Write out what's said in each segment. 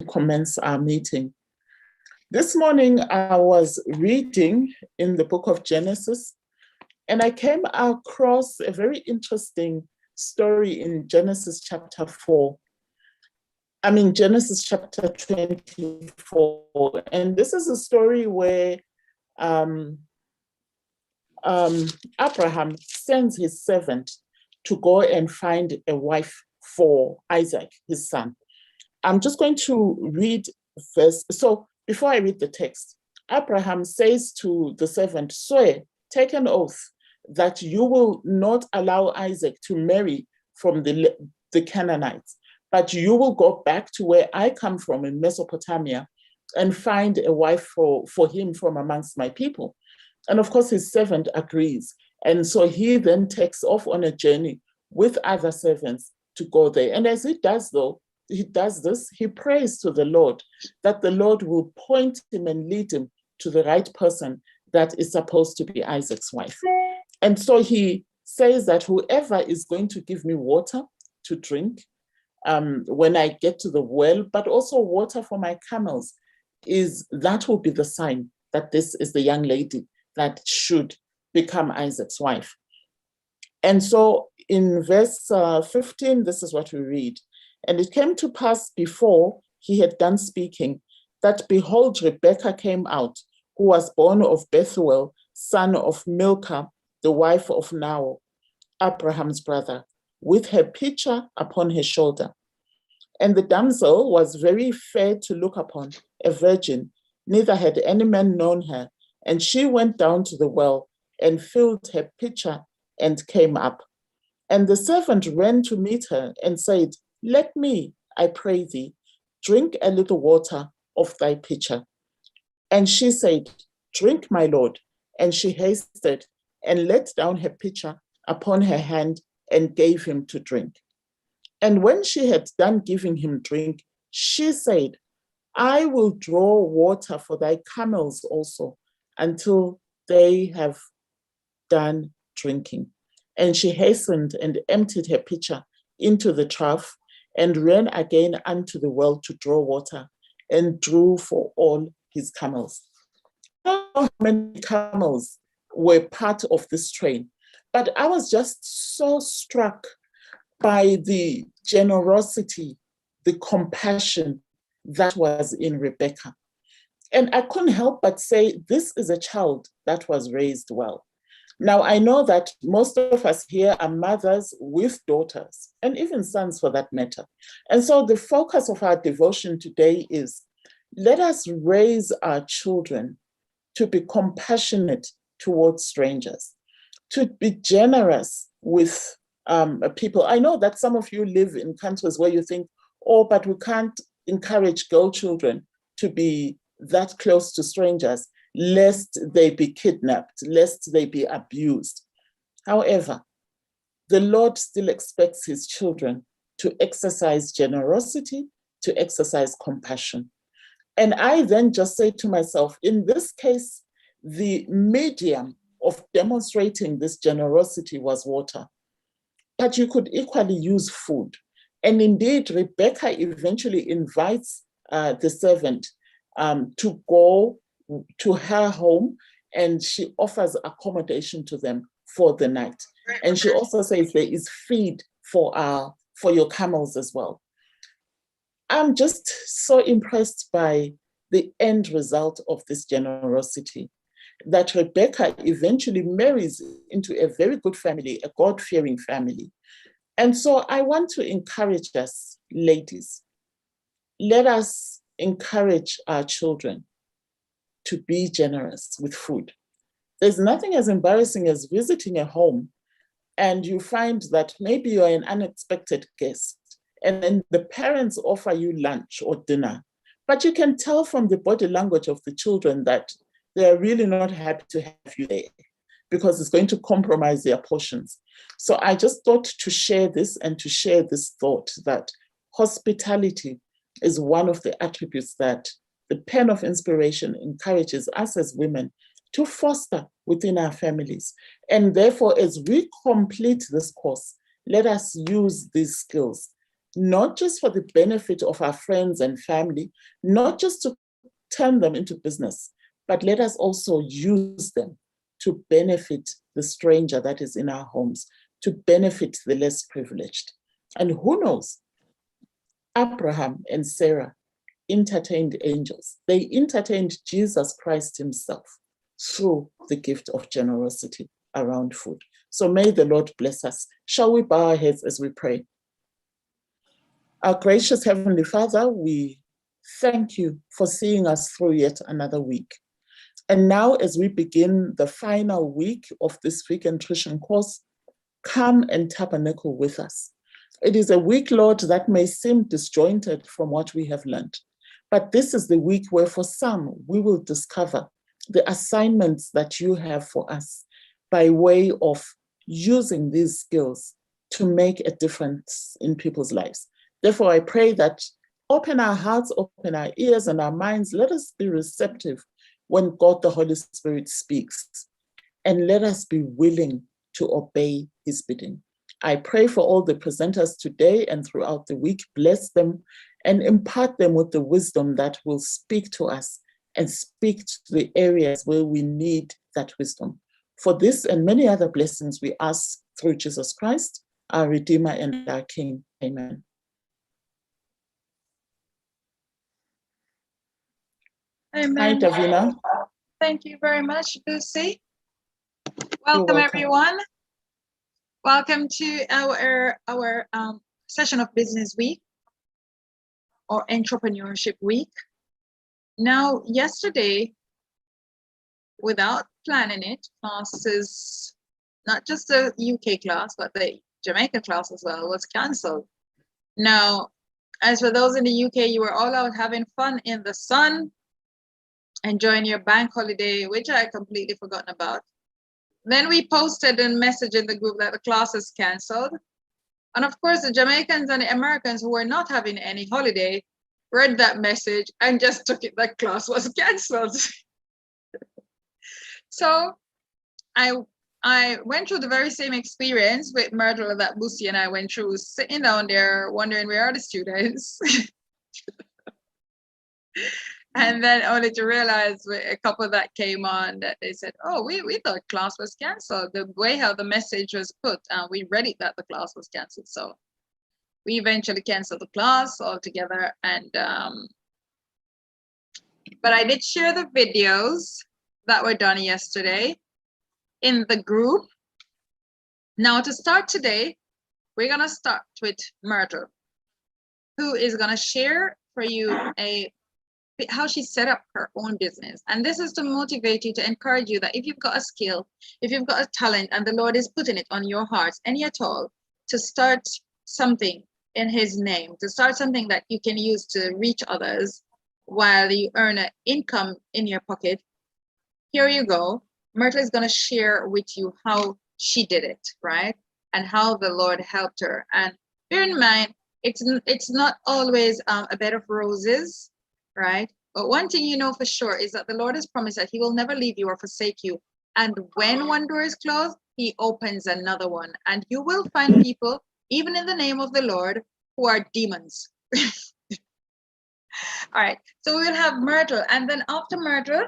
commence our meeting. This morning, I was reading in the book of Genesis, and I came across a very interesting story in Genesis chapter 4. Genesis chapter 24. And this is a story where Abraham sends his servant to go and find a wife for Isaac, his son. I'm just going to read verse. So before I read the text, Abraham says to the servant, swear, take an oath that you will not allow Isaac to marry from the Canaanites, but you will go back to where I come from in Mesopotamia and find a wife for him from amongst my people. And of course, his servant agrees. And so he then takes off on a journey with other servants to go there. And as he does this, he prays to the Lord that the Lord will point him and lead him to the right person that is supposed to be Isaac's wife. And so he says that whoever is going to give me water to drink when I get to the well, but also water for my camels, that will be the sign that this is the young lady that should become Isaac's wife. And so in verse 15, this is what we read. And it came to pass before he had done speaking, that behold, Rebekah came out, who was born of Bethuel, son of Milcah, the wife of Nahor, Abraham's brother, with her pitcher upon her shoulder. And the damsel was very fair to look upon, a virgin, neither had any man known her. And she went down to the well and filled her pitcher and came up. And the servant ran to meet her and said, let me, I pray thee, drink a little water of thy pitcher. And she said, drink, my lord. And she hasted and let down her pitcher upon her hand and gave him to drink. And when she had done giving him drink, she said, I will draw water for thy camels also, until they have done drinking. And she hastened and emptied her pitcher into the trough and ran again unto the well to draw water and drew for all his camels. I don't know how many camels were part of this train, but I was just so struck by the generosity, the compassion that was in Rebekah. And I couldn't help but say, this is a child that was raised well. Now, I know that most of us here are mothers with daughters, and even sons for that matter. And so the focus of our devotion today is, let us raise our children to be compassionate towards strangers, to be generous with people. I know that some of you live in countries where you think, oh, but we can't encourage girl children to be that close to strangers, lest they be kidnapped, lest they be abused. However, the Lord still expects his children to exercise generosity, to exercise compassion. And I then just say to myself, in this case, the medium of demonstrating this generosity was water, but you could equally use food. And indeed, Rebekah eventually invites the servant to go to her home, and she offers accommodation to them for the night. And she also says there is feed for your camels as well. I'm just so impressed by the end result of this generosity, that Rebekah eventually marries into a very good family, a God-fearing family. And so I want to encourage us, ladies, let us encourage our children to be generous with food. There's nothing as embarrassing as visiting a home and you find that maybe you're an unexpected guest and then the parents offer you lunch or dinner, but you can tell from the body language of the children that they're really not happy to have you there because it's going to compromise their portions. So I just thought to share this and to share this thought that hospitality is one of the attributes that the pen of inspiration encourages us as women to foster within our families. And therefore, as we complete this course, let us use these skills not just for the benefit of our friends and family, not just to turn them into business, but let us also use them to benefit the stranger that is in our homes, to benefit the less privileged. And who knows, Abraham and Sarah entertained angels. They entertained Jesus Christ himself through the gift of generosity around food. So may the Lord bless us. Shall we bow our heads as we pray? Our gracious Heavenly Father, we thank you for seeing us through yet another week. And now, as we begin the final week of this VeganTrition course, come and tabernacle with us. It is a week, Lord, that may seem disjointed from what we have learned. But this is the week where for some, we will discover the assignments that you have for us by way of using these skills to make a difference in people's lives. Therefore, I pray that open our hearts, open our ears and our minds. Let us be receptive when God the Holy Spirit speaks, and let us be willing to obey his bidding. I pray for all the presenters today and throughout the week. Bless them and impart them with the wisdom that will speak to us and speak to the areas where we need that wisdom. For this and many other blessings we ask through Jesus Christ, our Redeemer and our King. Amen. Amen. Hi, Davina. Thank you very much, Lucy. Welcome, everyone. Welcome to our session of Business Week or Entrepreneurship Week. Now, yesterday, without planning it, classes, not just the UK class, but the Jamaica class as well, was cancelled. Now, as for those in the UK, you were all out having fun in the sun, enjoying your bank holiday, which I had completely forgotten about. Then we posted a message in the group that the class is canceled. And of course, the Jamaicans and the Americans who were not having any holiday read that message and just took it that class was canceled. So I went through the very same experience with Myrtle that Lucy and I went through, sitting down there wondering where are the students. And then only to realize with a couple that came on that they said, oh, we thought class was canceled. The way how the message was put, we read it that the class was canceled. So we eventually canceled the class altogether. And but I did share the videos that were done yesterday in the group. Now to start today, we're gonna start with Myrtle, who is gonna share for you how she set up her own business. And this is to motivate you, to encourage you that if you've got a skill, if you've got a talent and the Lord is putting it on your hearts, any at all, to start something in his name, to start something that you can use to reach others while you earn an income in your pocket, here you go. Myrtle is going to share with you how she did it, right? And how the Lord helped her. And bear in mind, it's not always a bed of roses, right? But one thing you know for sure is that the Lord has promised that he will never leave you or forsake you. And when one door is closed, he opens another one. And you will find people, even in the name of the Lord, who are demons. All right, so we will have Myrtle, and then after Myrtle,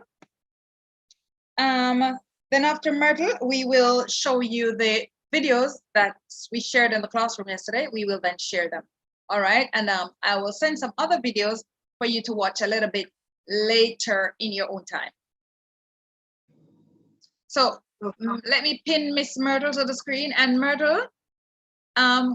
we will show you the videos that we shared in the classroom yesterday. We will then share them. All right, and I will send some other videos for you to watch a little bit later in your own time. So let me pin Miss Myrtle to the screen. And Myrtle,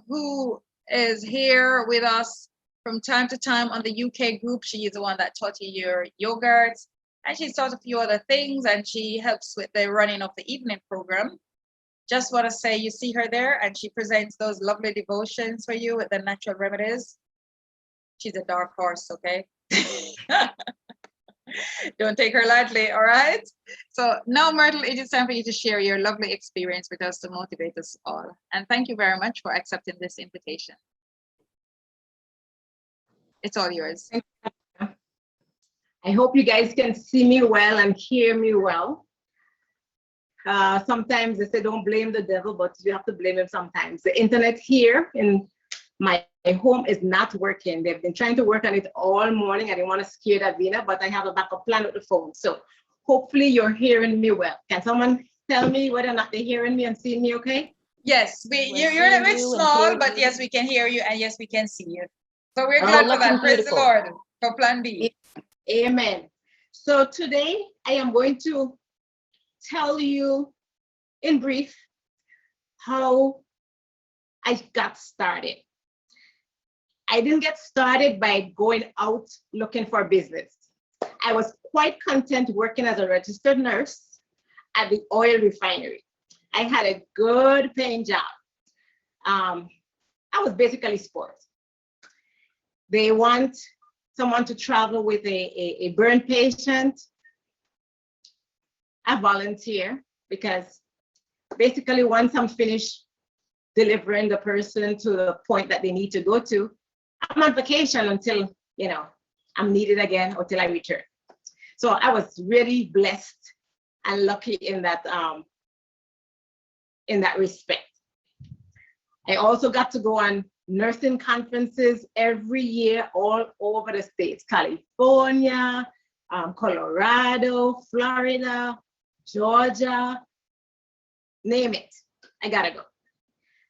who is here with us from time to time on the UK group, she is the one that taught you your yogurts, and she's taught a few other things, and she helps with the running of the evening program. Just want to say, you see her there, and she presents those lovely devotions for you with the natural remedies. She's a dark horse, okay? Don't take her lightly, all right? So now, Myrtle, it is time for you to share your lovely experience with us to motivate us all. And thank you very much for accepting this invitation. It's all yours. I hope you guys can see me well and hear me well. Sometimes they say don't blame the devil, but you have to blame him sometimes. The internet here in my home is not working. They've been trying to work on it all morning. I didn't want to scare Davina, but I have a backup plan with the phone. So hopefully you're hearing me well. Can someone tell me whether or not they're hearing me and seeing me okay? Yes, you're a bit small, but yes, we can hear you, and yes, we can see you. So we're glad for that. Praise the Lord for plan B. Amen. So today I am going to tell you in brief how I got started. I didn't get started by going out looking for business. I was quite content working as a registered nurse at the oil refinery. I had a good paying job. I was basically sports. They want someone to travel with a burn patient. I volunteer because basically once I'm finished delivering the person to the point that they need to go to, I'm on vacation until, I'm needed again or till I return. So I was really blessed and lucky in that respect. I also got to go on nursing conferences every year all over the states, California, Colorado, Florida, Georgia, name it, I gotta go.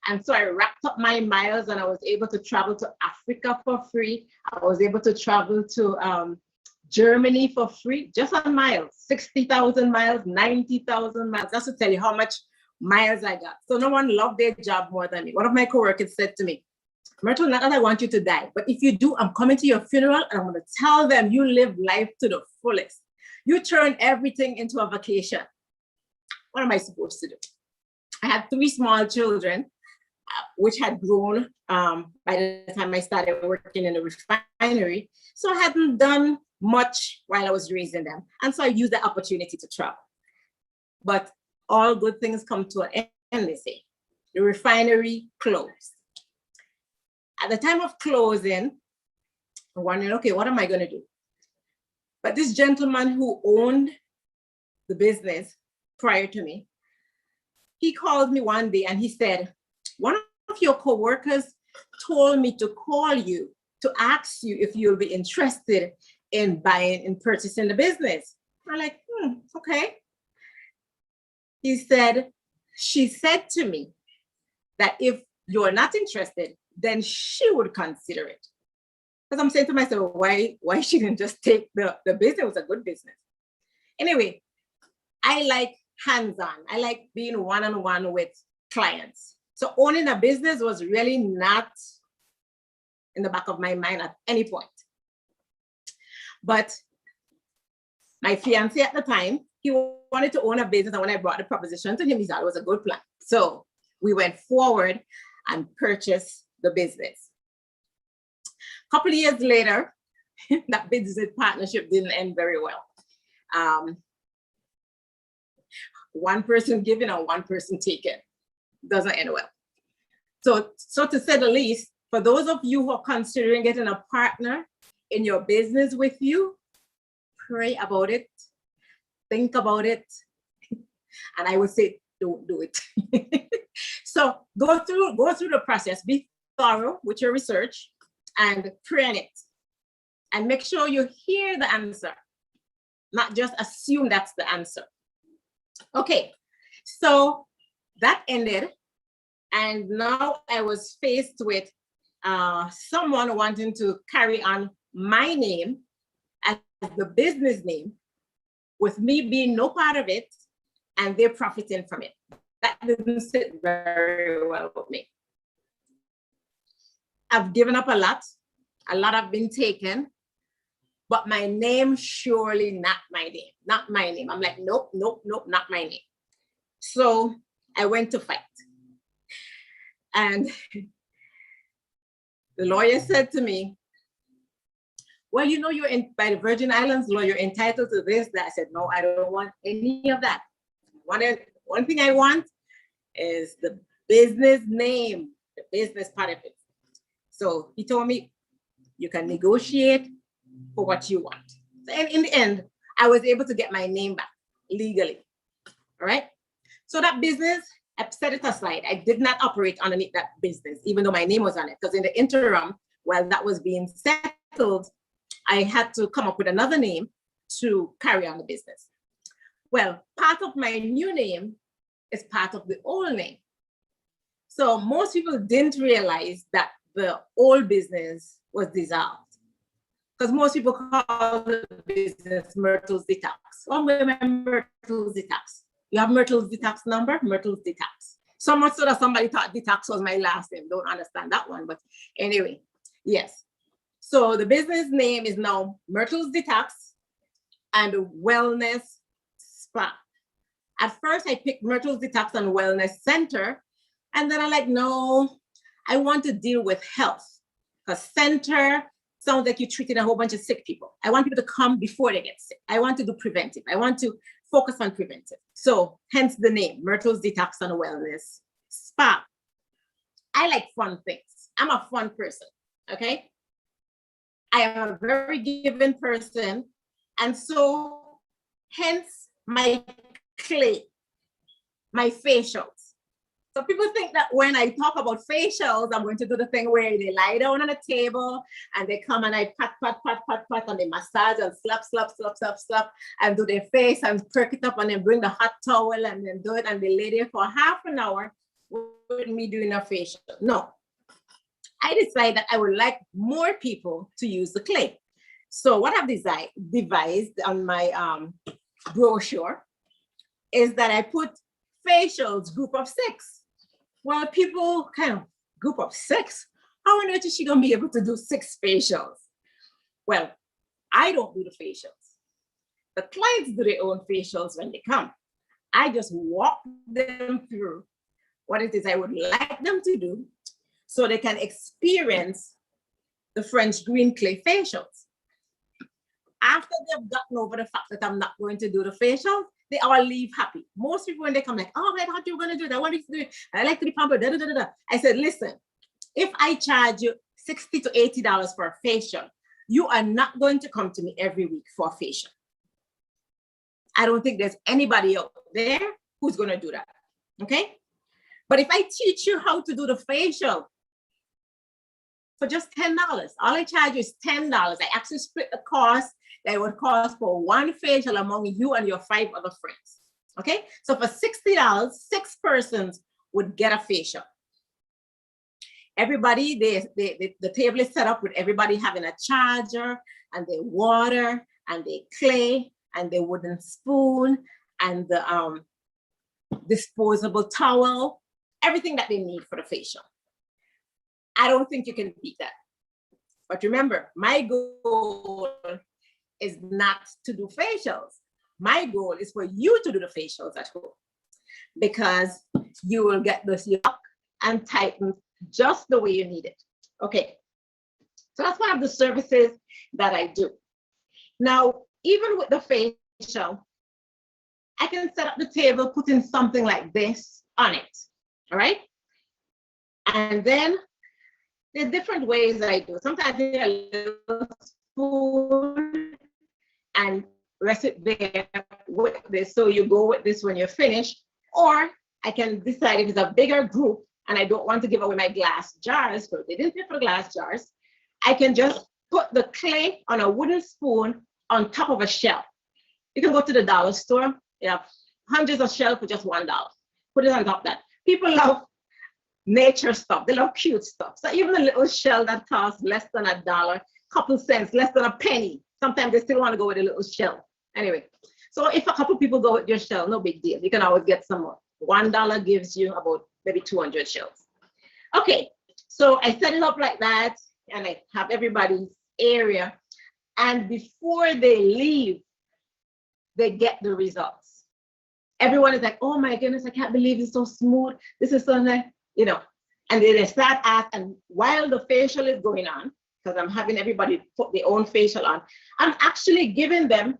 And so I racked up my miles and I was able to travel to Africa for free. I was able to travel to Germany for free, just on miles, 60,000 miles, 90,000 miles. That's to tell you how much miles I got. So no one loved their job more than me. One of my coworkers said to me, Myrtle, not that I want you to die, but if you do, I'm coming to your funeral and I'm going to tell them you live life to the fullest. You turn everything into a vacation. What am I supposed to do? I had 3 small children, which had grown by the time I started working in the refinery. So I hadn't done much while I was raising them. And so I used the opportunity to travel. But all good things come to an end, they say. The refinery closed. At the time of closing, I'm wondering, okay, what am I going to do? But this gentleman who owned the business prior to me, he called me one day and he said, one of your coworkers told me to call you to ask you if you'll be interested in buying and purchasing the business. I'm like, okay. He said, she said to me that if you're not interested, then she would consider it. Because I'm saying to myself, why she didn't just take the business? It was a good business. Anyway, I like hands-on. I like being one-on-one with clients. So owning a business was really not in the back of my mind at any point. But my fiance at the time, he wanted to own a business. And when I brought the proposition to him, he thought it was a good plan. So we went forward and purchased the business. A couple of years later, that business partnership didn't end very well. One person giving and one person taking doesn't end well. So to say the least, for those of you who are considering getting a partner in your business with you, pray about it, think about it, and I would say don't do it. So go through the process, be thorough with your research and pray on it. And make sure you hear the answer, not just assume that's the answer. Okay, so that ended. And now I was faced with someone wanting to carry on my name as the business name, with me being no part of it and they're profiting from it. That didn't sit very well with me. I've given up a lot have been taken, but my name surely not my name. I'm like, nope, not my name. So I went to fight. And the lawyer said to me, well, you're by the Virgin Islands law, you're entitled to this, that. I said, no, I don't want any of that. One thing I want is the business name, the business part of it. So he told me, you can negotiate for what you want. So in the end, I was able to get my name back legally. All right. So that business, I set it aside. I did not operate underneath that business, even though my name was on it. Because in the interim, while that was being settled, I had to come up with another name to carry on the business. Well, part of my new name is part of the old name. So most people didn't realize that the old business was dissolved. Because most people call the business Myrtle's Detox. Oh, remember Myrtle's Detox. You have Myrtle's Detox number? Myrtle's Detox. So much so that somebody thought Detox was my last name. Don't understand that one, but anyway, yes. So the business name is now Myrtle's Detox and Wellness Spa. At first, I picked Myrtle's Detox and Wellness Center, and then I'm like, no, I want to deal with health. Because center sounds like you're treating a whole bunch of sick people. I want people to come before they get sick. I want to do preventive. I want to focus on preventive. So hence the name, Myrtle's Detox and Wellness Spa. I like fun things. I'm a fun person, okay? I am a very giving person. And so hence my clay, my facials. So people think that when I talk about facials, I'm going to do the thing where they lie down on a table and they come and I pat, and they massage and slap, and do their face and perk it up and then bring the hot towel and then do it and they lay there for half an hour with me doing a facial. No, I decided that I would like more people to use the clay. So what I've devised on my brochure is that I put facials group of 6. Well, people kind of group of 6. How on earth is she gonna be able to do 6 facials? Well, I don't do the facials. The clients do their own facials when they come. I just walk them through what it is I would like them to do so they can experience the French green clay facials. After they've gotten over the fact that I'm not going to do the facial, they all leave happy. Most people, when they come like, oh, I thought you were going to do it. I want you to do it. I like to be pampered. I said, listen, if I charge you $60 to $80 for a facial, you are not going to come to me every week for a facial. I don't think there's anybody out there who's going to do that. Okay? But if I teach you how to do the facial for just $10, all I charge you is $10. I actually split the cost that would cost for one facial among you and your 5 other friends. Okay, so for $60, 6 persons would get a facial. Everybody, the table is set up with everybody having a charger and their water and their clay and their wooden spoon and the disposable towel, everything that they need for the facial. I don't think you can beat that. But remember, my goal is not to do facials. My goal is for you to do the facials at home because you will get this lock and tighten just the way you need it. Okay, so that's one of the services that I do. Now, even with the facial, I can set up the table, put in something like this on it, all right? And then there's different ways I do. Sometimes I take a little spoon and rest it there with this. So you go with this when you're finished, or I can decide if it's a bigger group and I don't want to give away my glass jars, because they didn't pay for glass jars, I can just put the clay on a wooden spoon on top of a shelf. You can go to the dollar store, they have hundreds of shelves for just $1. Put it on top of that. People love nature stuff, they love cute stuff. So even a little shell that costs less than $1, couple cents, less than a penny, sometimes they still want to go with a little shell. Anyway, so if a couple people go with your shell, no big deal. You can always get some more. $1 gives you about maybe 200 shells. Okay, so I set it up like that and I have everybody's area. And before they leave, they get the results. Everyone is like, oh my goodness, I can't believe it's so smooth. This is so nice, you know. And they start asking, and while the facial is going on, because I'm having everybody put their own facial on, I'm actually giving them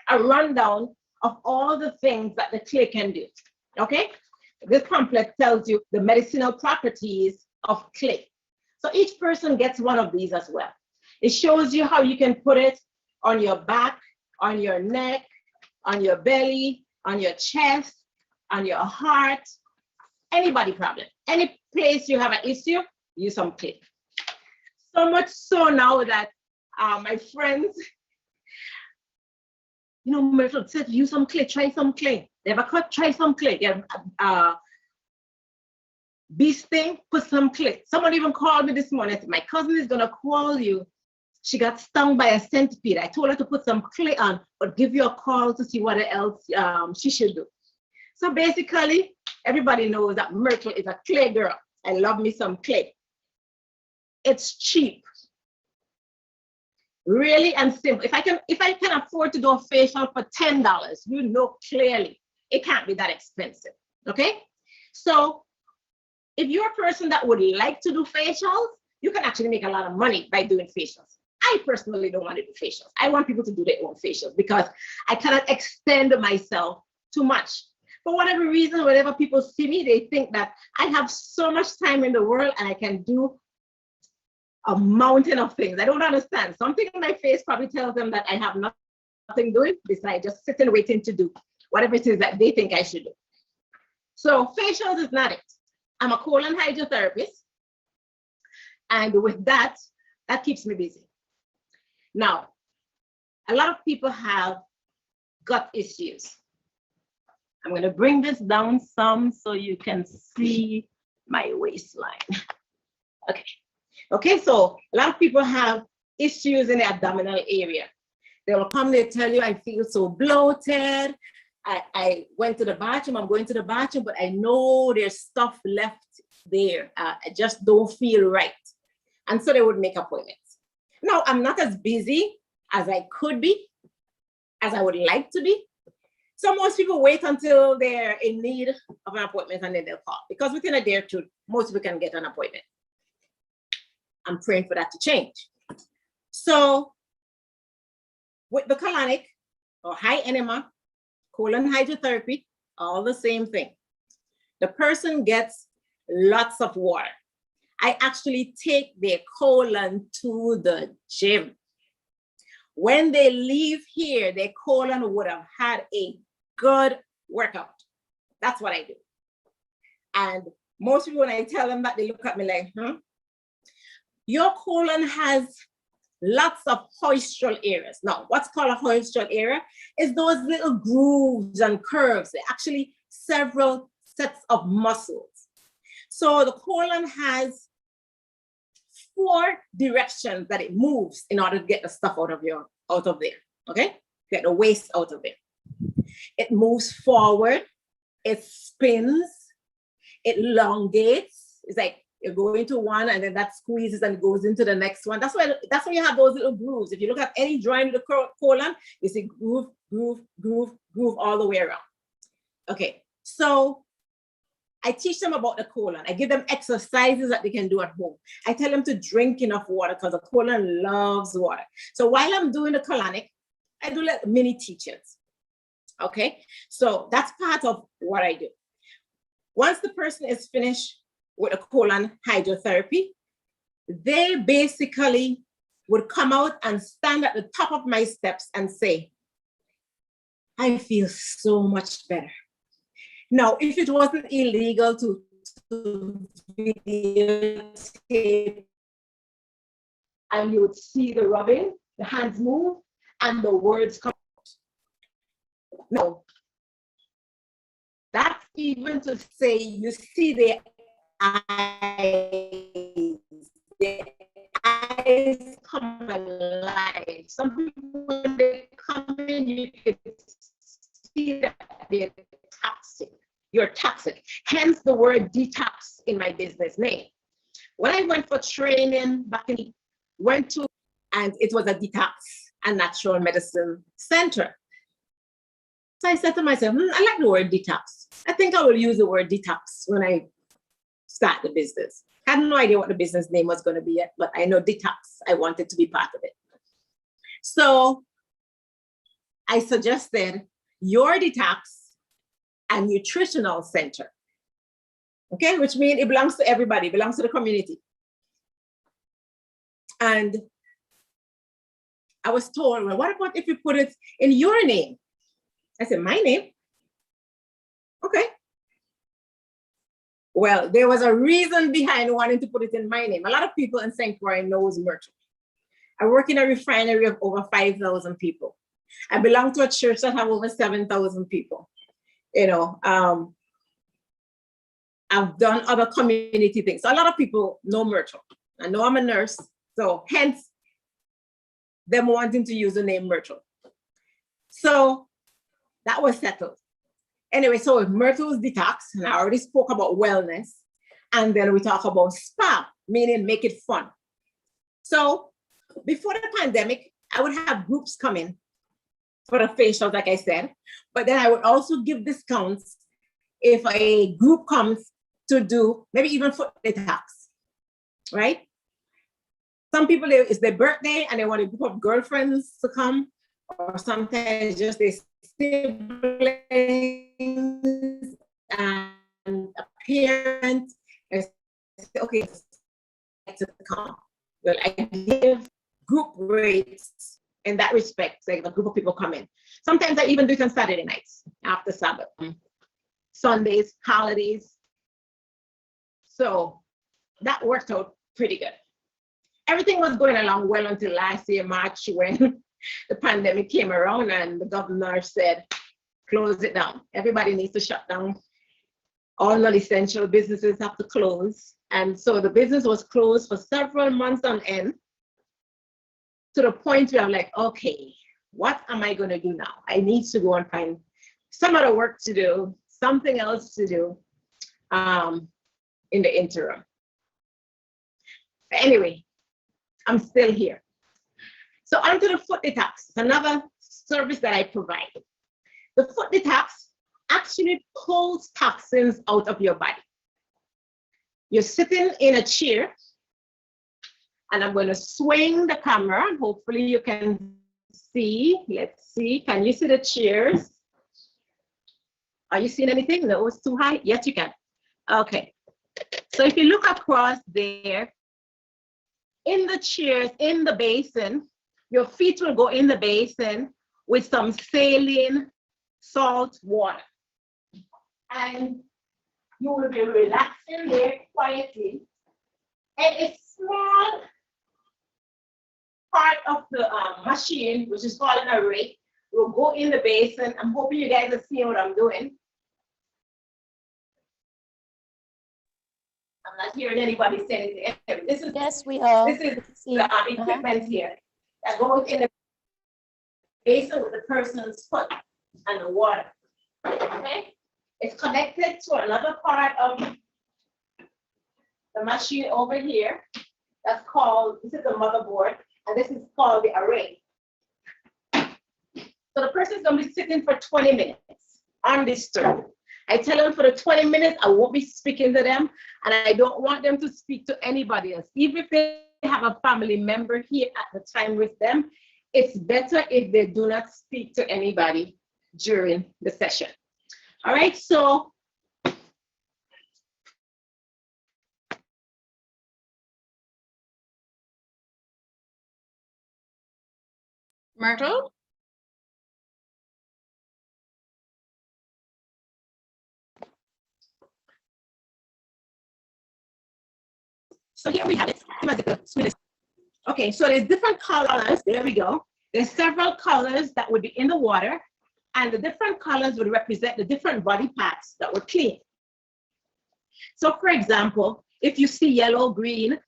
a rundown of all the things that the clay can do, okay? This pamphlet tells you the medicinal properties of clay. So each person gets one of these as well. It shows you how you can put it on your back, on your neck, on your belly, on your chest, on your heart, anybody problem. Any place you have an issue, use some clay. So much so now that my friends, you know, Myrtle said, use some clay, try some clay. They have a cut, try some clay. Yeah, bee sting, put some clay. Someone even called me this morning. My cousin is gonna call you. She got stung by a centipede. I told her to put some clay on, but give you a call to see what else she should do. So basically, everybody knows that Myrtle is a clay girl. I love me some clay. It's cheap, really and simple. If I can afford to do a facial for $10, you know clearly it can't be that expensive. Okay, so if you're a person that would like to do facials, you can actually make a lot of money by doing facials. I personally don't want to do facials. I want people to do their own facials because I cannot extend myself too much. For whatever reason, whenever people see me, they think that I have so much time in the world and I can do a mountain of things. I don't understand. Something in my face probably tells them that I have nothing doing besides just sitting waiting to do whatever it is that they think I should do. So facials is not it. I'm a colon hydrotherapist. And with that, that keeps me busy. Now, a lot of people have gut issues. I'm going to bring this down some so you can see my waistline. Okay, so a lot of people have issues in the abdominal area. They will come, they tell you, I feel so bloated. I went to the bathroom, I'm going to the bathroom, but I know there's stuff left there. I just don't feel right. And so they would make appointments. Now, I'm not as busy as I could be, as I would like to be. So most people wait until they're in need of an appointment and then they'll call, because within a day or two, most people can get an appointment. I'm praying for that to change. So with the colonic or high enema, colon hydrotherapy, all the same thing. The person gets lots of water. I actually take their colon to the gym. When they leave here, their colon would have had a good workout. That's what I do. And most people, when I tell them that, they look at me like, your colon has lots of postural areas. Now, what's called a postural area is those little grooves and curves. They're actually several sets of muscles. So the colon has 4 directions that it moves in order to get the stuff out of there, okay? Get the waste out of there. It moves forward, it spins, it elongates. It's like you go into one and then that squeezes and goes into the next one. That's why you have those little grooves. If you look at any drawing of the colon, you see groove, groove, groove, groove all the way around. Okay, so I teach them about the colon. I give them exercises that they can do at home. I tell them to drink enough water because the colon loves water. So while I'm doing the colonic, I do like mini teachings. Okay, so that's part of what I do. Once the person is finished with a colon hydrotherapy, they basically would come out and stand at the top of my steps and say, I feel so much better. Now, if it wasn't illegal to videotape, and you would see the rubbing, the hands move, and the words come out. No, that's even to say you see their eyes. Their eyes come alive. Some people, when they come in, you can see that they're toxic. You're toxic. Hence the word detox in my business name. When I went for training back and it was a detox and natural medicine center. So I said to myself, I like the word detox. I think I will use the word detox when I start the business. I had no idea what the business name was going to be yet, but I know detox. I wanted to be part of it. So I suggested your detox and nutritional center. Okay, which means it belongs to everybody, it belongs to the community. And I was told, well, what about if you put it in your name? I said, my name? Okay. Well, there was a reason behind wanting to put it in my name. A lot of people in St. Croix knows Myrtle. I work in a refinery of over 5,000 people. I belong to a church that have over 7,000 people. You know, I've done other community things. So a lot of people know Myrtle. I know I'm a nurse, so hence them wanting to use the name Myrtle. So that was settled. Anyway, so with Myrtle's Detox, and I already spoke about wellness, and then we talk about spa, meaning make it fun. So before the pandemic, I would have groups come in for the facials, like I said, but then I would also give discounts if a group comes to do maybe even foot detox, right? Some people, it's their birthday and they want a group of girlfriends to come, or sometimes just their siblings and a parent, and say, okay, to come. Well, I give group rates in that respect, like a group of people come in. Sometimes I even do it on Saturday nights after Sabbath, Sundays, holidays. So that worked out pretty good. Everything was going along well until last year, March, when the pandemic came around and the governor said, close it down. Everybody needs to shut down. All non-essential businesses have to close. And so the business was closed for several months on end, to the point where I'm like, okay, what am I going to do now? I need to go and find some other work to do, something else to do in the interim. But anyway, I'm still here. So onto the foot detox, another service that I provide. The foot detox actually pulls toxins out of your body. You're sitting in a chair, and I'm going to swing the camera, and hopefully you can see. Let's see. Can you see the chairs? Are you seeing anything? No, it's too high. Yes, you can. Okay. So if you look across there, in the chairs, in the basin, your feet will go in the basin with some saline salt water. And you will be relaxing there quietly. And a small part of the machine, which is called an array, will go in the basin. I'm hoping you guys are seeing what I'm doing. I'm not hearing anybody say anything. This is, yes, we are. This is the equipment here that goes in the basin with the person's foot and the water. Okay? It's connected to another part of the machine over here. That's called, this is the motherboard, and this is called the array. So the person's gonna be sitting for 20 minutes undisturbed. I tell them for the 20 minutes, I won't be speaking to them, and I don't want them to speak to anybody else. Even if they have a family member here at the time with them, it's better if they do not speak to anybody during the session. All right, so Myrtle? So here we have it. Okay, so there's different colors. There we go. There's several colors that would be in the water, and the different colors would represent the different body parts that were clean. So for example, if you see yellow, green,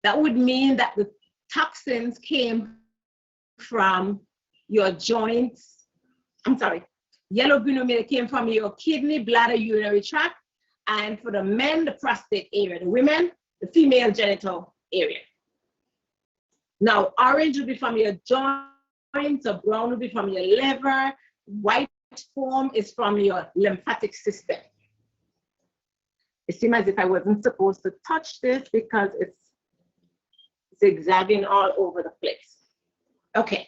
that would mean that the toxins came from your joints. I'm sorry, yellow, green would mean it came from your kidney, bladder, urinary tract, and for the men, the prostate area. The women, the female genital area. Now, orange will be from your joints, or brown will be from your liver, white foam is from your lymphatic system. It seems as if I wasn't supposed to touch this because it's zigzagging all over the place. Okay,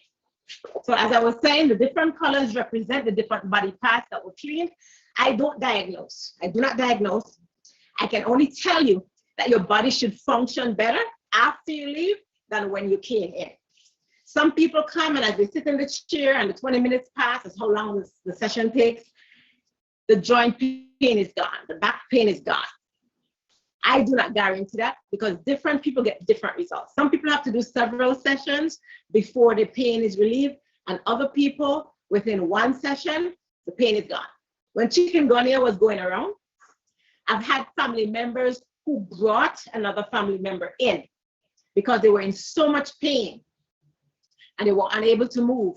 so as I was saying, the different colors represent the different body parts that were cleaned. I don't diagnose. I do not diagnose. I can only tell you that your body should function better after you leave than when you came in. Some people come and as they sit in the chair and the 20 minutes pass, that's how long the session takes, the joint pain is gone, the back pain is gone. I do not guarantee that because different people get different results. Some people have to do several sessions before the pain is relieved, and other people, within one session, the pain is gone. When chikungunya was going around, I've had family members who brought another family member in because they were in so much pain and they were unable to move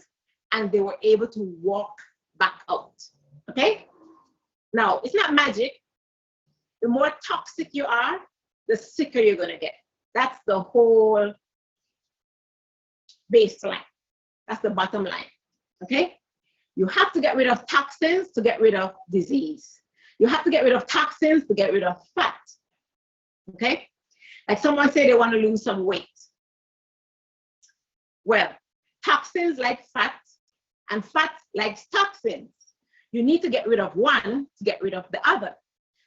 and they were able to walk back out, okay? Now, it's not magic. The more toxic you are, the sicker you're gonna get. That's the whole baseline. That's the bottom line, okay? You have to get rid of toxins to get rid of disease. You have to get rid of toxins to get rid of fat, okay? Like someone say they want to lose some weight. Well, toxins like fat and fat likes toxins. You need to get rid of one to get rid of the other.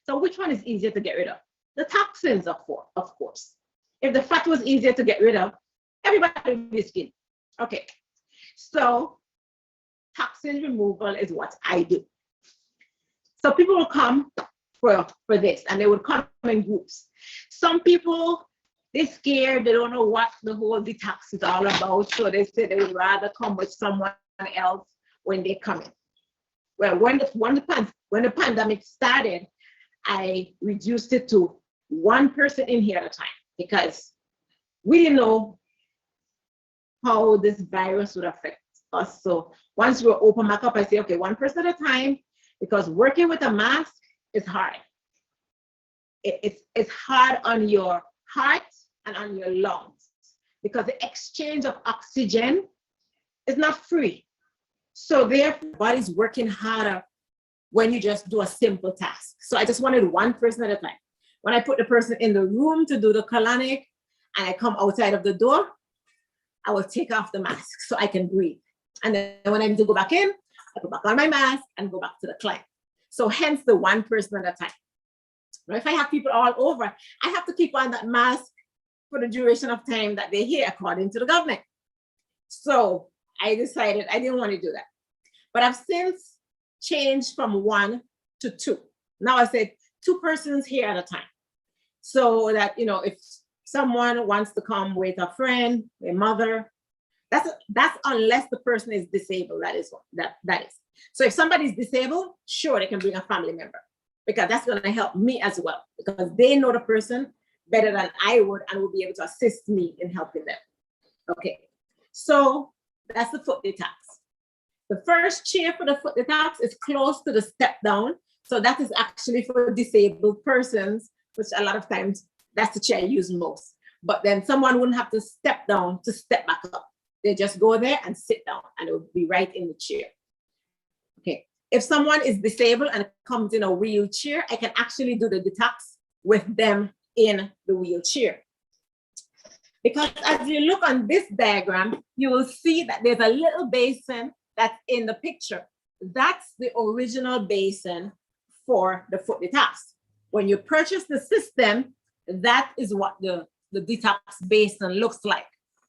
So which one is easier to get rid of? The toxins, of course. If the fat was easier to get rid of, everybody would be skinny. Okay, so toxin removal is what I do. So people will come for this and they would come in groups. Some people, they're scared, they don't know what the whole detox is all about. So they say they would rather come with someone else when they come in. Well, when the pandemic started, I reduced it to one person in here at a time because we didn't know how this virus would affect us. So once we were open back up, I say, okay, one person at a time, because working with a mask is hard. It's hard on your heart and on your lungs because the exchange of oxygen is not free. So therefore, the body's working harder when you just do a simple task. So I just wanted one person at a time. When I put the person in the room to do the colonic and I come outside of the door, I will take off the mask so I can breathe. And then when I need to go back in, I go back on my mask and go back to the client. So hence the one person at a time. Now, if I have people all over, I have to keep on that mask for the duration of time that they're here according to the government. So I decided I didn't want to do that. But I've since changed from 1 to 2. Now I said 2 persons here at a time. So that, you know, if someone wants to come with a friend, a mother, that's unless the person is disabled. That is. So if somebody's disabled, sure, they can bring a family member because that's going to help me as well because they know the person better than I would and will be able to assist me in helping them. Okay, so that's the foot detox. The first chair for the foot detox is close to the step down. So that is actually for disabled persons, which a lot of times that's the chair I use most. But then someone wouldn't have to step down to step back up. They just go there and sit down and it will be right in the chair. Okay. If someone is disabled and comes in a wheelchair, I can actually do the detox with them in the wheelchair. Because as you look on this diagram, you will see that there's a little basin that's in the picture. That's the original basin for the foot detox. When you purchase the system, that is what the detox basin looks like,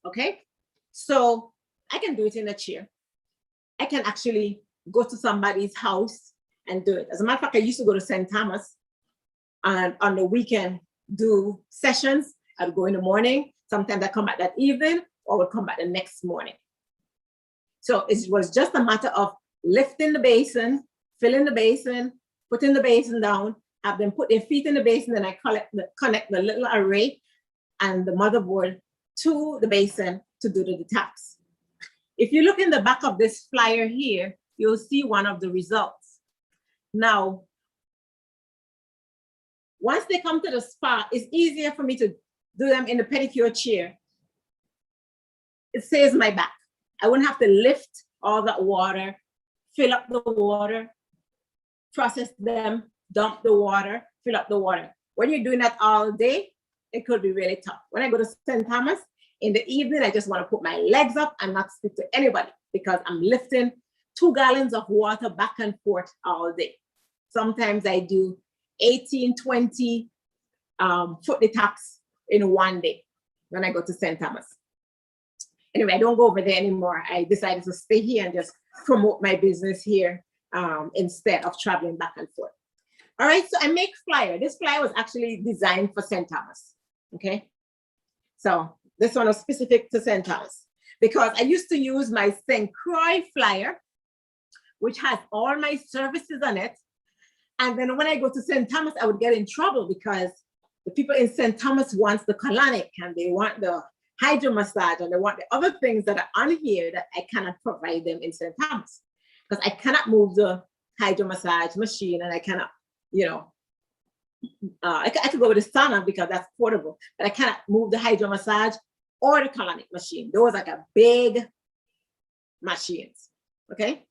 okay? So I can do it in a chair. I can actually go to somebody's house and do it. As a matter of fact, I used to go to St. Thomas and on the weekend do sessions. I'd go in the morning. Sometimes I come back that evening or would come back the next morning. So it was just a matter of lifting the basin, filling the basin, putting the basin down, have them put their feet in the basin, then I connect the little array and the motherboard to the basin to do the detox. If you look in the back of this flyer here, you'll see one of the results. Now, once they come to the spa, it's easier for me to do them in the pedicure chair. It saves my back. I wouldn't have to lift all that water, fill up the water, process them, dump the water, fill up the water. When you're doing that all day, it could be really tough. When I go to St. Thomas, in the evening, I just want to put my legs up and not speak to anybody because I'm lifting 2 gallons of water back and forth all day. Sometimes I do 18, 20 foot detox in one day when I go to St. Thomas. Anyway, I don't go over there anymore. I decided to stay here and just promote my business here instead of traveling back and forth. All right, so I make flyer. This flyer was actually designed for St. Thomas, okay? So this one was specific to St. Thomas because I used to use my St. Croix flyer, which has all my services on it. And then when I go to St. Thomas, I would get in trouble because the people in St. Thomas want the colonic and they want the hydro massage and they want the other things that are on here that I cannot provide them in St. Thomas because I cannot move the hydro massage machine and I cannot, you know, I could go with the sauna because that's portable, but I cannot move the hydro massage or the colonic machine. Those are like a big machines, okay?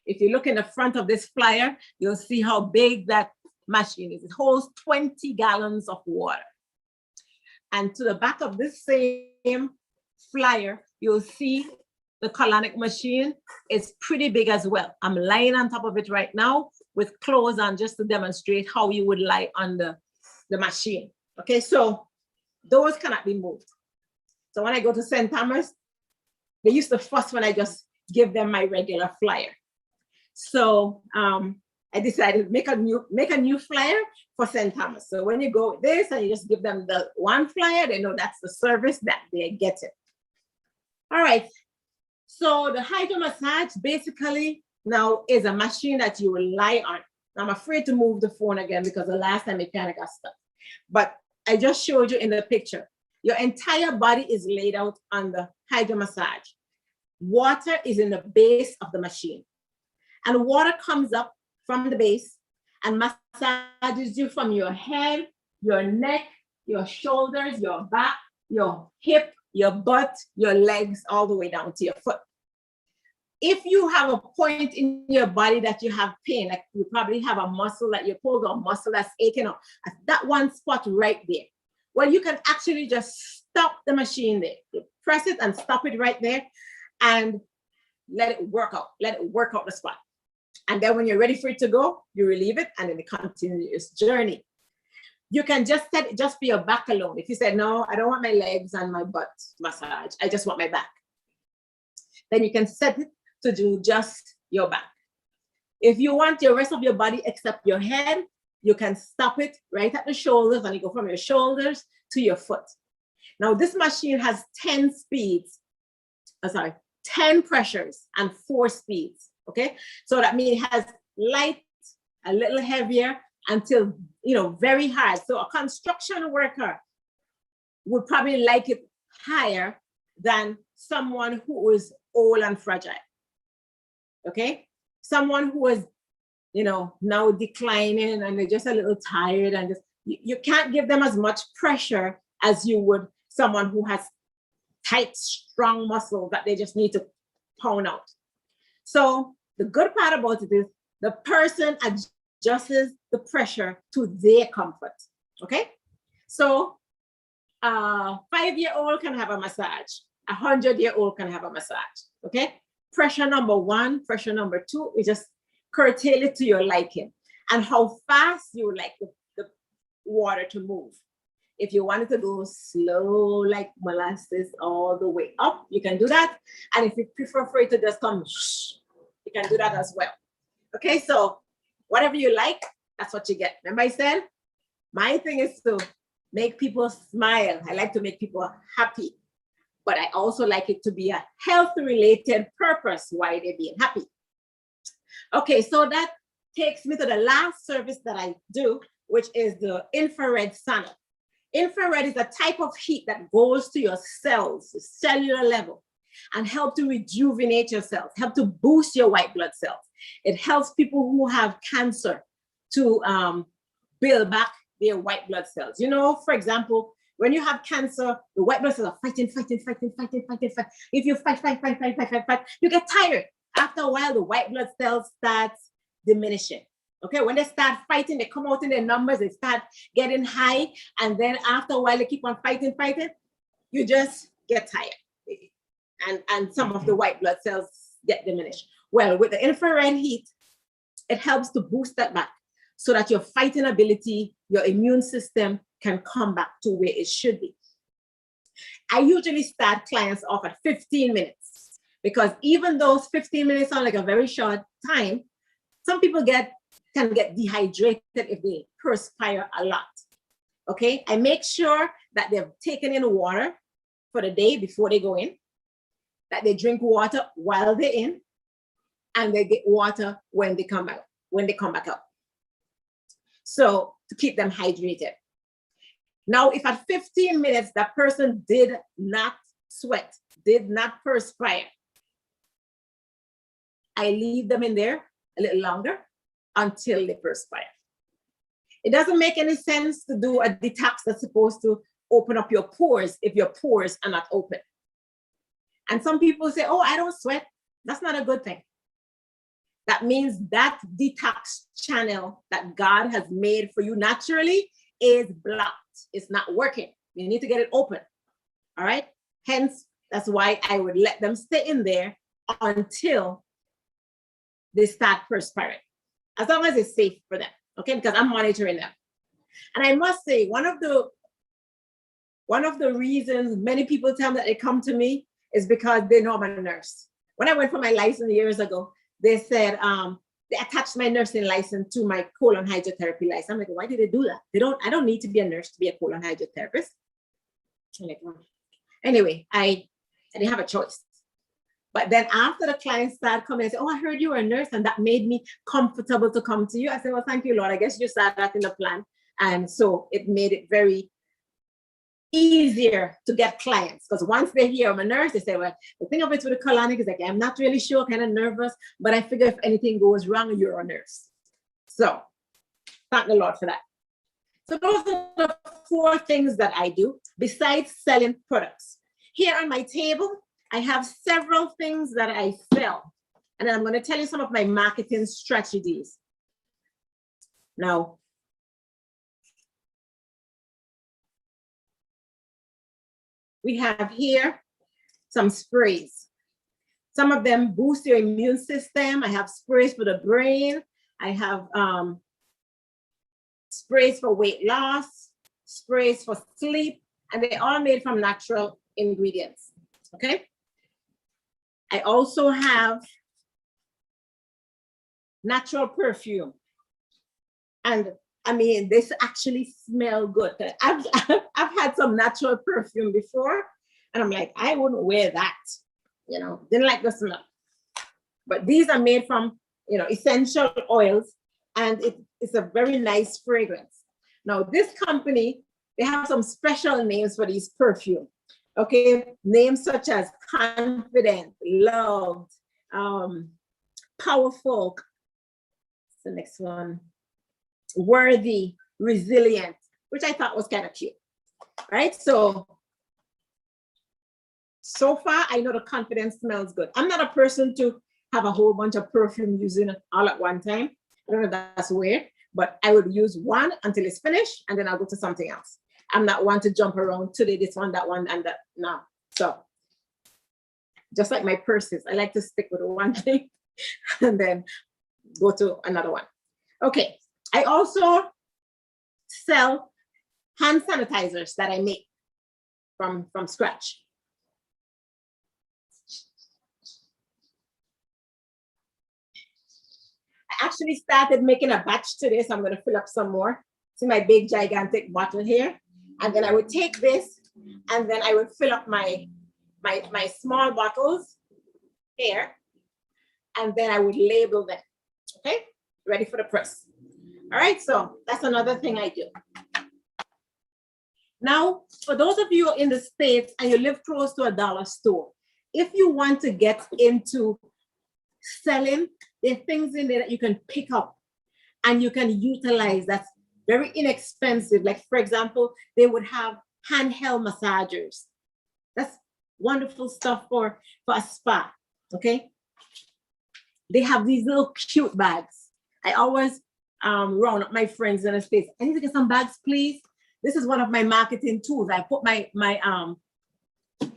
If you look in the front of this flyer, you'll see how big that machine is. It holds 20 gallons of water. And to the back of this same flyer, you'll see the colonic machine is pretty big as well. I'm lying on top of it right now with clothes on just to demonstrate how you would lie on the machine. Okay, so those cannot be moved. So when I go to St. Thomas, they used to fuss when I just give them my regular flyer. So I decided to make a new flyer for St. Thomas. So when you go with this and you just give them the one flyer, they know that's the service that they're getting. All right. So the hydro massage basically now is a machine that you will lie on. I'm afraid to move the phone again because the last time it kind of got stuck. But I just showed you in the picture. Your entire body is laid out on the hydro massage. Water is in the base of the machine. And water comes up from the base and massages you from your head, your neck, your shoulders, your back, your hip, your butt, your legs, all the way down to your foot. If you have a point in your body that you have pain, like you probably have a muscle that you pulled or muscle that's aching, or that one spot right there, well, you can actually just stop the machine there. You press it and stop it right there and let it work out. Let it work out the spot. And then when you're ready for it to go, you relieve it and then it continues journey. You can just set it just for your back alone. If you said, no, I don't want my legs and my butt massage, I just want my back. Then you can set it to do just your back. If you want your rest of your body except your head, you can stop it right at the shoulders and you go from your shoulders to your foot. Now this machine has 10 speeds, 10 pressures and 4 speeds. Okay, so that means it has light, a little heavier, until, you know, very hard. So a construction worker would probably like it higher than someone who is old and fragile. Okay, someone who is, you know, now declining and they're just a little tired and just, you can't give them as much pressure as you would someone who has tight, strong muscles that they just need to pound out. So the good part about it is the person adjusts the pressure to their comfort, okay? So a 5-year-old can have a massage. A 100-year-old can have a massage, okay? Pressure number 1, pressure number 2, we just curtail it to your liking and how fast you would like the water to move. If you want it to go slow like molasses all the way up, you can do that. And if you prefer for it to just come, you can do that as well. Okay, so whatever you like, that's what you get. Remember I said, my thing is to make people smile. I like to make people happy, but I also like it to be a health-related purpose why they're being happy. Okay, so that takes me to the last service that I do, which is the infrared sauna. Infrared is a type of heat that goes to your cells, the cellular level, and help to rejuvenate your cells, help to boost your white blood cells. It helps people who have cancer to build back their white blood cells. You know, for example, when you have cancer, the white blood cells are fighting. If you fight, you get tired. After a while, the white blood cells start diminishing. Okay, when they start fighting, they come out in their numbers, they start getting high, and then after a while, they keep on fighting, you just get tired. And some of the white blood cells get diminished. Well, with the infrared heat, it helps to boost that back so that your fighting ability, your immune system can come back to where it should be. I usually start clients off at 15 minutes because even those 15 minutes sound like a very short time, some people can get dehydrated if they perspire a lot. Okay, I make sure that they've taken in water for the day before they go in, that they drink water while they're in, and they get water when they come back out. So to keep them hydrated. Now, if at 15 minutes that person did not sweat, did not perspire, I leave them in there a little longer until they perspire. It doesn't make any sense to do a detox that's supposed to open up your pores if your pores are not open. And some people say, oh, I don't sweat. That's not a good thing. That means that detox channel that God has made for you naturally is blocked. It's not working. You need to get it open. All right. Hence, that's why I would let them stay in there until they start perspiring, as long as it's safe for them. Okay, because I'm monitoring them. And I must say, one of the reasons many people tell me that they come to me is because they know I'm a nurse. When I went for my license years ago, they said they attached my nursing license to my colon hydrotherapy license. I'm like, why did they do that? I don't need to be a nurse to be a colon hydrotherapist. I'm like, well. Anyway, I didn't have a choice. But then after the clients started coming, I said, oh, I heard you were a nurse, and that made me comfortable to come to you. I said, well, thank you, Lord. I guess you started that in the plan. And so it made it very easier to get clients, because once they hear I'm a nurse, they say, well, the thing of it with the colonic is like, I'm not really sure, kind of nervous, but I figure if anything goes wrong, you're a nurse. So thank the Lord for that. So those are the 4 things that I do besides selling products. Here on my table, I have several things that I sell. And then I'm going to tell you some of my marketing strategies. Now, we have here some sprays. Some of them boost your immune system. I have sprays for the brain. I have sprays for weight loss, sprays for sleep, and they're all made from natural ingredients, okay? I also have natural perfume. And I mean, this actually smell good. I've had some natural perfume before, and I'm like, I wouldn't wear that, you know, didn't like the smell. But these are made from, you know, essential oils, and it's a very nice fragrance. Now, this company, they have some special names for these perfume. Okay, names such as confident, loved, powerful. The next one, worthy, resilient, which I thought was kind of cute, right? So far, I know the confidence smells good. I'm not a person to have a whole bunch of perfume using it all at one time. I don't know if that's weird, but I would use one until it's finished, and then I'll go to something else. I'm not one to jump around today, this one, and that. No. So just like my purses, I like to stick with one thing and then go to another one. Okay. I also sell hand sanitizers that I make from scratch. I actually started making a batch today, so I'm going to fill up some more. See my big gigantic bottle here. And then I would take this, and then I would fill up my small bottles here, and then I would label them. Okay, ready for the press. All right, so that's another thing I do. Now, for those of you in the States and you live close to a dollar store, if you want to get into selling, there are things in there that you can pick up and you can utilize that's very inexpensive. Like, for example, they would have handheld massagers. That's wonderful stuff for a spa, okay? They have these little cute bags. I always round up my friends in the States. I need to get some bags, please. This is one of my marketing tools. I put my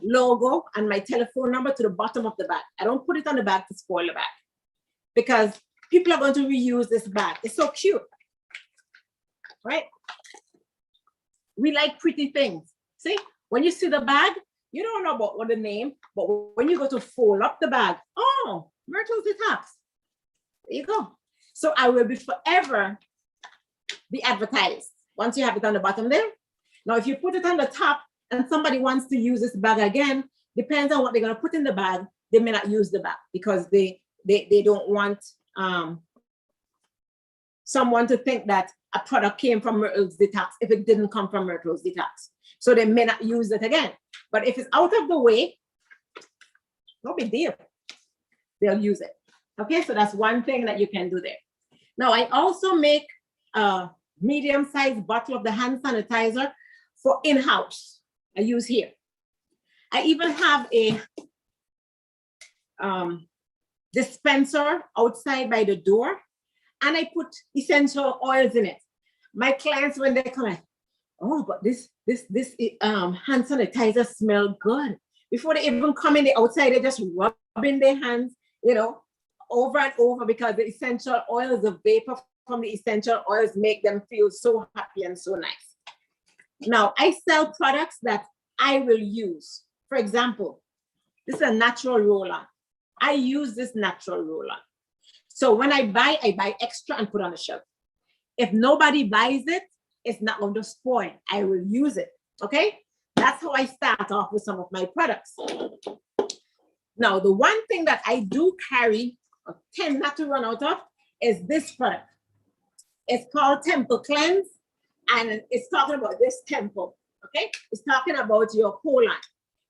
logo and my telephone number to the bottom of the bag. I don't put it on the bag to spoil the bag, because people are going to reuse this bag. It's so cute, right? We like pretty things. See, when you see the bag, You don't know about what the name, but when you go to fold up the bag, oh, Myrtle Detox. There you go. So I will be forever be advertised once you have it on the bottom there. Now, if you put it on the top and somebody wants to use this bag again, depends on what they're going to put in the bag. They may not use the bag because they don't want someone to think that a product came from Myrtle's Detox if it didn't come from Myrtle's Detox. So they may not use it again. But if it's out of the way, no big deal. They'll use it. Okay, so that's one thing that you can do there. Now, I also make a medium-sized bottle of the hand sanitizer for in-house. I use here. I even have a dispenser outside by the door, and I put essential oils in it. My clients, when they come in, oh, but this hand sanitizer smells good. Before they even come in the outside, they just rubbing their hands, you know, over and over, because the essential oils, the vapor from the essential oils make them feel so happy and so nice. Now, I sell products that I will use. For example, this is a natural roller. I use this natural roller. So when I buy extra and put on the shelf. If nobody buys it, it's not going to spoil. I will use it, okay? That's how I start off with some of my products. Now, the one thing that I do carry, or tend not to run out of, is this product. It's called Temple Cleanse, and it's talking about this temple, okay? It's talking about your colon,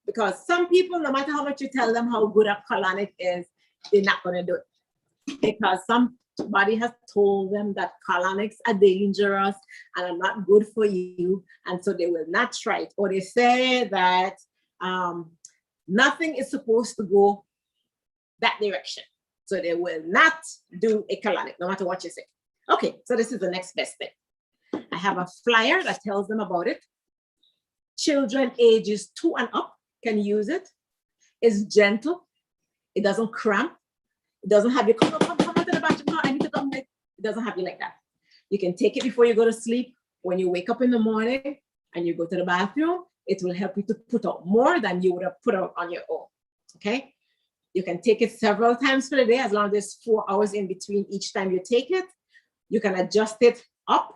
because some people, no matter how much you tell them how good a colonic is, they're not going to do it, because somebody has told them that colonics are dangerous and are not good for you, and so they will not try it. Or they say that nothing is supposed to go that direction, so they will not do a colonic, no matter what you say. Okay, so this is the next best thing. I have a flyer that tells them about it. Children ages 2 and up can use it. It's gentle. It doesn't cramp. It doesn't have you come to the bathroom. I need to come. It doesn't have you like that. You can take it before you go to sleep. When you wake up in the morning and you go to the bathroom, it will help you to put out more than you would have put out on your own. Okay? You can take it several times for the day, as long as there's 4 hours in between each time you take it. You can adjust it up,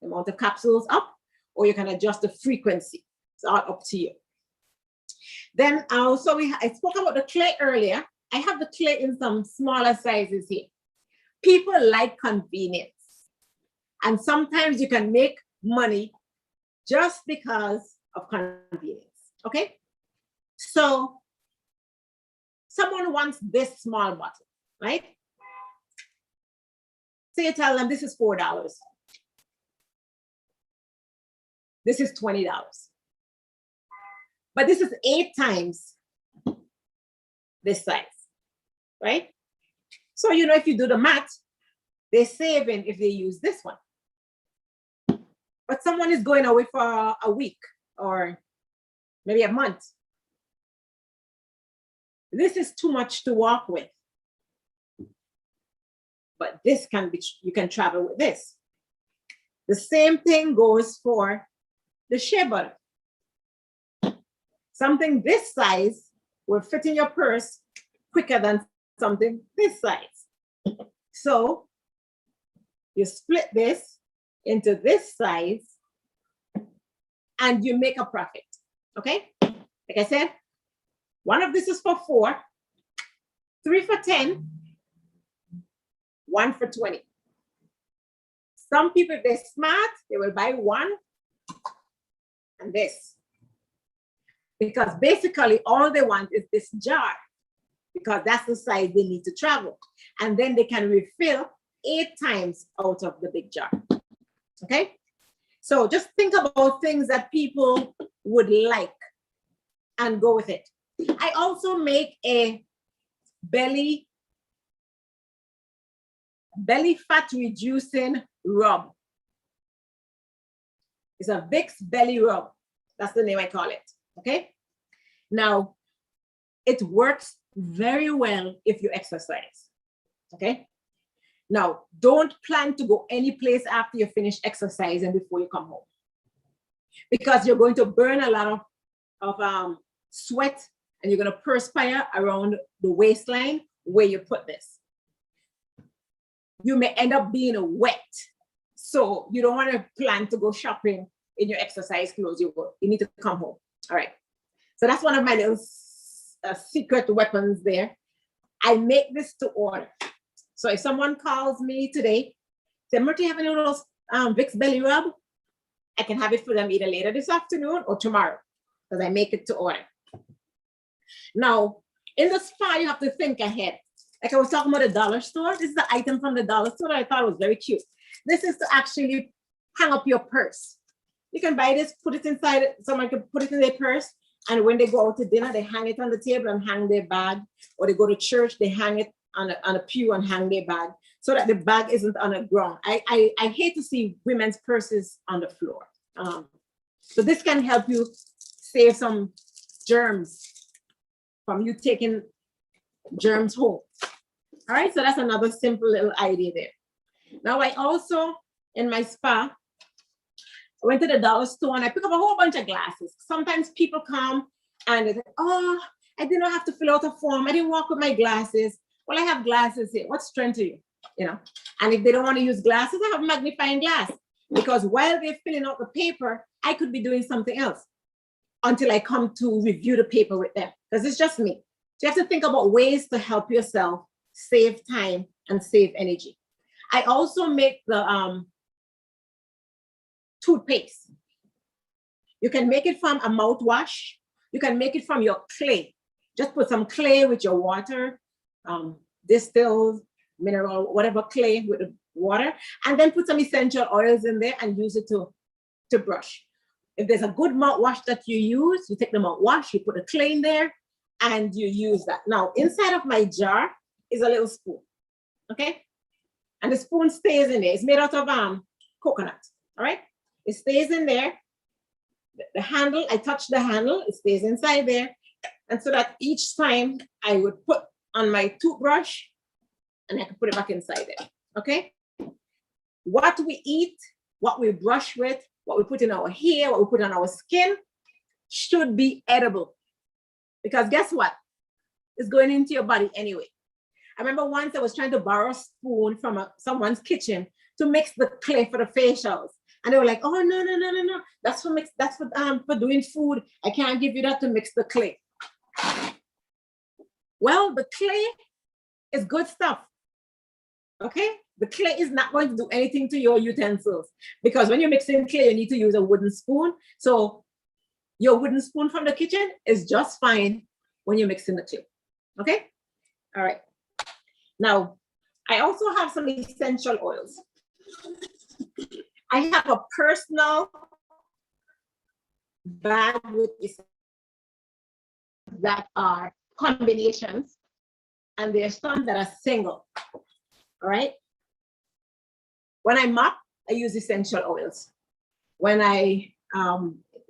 the amount of capsules up, or you can adjust the frequency. It's all up to you. Then also, I spoke about the clay earlier. I have the clay in some smaller sizes here. People like convenience. And sometimes you can make money just because of convenience, okay? So someone wants this small bottle, right? So you tell them this is $4. This is $20. But this is 8 times this size, right? So, you know, if you do the math, they're saving if they use this one. But someone is going away for a week or maybe a month. This is too much to walk with. But this can be, you can travel with this. The same thing goes for the shea butter. Something this size will fit in your purse quicker than something this size. So you split this into this size and you make a profit, okay? Like I said, one of this is for 4, 3 for 10, 1 for 20. Some people, if they're smart, they will buy 1 and this. Because basically all they want is this jar, because that's the size they need to travel. And then they can refill 8 times out of the big jar, okay? So just think about things that people would like and go with it. I also make a belly fat reducing rub. It's a Vicks belly rub. That's the name I call it, okay? Now, it works very well if you exercise, okay? Now, don't plan to go any place after you finish exercising before you come home, because you're going to burn a lot of sweat and you're gonna perspire around the waistline where you put this. You may end up being wet. So you don't want to plan to go shopping in your exercise clothes. You need to come home. All right. So that's one of my little secret weapons there. I make this to order. So if someone calls me today, say, Myrtle, you have any of those Vicks Belly Rub? I can have it for them either later this afternoon or tomorrow, because I make it to order. Now, in the spa, you have to think ahead. Like I was talking about the dollar store. This is the item from the dollar store that I thought was very cute. This is to actually hang up your purse. You can buy this, put it inside, someone can put it in their purse, and when they go out to dinner, they hang it on the table and hang their bag, or they go to church, they hang it on a pew and hang their bag, so that the bag isn't on the ground. I hate to see women's purses on the floor. So this can help you save some germs from you taking germs home. All right, so that's another simple little idea there. Now I also, in my spa, I went to the dollar store and I picked up a whole bunch of glasses. Sometimes people come and they say, oh, I did not have to fill out a form. I didn't walk with my glasses. Well, I have glasses here. What strength are you? You know, and if they don't want to use glasses, I have a magnifying glass, because while they're filling out the paper, I could be doing something else until I come to review the paper with them, because it's just me. So you have to think about ways to help yourself save time and save energy. I also make the toothpaste. You can make it from a mouthwash. You can make it from your clay. Just put some clay with your water, distilled, mineral, whatever clay with the water, and then put some essential oils in there and use it to brush. If there's a good mouthwash that you use, you take the mouthwash, you put the clay in there, and you use that. Now, inside of my jar is a little spoon, okay? And the spoon stays in there. It's made out of coconut, all right? It stays in there. The handle, I touch the handle, it stays inside there. And so that each time I would put on my toothbrush and I can put it back inside there, okay? What we eat, what we brush with, what we put in our hair, what we put on our skin should be edible. Because guess what? It's going into your body anyway. I remember once I was trying to borrow a spoon from someone's kitchen to mix the clay for the facials. And they were like, oh, no. That's for doing food. I can't give you that to mix the clay. Well, the clay is good stuff, okay? The clay is not going to do anything to your utensils, because when you're mixing clay, you need to use a wooden spoon. So your wooden spoon from the kitchen is just fine when you're mixing the clay, okay? All right. Now, I also have some essential oils. I have a personal bag with that are combinations, and there's some that are single, all right? When I mop, I use essential oils. When I,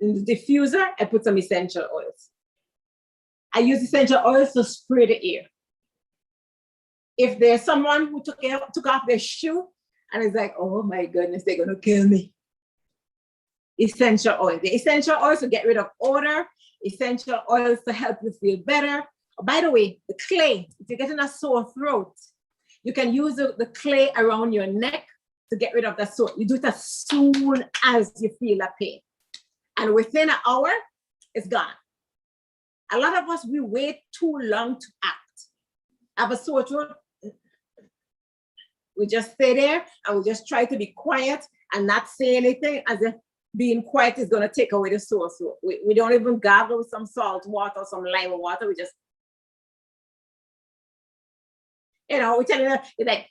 in the diffuser, I put some essential oils. I use essential oils to spray the air. If there's someone who took off their shoe and is like, oh my goodness, they're gonna kill me. Essential oil. The essential oils to get rid of odor, essential oils to help you feel better. Oh, by the way, the clay, if you're getting a sore throat, you can use the clay around your neck to get rid of the sore. You do it as soon as you feel that pain. And within an hour, it's gone. A lot of us, we wait too long to act. Have a sore throat, we just stay there and we just try to be quiet and not say anything, as if being quiet is going to take away the sore throat. We don't even gargle with some salt water, some lime water. We just, you know, we tell you that, like,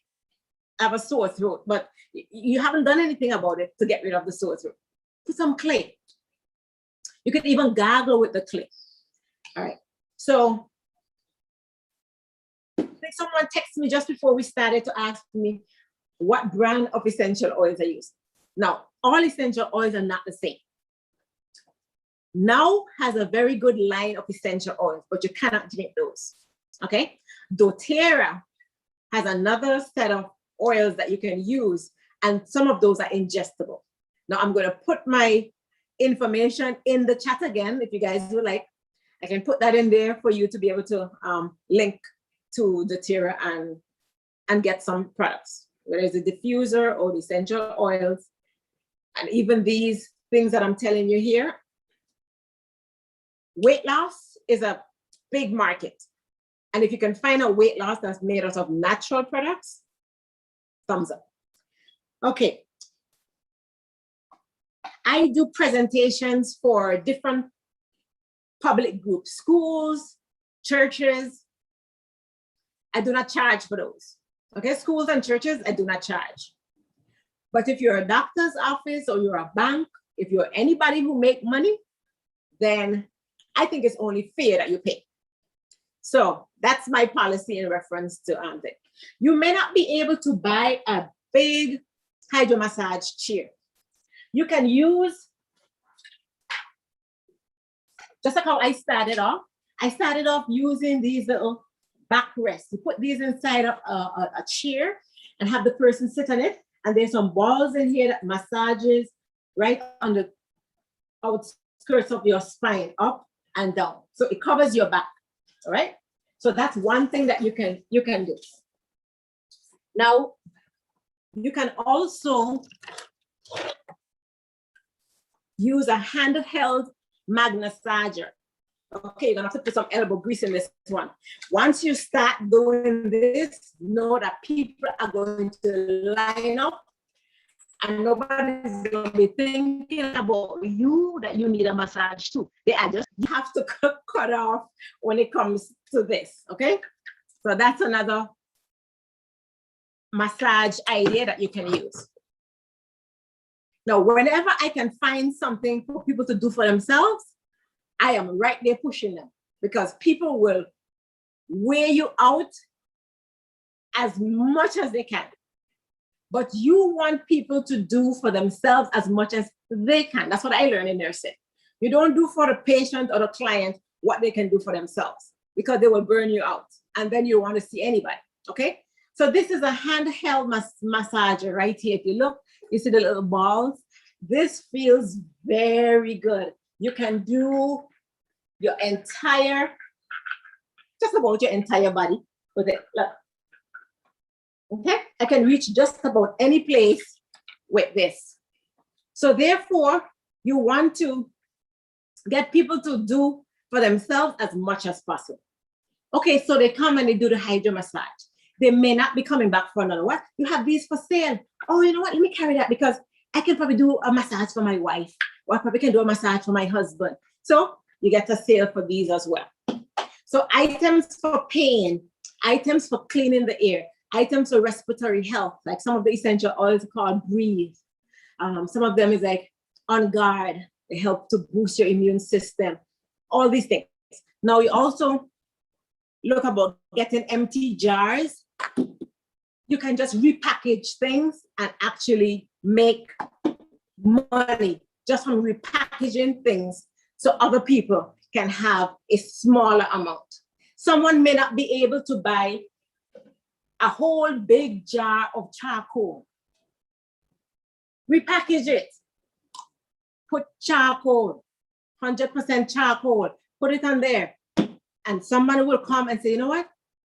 have a sore throat, but you haven't done anything about it to get rid of the sore throat. Put some clay. You can even gargle with the clay. All right. So I think someone texted me just before we started to ask me what brand of essential oils I use. Now, all essential oils are not the same. Now has a very good line of essential oils, but you cannot drink those, okay? doTERRA has another set of oils that you can use, and some of those are ingestible. Now I'm going to put my information in the chat again, if you guys would like. I can put that in there for you to be able to link to doTERRA and get some products, whether it's a diffuser or the essential oils, and even these things that I'm telling you here. Weight loss is a big market. And if you can find a weight loss that's made out of natural products, thumbs up. Okay. I do presentations for different public groups, schools, churches. I do not charge for those. Okay, schools and churches, I do not charge. But if you're a doctor's office or you're a bank, if you're anybody who make money, then I think it's only fair that you pay. So that's my policy in reference to that. You may not be able to buy a big hydro massage chair. You can use, just like how I started off using these little backrests. You put these inside of a chair and have the person sit on it. And there's some balls in here that massages right on the outskirts of your spine, up and down. So it covers your back, all right? So that's one thing that you can do. Now, you can also use a handheld massager. Okay, you're gonna have to put some elbow grease in this one. Once you start doing this, know that people are going to line up and nobody's gonna be thinking about you that you need a massage too. They are just, you have to cut off when it comes to this, okay? So that's another massage idea that you can use. Now, whenever I can find something for people to do for themselves, I am right there pushing them, because people will wear you out as much as they can. But you want people to do for themselves as much as they can. That's what I learned in nursing. You don't do for the patient or the client what they can do for themselves, because they will burn you out and then you want to see anybody, okay? So this is a handheld massager right here. If you look, you see the little balls. This feels very good. You can do your entire, just about your entire body with it. Look. Okay, I can reach just about any place with this. So therefore, you want to get people to do for themselves as much as possible. Okay, so they come and they do the hydro massage. They may not be coming back for another one. You have these for sale. Oh, you know what? Let me carry that, because I can probably do a massage for my wife, or I probably can do a massage for my husband. So you get a sale for these as well. So items for pain, items for cleaning the air, items for respiratory health, like some of the essential oils are called Breathe. Some of them is like On Guard. They help to boost your immune system. All these things. Now we also look about getting empty jars. You can just repackage things and actually make money just from repackaging things so other people can have a smaller amount. Someone may not be able to buy a whole big jar of charcoal. Repackage it. Put charcoal, 100% charcoal, put it on there. And somebody will come and say, you know what?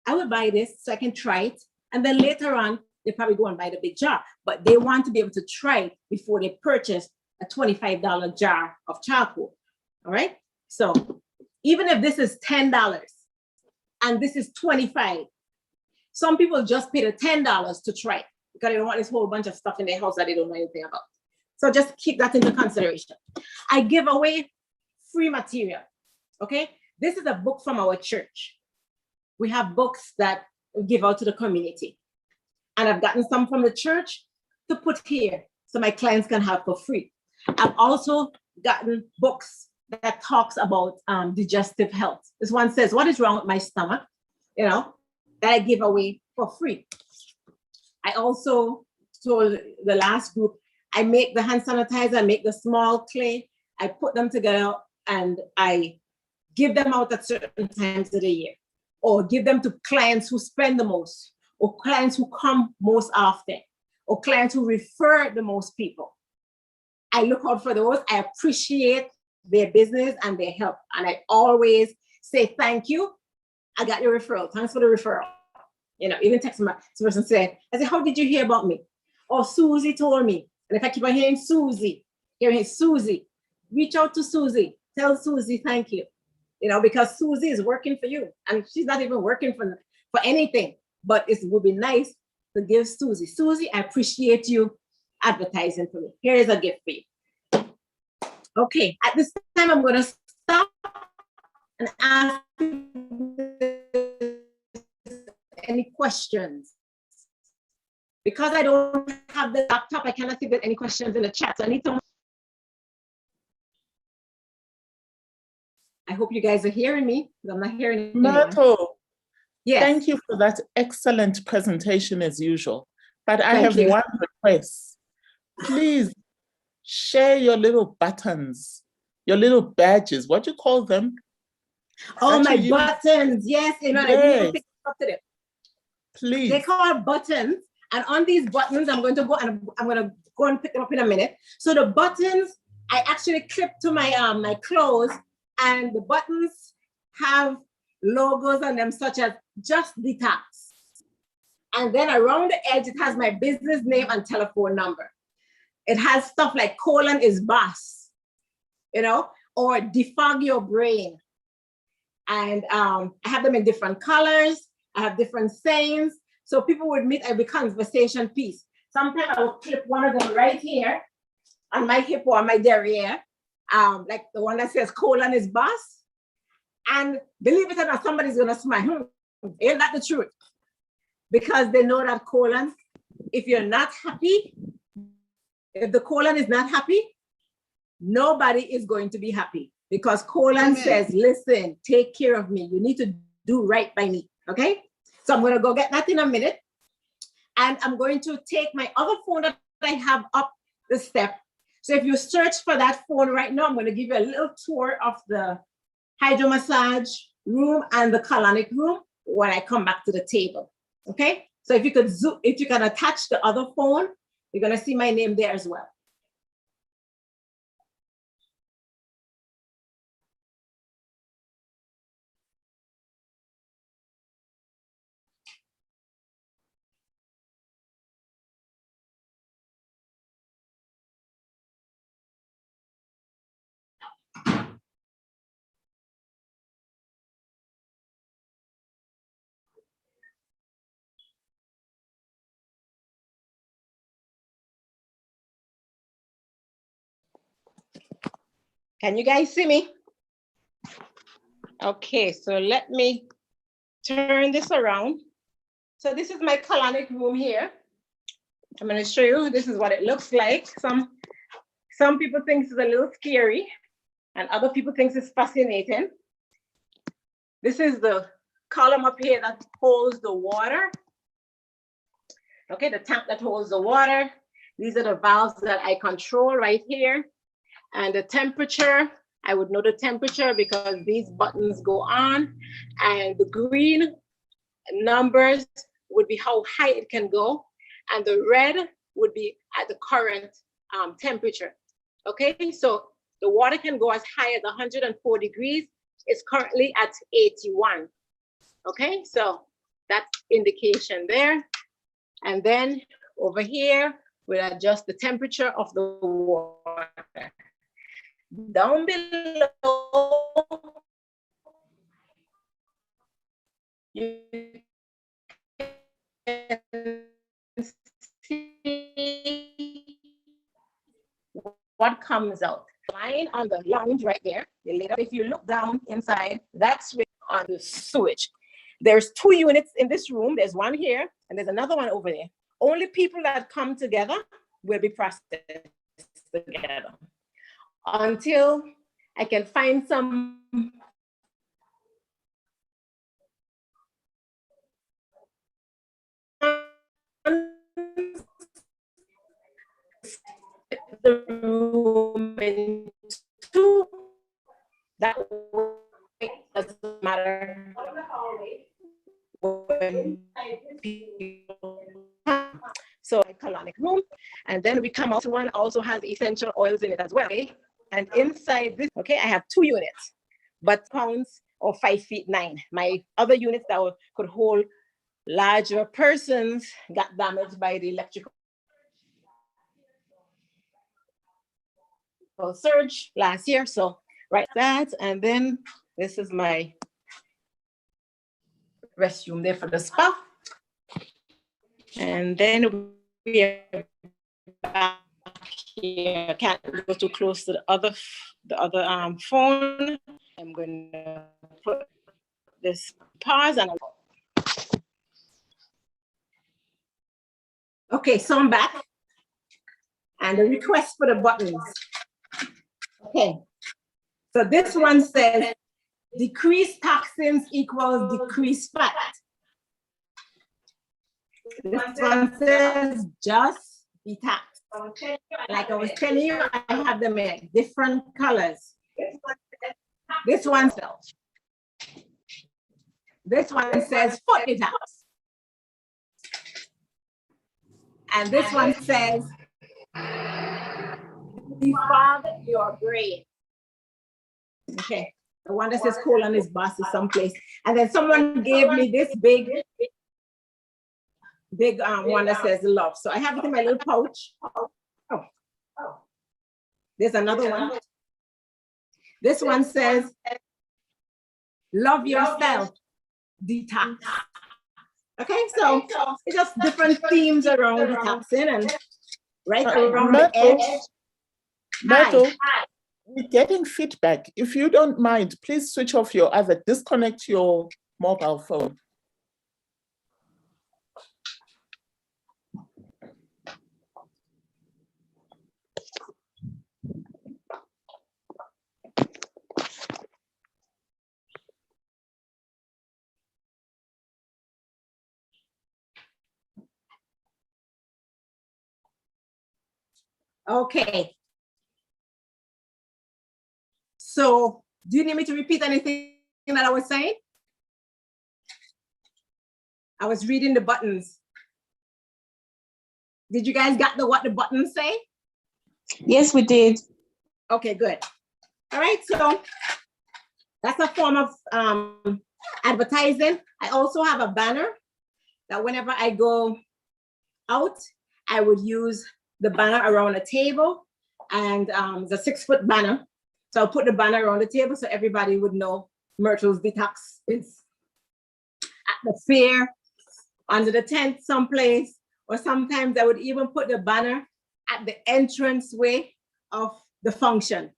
I will buy this so I can try it. And then later on, they probably go and buy the big jar. But they want to be able to try it before they purchase a $25 jar of charcoal. All right? So even if this is $10 and this is $25, some people just pay the $10 to try it because they don't want this whole bunch of stuff in their house that they don't know anything about. So just keep that into consideration. I give away free material, okay? This is a book from our church. We have books that we give out to the community. And I've gotten some from the church to put here so my clients can have for free. I've also gotten books that talks about digestive health. This one says, what is wrong with my stomach? You know, that I give away for free. I also told the last group, I make the hand sanitizer, I make the small clay, I put them together and I give them out at certain times of the year, or give them to clients who spend the most, or clients who come most often, or clients who refer the most people. I look out for those. I appreciate their business and their help. And I always say, thank you. I got your referral. Thanks for the referral. You know, even text my person said, I said, how did you hear about me? Oh, Susie told me. And if I keep on hearing Susie, reach out to Susie. Tell Susie, thank you. You know, because Susie is working for you. And she's not even working for anything. But it would be nice to give Susie. Susie, I appreciate you advertising for me. Here is a gift for you. Okay, at this time, I'm going to stop and ask any questions. Because I don't have the laptop, I cannot see if there's any questions in the chat. So I need to. I hope you guys are hearing me, because I'm not hearing anyone. Myrtle, yes. Thank you for that excellent presentation as usual. But I have one request. Please share your little buttons, your little badges. What do you call them? Oh, my buttons. Yes, you know, I didn't pick up today. Please. They call buttons. And on these buttons, I'm going to go and pick them up in a minute. So the buttons, I actually clip to my my clothes, and the buttons have logos on them such as Just Detox. And then around the edge, it has my business name and telephone number. It has stuff like colon is boss, you know, or defog your brain. And I have them in different colors. I have different sayings. So people would meet every conversation piece. Sometimes I will clip one of them right here on my hip or on my derriere, like the one that says colon is boss. And believe it or not, somebody's gonna smile. Ain't that the truth? Because they know that colon, if you're not happy, if the colon is not happy, nobody is going to be happy. Because colon says, listen, take care of me. You need to do right by me, okay? So I'm gonna go get that in a minute. And I'm going to take my other phone that I have up the step. So if you search for that phone right now, I'm gonna give you a little tour of the hydro massage room and the colonic room when I come back to the table, okay? So if you could zoom, if you can attach the other phone, you're gonna see my name there as well. Can you guys see me? Okay, so let me turn this around. So this is my colonic room here. I'm going to show you, this is what it looks like. Some people think it's a little scary and other people think it's fascinating. This is the column up here that holds the water. Okay, the tank that holds the water. These are the valves that I control right here. And the temperature, I would know the temperature because these buttons go on, and the green numbers would be how high it can go, and the red would be at the current temperature. Okay, so the water can go as high as 104 degrees. It's currently at 81. Okay, so that's indication there. And then over here, we'll adjust the temperature of the water. Down below, you can see what comes out. Line on the lounge right there. If you look down inside, that's on the sewage. There's 2 units in this room. There's one here and there's another one over there. Only people that come together will be processed together until I can find some the room in 2. That way doesn't matter when people come. So a colonic room, and then we come out to one also has essential oils in it as well. Okay? And inside this, okay, I have 2 units, but pounds or 5 feet 9. My other units that could hold larger persons got damaged by the electrical surge last year. So right that, and then this is my restroom there for the spa. And then we are back here. I can't go too close to the other phone. I'm going to put this pause and okay, so I'm back. And the request for the buttons. Okay, so this one says decreased toxins equals decreased fat. This one says just detox. Like I was telling you, I have them in different colors. This one says foot detox. And this one says defog your brain. Okay, the one that says colon is boss is someplace. And then someone gave me this big one that says love. So I have it in my little pouch. Oh. There's another one. This one says love yourself, detox. Okay, so it's just different themes around detoxing and right around the edge. Myrtle, we're getting feedback. If you don't mind, please switch off your disconnect your mobile phone. Okay. So do you need me to repeat anything that I was saying? I was reading the buttons. Did you guys got what the buttons say? Yes, we did. Okay, good. All right, so that's a form of advertising. I also have a banner that whenever I go out, I would use the banner around a table, and it's a 6-foot banner. So I'll put the banner around the table so everybody would know Myrtle's Detox is at the fair, under the tent someplace, or sometimes I would even put the banner at the entranceway of the function.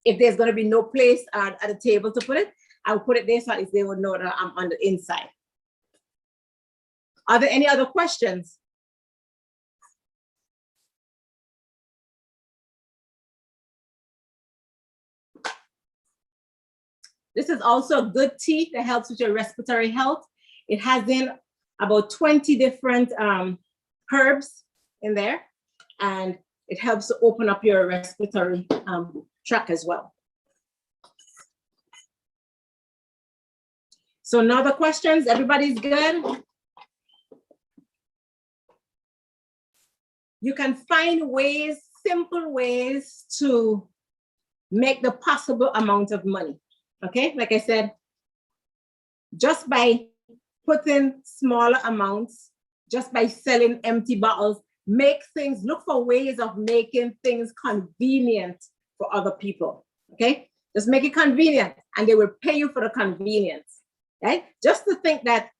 If there's going to be no place at the table to put it, I'll put it there so at they would know that I'm on the inside. Are there any other questions? This is also a good tea that helps with your respiratory health. It has in about 20 different herbs in there, and it helps to open up your respiratory tract as well. So no other questions? Everybody's good? You can find ways, simple ways to make the possible amount of money. Okay, like I said, just by putting smaller amounts, just by selling empty bottles, look for ways of making things convenient for other people. Okay, just make it convenient and they will pay you for the convenience. Right? Just to think that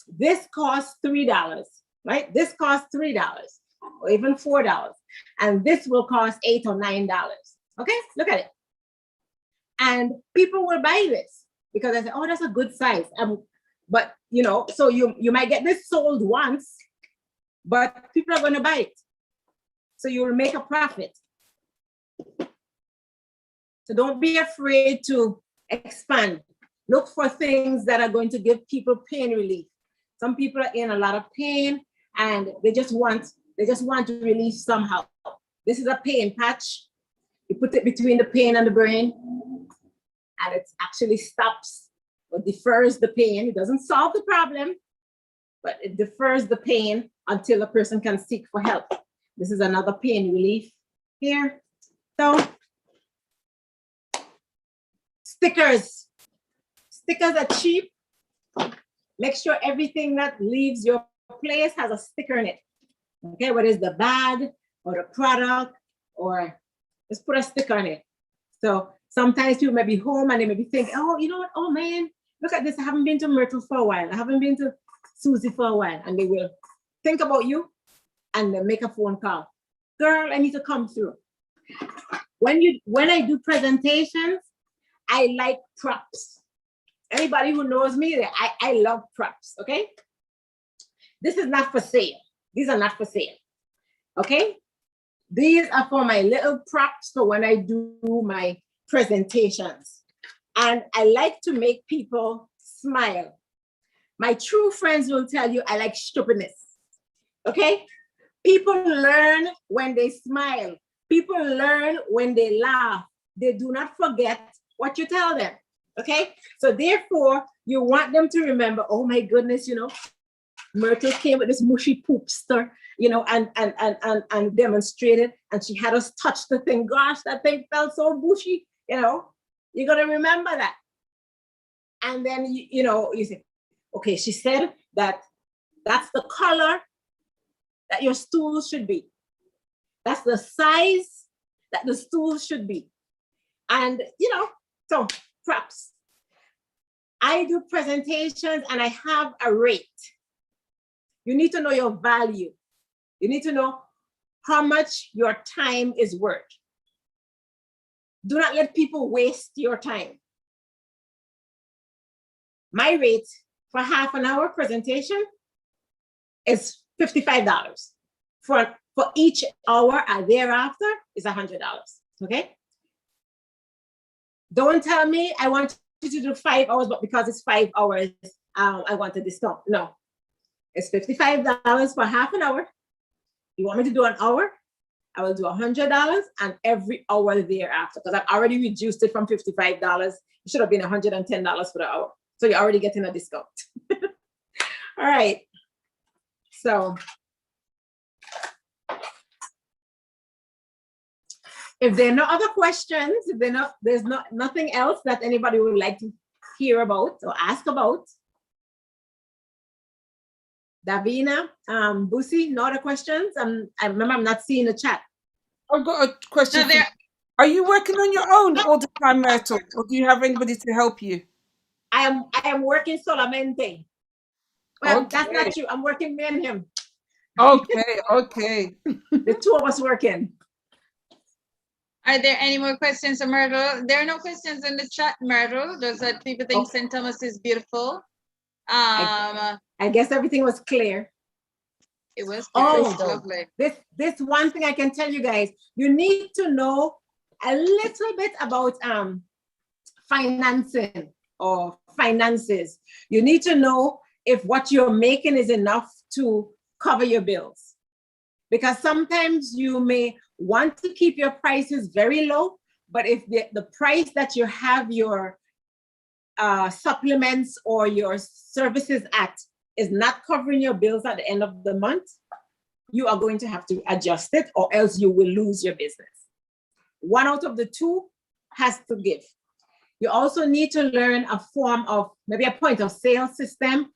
this costs $3, right? This costs $3 or even $4, and this will cost $8 or $9. Okay, look at it. And people will buy this because I say, oh, that's a good size. But you know, so you might get this sold once, but people are going to buy it. So you will make a profit. So don't be afraid to expand. Look for things that are going to give people pain relief. Some people are in a lot of pain and they just want to relieve somehow. This is a pain patch. You put it between the pain and the brain, and it actually stops or defers the pain. It doesn't solve the problem, but it defers the pain until a person can seek for help. This is another pain relief here. So Stickers. Stickers are cheap. Make sure everything that leaves your place has a sticker in it. Okay, whether it's the bag or the product, or just put a sticker on it. So sometimes people may be home and they may be thinking, oh, you know what? Oh man, look at this. I haven't been to Myrtle for a while. I haven't been to Susie for a while. And they will think about you and then make a phone call. Girl, I need to come through. When I do presentations, I like props. Anybody who knows me, I love props, okay? This is not for sale. These are not for sale, okay? These are for my little props for when I do my presentations. And I like to make people smile. My true friends will tell you I like stupidness, okay? People learn when they smile. People learn when they laugh. They do not forget what you tell them, okay? So therefore, you want them to remember, oh my goodness, you know, Myrtle came with this mushy poopster, you know, and demonstrated, and she had us touch the thing. Gosh, that thing felt so bushy, you know. You're gonna remember that. And then, you know, you say, okay, she said that that's the color that your stool should be. That's the size that the stool should be. And, you know, so props. I do presentations and I have a rate. You need to know your value. You need to know how much your time is worth. Do not let people waste your time. My rate for half an hour presentation is $55. For each hour and thereafter is $100, okay? Don't tell me I want you to do 5 hours, but because it's 5 hours, I want a discount. No, it's $55 for half an hour. You want me to do an hour? I will do $100 and every hour thereafter, because I've already reduced it from $55. It should have been $110 for the hour. So you're already getting a discount. All right. So if there are no other questions, if there's nothing else that anybody would like to hear about or ask about. Davina, Busi, no other questions? I remember I'm not seeing the chat. I've got a question. No, Are you working on your own all the time, Myrtle, or do you have anybody to help you? I am working solamente. Well, Okay. that's not true. I'm working me and him. Okay, okay. The two of us working. Are there any more questions, Myrtle? There are no questions in the chat, Myrtle. Does that people think St. Thomas is beautiful? I guess everything was clear. It was lovely. This one thing I can tell you guys, you need to know a little bit about financing or finances. You need to know if what you're making is enough to cover your bills. Because sometimes you may want to keep your prices very low, but if the price that you have your supplements or your services at is not covering your bills at the end of the month, you are going to have to adjust it, or else you will lose your business. One out of the two has to give. You also need to learn a form of maybe a point of sale system.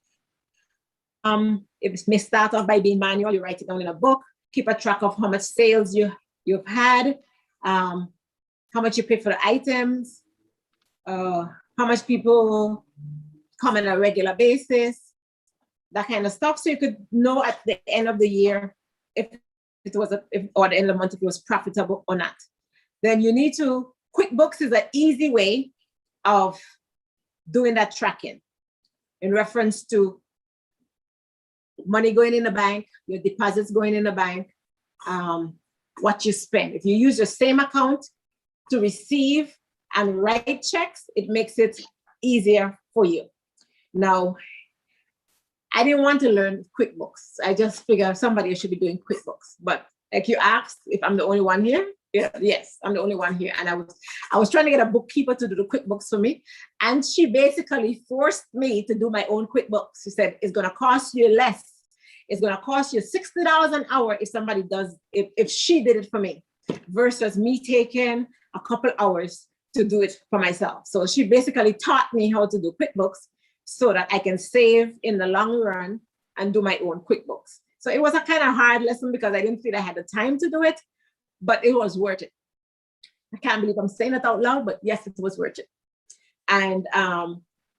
It may start off by being manual. You write it down in a book, keep a track of how much sales you've had, how much you pay for the items, how much people come on a regular basis, that kind of stuff. So you could know at the end of the year if it was or at the end of the month if it was profitable or not. Then you need to, QuickBooks is an easy way of doing that tracking in reference to money going in the bank, your deposits going in the bank, what you spend. If you use your same account to receive and write checks, it makes it easier for you. Now, I didn't want to learn QuickBooks. I just figured somebody should be doing QuickBooks. But like you asked if I'm the only one here, yes, I'm the only one here. And I was trying to get a bookkeeper to do the QuickBooks for me. And she basically forced me to do my own QuickBooks. She said, it's gonna cost you less. It's gonna cost you $60 an hour if somebody does, if she did it for me, versus me taking a couple hours to do it for myself. So she basically taught me how to do QuickBooks so that I can save in the long run and do my own QuickBooks. So it was a kind of hard lesson because I didn't feel I had the time to do it, but it was worth it. I can't believe I'm saying it out loud, but yes, it was worth it. And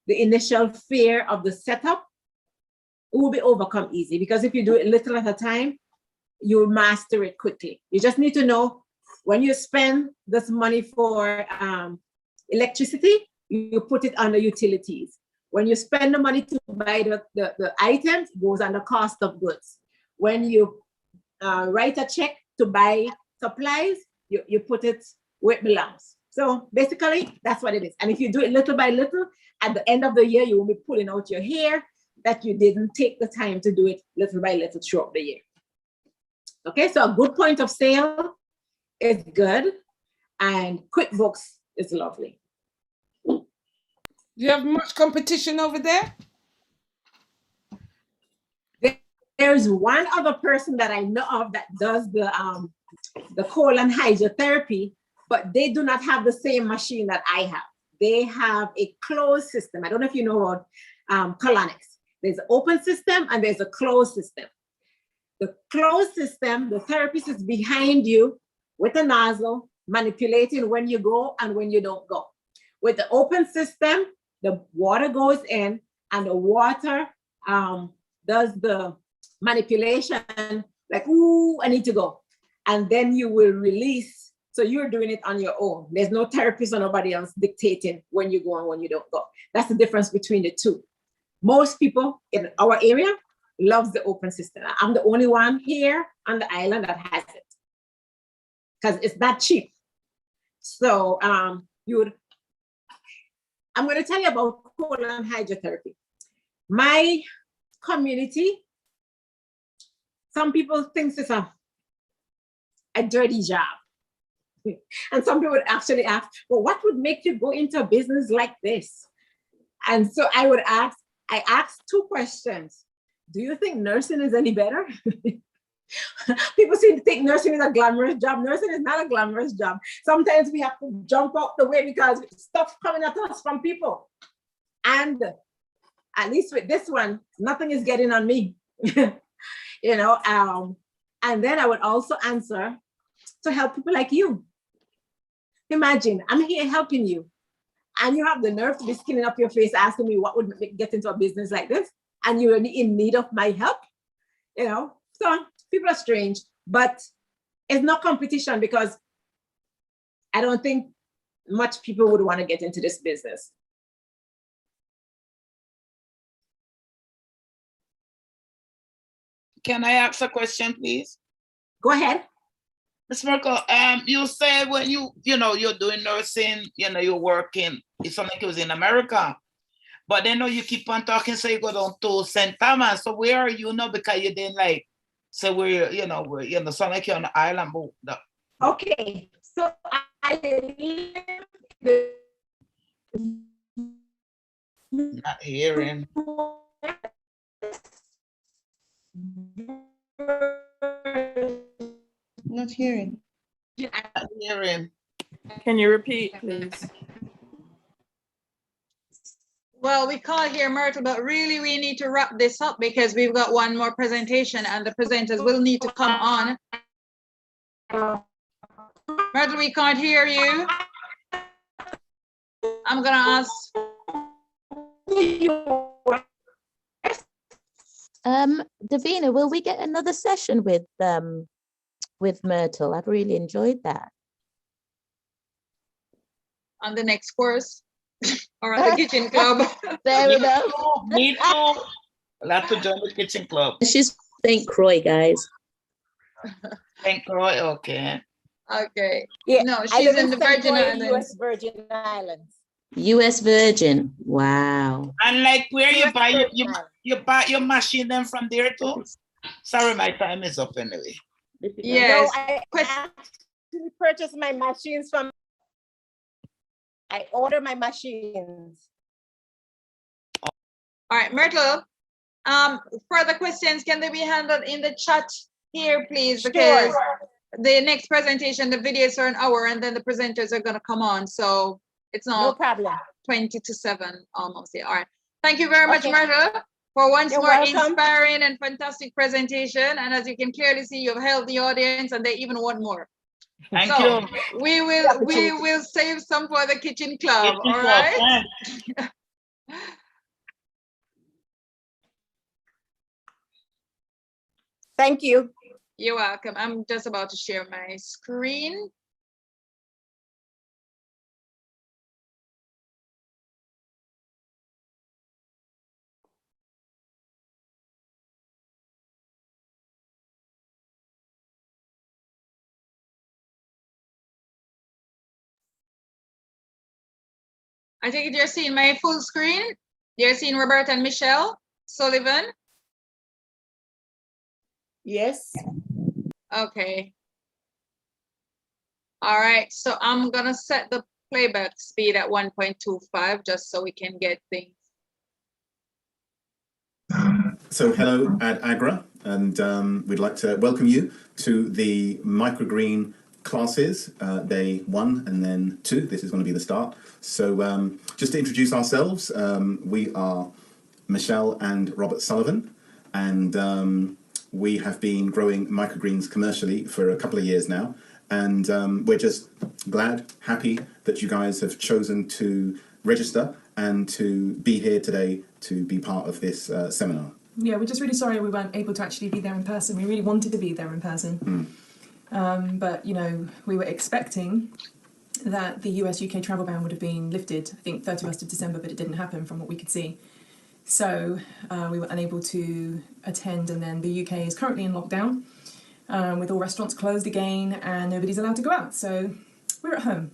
the initial fear of the setup, it will be overcome easy, because if you do it little at a time, you'll master it quickly. You just need to know when you spend this money for electricity, you put it under utilities. When you spend the money to buy the items, it goes under cost of goods. When you write a check to buy supplies, you put it where it belongs. So basically, that's what it is. And if you do it little by little, at the end of the year, you will be pulling out your hair that you didn't take the time to do it little by little throughout the year. Okay, so a good point of sale is good, and QuickBooks is lovely. Do you have much competition over there? There's one other person that I know of that does the colon hydrotherapy, but they do not have the same machine that I have. They have a closed system. I don't know if you know about colonics. There's an open system and there's a closed system. The closed system, the therapist is behind you with a nozzle, manipulating when you go and when you don't go. With the open system, the water goes in and the water does the manipulation, like, ooh, I need to go. And then you will release. So you're doing it on your own. There's no therapist or nobody else dictating when you go and when you don't go. That's the difference between the two. Most people in our area loves the open system. I'm the only one here on the island that has it, because it's not cheap. So I'm going to tell you about colon hydrotherapy. My community, some people think it's a dirty job. And some people would actually ask, well, what would make you go into a business like this? And so I asked two questions. Do you think nursing is any better? People seem to think nursing is a glamorous job. Nursing is not a glamorous job. Sometimes we have to jump out the way because stuff coming at us from people. And at least with this one, nothing is getting on me. You know, and then I would also answer to help people like you. Imagine, I'm here helping you, and you have the nerve to be skinning up your face asking me what would get into a business like this, and you're in need of my help, you know? So people are strange, but it's not competition, because I don't think much people would want to get into this business. Can I ask a question, please? Go ahead. Ms. Myrtle, you said when you're doing nursing, you're working, it's something like it was in America, but then you keep on talking, so you go down to St. Thomas. So where are you now? Because you didn't so we're, sound like you're on the island. But Okay, so I live not hearing. Not hearing. Not hearing. Can you repeat, please? Well, we can't hear Myrtle, but really we need to wrap this up because we've got one more presentation and the presenters will need to come on. Myrtle, we can't hear you. I'm gonna ask. Davina, will we get another session with Myrtle? I've really enjoyed that. On the next course or on the kitchen club. There we go. Me too. I'll have to join the kitchen club. She's St. Croix, guys. St. Croix, okay. Okay. Yeah, No, I she's live in the St. Virgin Croix, Islands. US Virgin Islands. US Virgin. Wow. And like where you US buy Virgin Islands. you buy your machine then from there too? Sorry, my time is up anyway. Yes. No, I actually purchased my machines from. I order my machines. All right, Myrtle. Further questions, can they be handled in the chat here, please? Because the next presentation, the videos are an hour, and then the presenters are going to come on. So It's No now problem. 20 to 7 almost. Yeah. All right. Thank you very much, Okay. Myrtle, for once You're more welcome. inspiring and fantastic presentation. And as you can clearly see, you've held the audience and they even want more. Thank So you. we will save some for the kitchen club. Kitchen All club, right. thanks. Thank you. You're welcome. I'm just about to share my screen. I think you're seeing my full screen. You're seeing Roberta and Michelle Sullivan. Yes. Okay. All right. So I'm gonna set the playback speed at 1.25 just so we can get things. So hello, Ad Agra, and we'd like to welcome you to the microgreen classes, day 1 and then 2. This is going to be the start. So just to introduce ourselves, we are Michelle and Robert Sullivan, and we have been growing microgreens commercially for a couple of years now, and we're just glad, happy that you guys have chosen to register and to be here today to be part of this seminar. Yeah, we're just really sorry we weren't able to actually be there in person. We really wanted to be there in person. But, you know, we were expecting that the US-UK travel ban would have been lifted, I think 31st of December, but it didn't happen from what we could see. So we were unable to attend, and then the UK is currently in lockdown with all restaurants closed again and nobody's allowed to go out. So we're at home.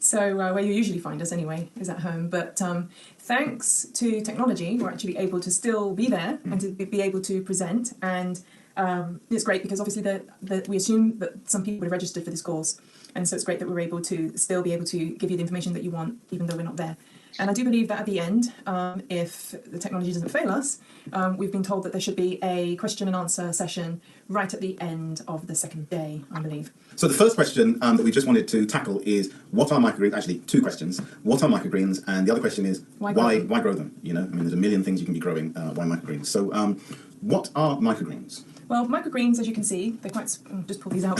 So where you usually find us anyway is at home. But thanks to technology, we're actually able to still be there and to be able to present. And it's great because obviously we assume that some people would have registered for this course. And so it's great that we're able to still be able to give you the information that you want, even though we're not there. And I do believe that at the end, if the technology doesn't fail us, we've been told that there should be a question and answer session right at the end of the second day, I believe. So the first question that we just wanted to tackle is, what are microgreens? Actually, 2 questions. What are microgreens? And the other question is, why grow them? You know, I mean, there's a million things you can be growing. Why microgreens? So what are microgreens? Well, microgreens, as you can see, they're quite... just pull these out.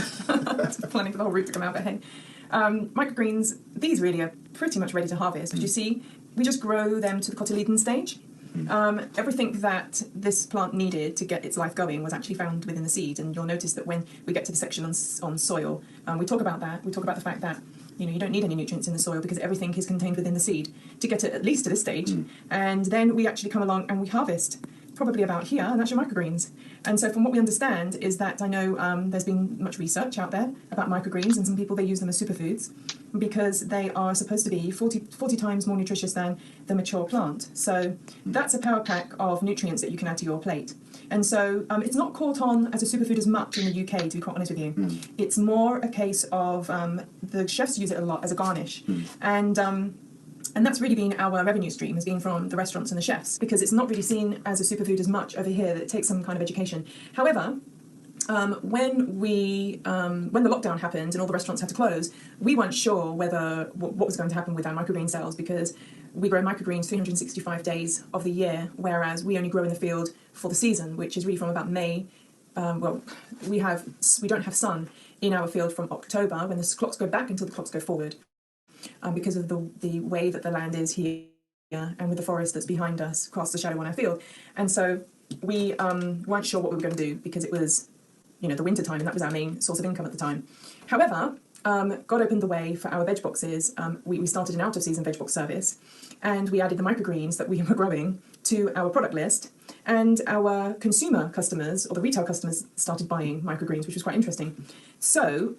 Planning for the whole root to come out, but hey. Microgreens, these really are pretty much ready to harvest. But you see, we just grow them to the cotyledon stage. Everything that this plant needed to get its life going was actually found within the seed, and you'll notice that when we get to the section on soil, we talk about that. We talk about the fact that you don't need any nutrients in the soil because everything is contained within the seed to get it at least to this stage, and then we actually come along and we harvest probably about here, and that's your microgreens. And so from what we understand is that I know there's been much research out there about microgreens, and some people, they use them as superfoods because they are supposed to be 40 times more nutritious than the mature plant. So that's a power pack of nutrients that you can add to your plate. And so it's not caught on as a superfood as much in the UK, to be quite honest with you. It's more a case of the chefs use it a lot as a garnish. And that's really been our revenue stream, has been from the restaurants and the chefs, because it's not really seen as a superfood as much over here, that it takes some kind of education. However, when the lockdown happened and all the restaurants had to close, we weren't sure what was going to happen with our microgreen sales, because we grow microgreens 365 days of the year, whereas we only grow in the field for the season, which is really from about May. We don't have sun in our field from October, when the clocks go back, until the clocks go forward. Because of the way that the land is here and with the forest that's behind us, across the shadow on our field. And so we weren't sure what we were going to do, because it was, the winter time, and that was our main source of income at the time. However, God opened the way for our veg boxes. We started an out-of-season veg box service, and we added the microgreens that we were growing to our product list, and our consumer customers, or the retail customers, started buying microgreens, which was quite interesting. So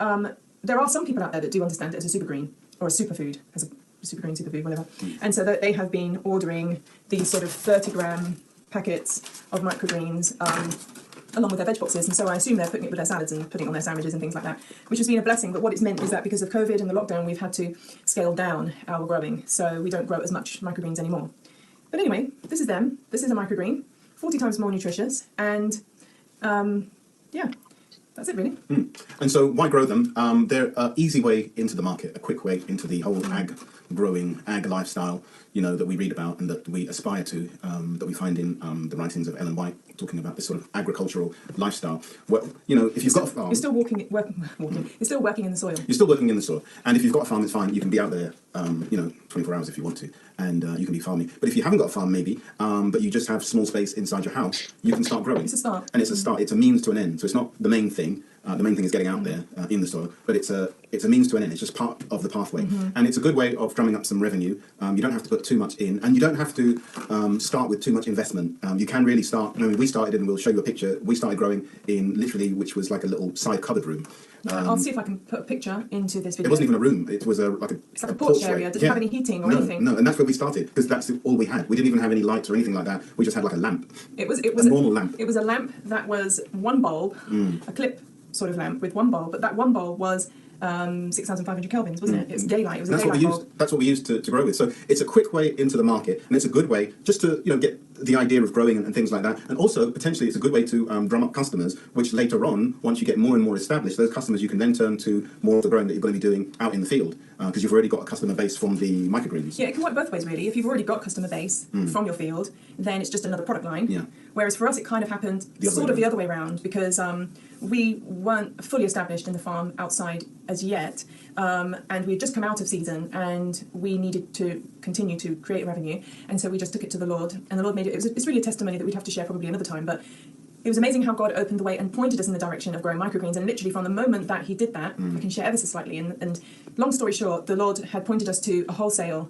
there are some people out there that do understand it as a super green, or a superfood, as a super green, superfood, whatever. And so they have been ordering these sort of 30-gram packets of microgreens along with their veg boxes. And so I assume they're putting it with their salads and putting it on their sandwiches and things like that, which has been a blessing. But what it's meant is that because of COVID and the lockdown, we've had to scale down our growing. So we don't grow as much microgreens anymore. But anyway, this is them. This is a microgreen, 40 times more nutritious. And yeah, That's it, really. And so why grow them? They're an easy way into the market, a quick way into the whole ag lifestyle, you know, that we read about and that we aspire to, that we find in the writings of Ellen White, talking about this sort of agricultural lifestyle. Well, you know, if you've got a farm... You're still working you're still working in the soil. You're still working in the soil. And if you've got a farm, it's fine. You can be out there, you know, 24 hours if you want to, and you can be farming. But if you haven't got a farm, maybe, but you just have small space inside your house, you can start growing. It's a start. And it's a start. It's a means to an end. So it's not the main thing. The main thing is getting out there in the soil, but it's a means to an end. It's just part of the pathway, and it's a good way of drumming up some revenue. You don't have to put too much in, and you don't have to start with too much investment. You can really start. I mean, we started, and we'll show you a picture. We started growing in literally, which was like a little side cupboard room. I'll see if I can put a picture into this video. It wasn't even a room. It was it's like a porch area. Did it have any heating or anything? No, and that's where we started, because that's all we had. We didn't even have any lights or anything like that. We just had like a lamp. It was a normal lamp. It was a lamp that was one bulb, a clip sort of lamp with one bulb, but that one bulb was 6,500 kelvins, wasn't it? It's daylight. It was a daylight bulb. That's what we used to grow with. So it's a quick way into the market, and it's a good way just to, you know, get the idea of growing and things like that. And also potentially it's a good way to drum up customers, which later on, once you get more and more established, those customers you can then turn to more of the growing that you're going to be doing out in the field, because you've already got a customer base from the microgreens. Yeah, it can work both ways really. If you've already got a customer base from your field, then it's just another product line. Yeah. Whereas for us, it kind of happened the other way around, because we weren't fully established in the farm outside as yet, and we'd just come out of season, and we needed to continue to create revenue, and so we just took it to the Lord, and the Lord made it. It's really a testimony that we'd have to share probably another time, but it was amazing how God opened the way and pointed us in the direction of growing microgreens, and literally from the moment that he did that, I can share ever so slightly, and long story short, the Lord had pointed us to a wholesale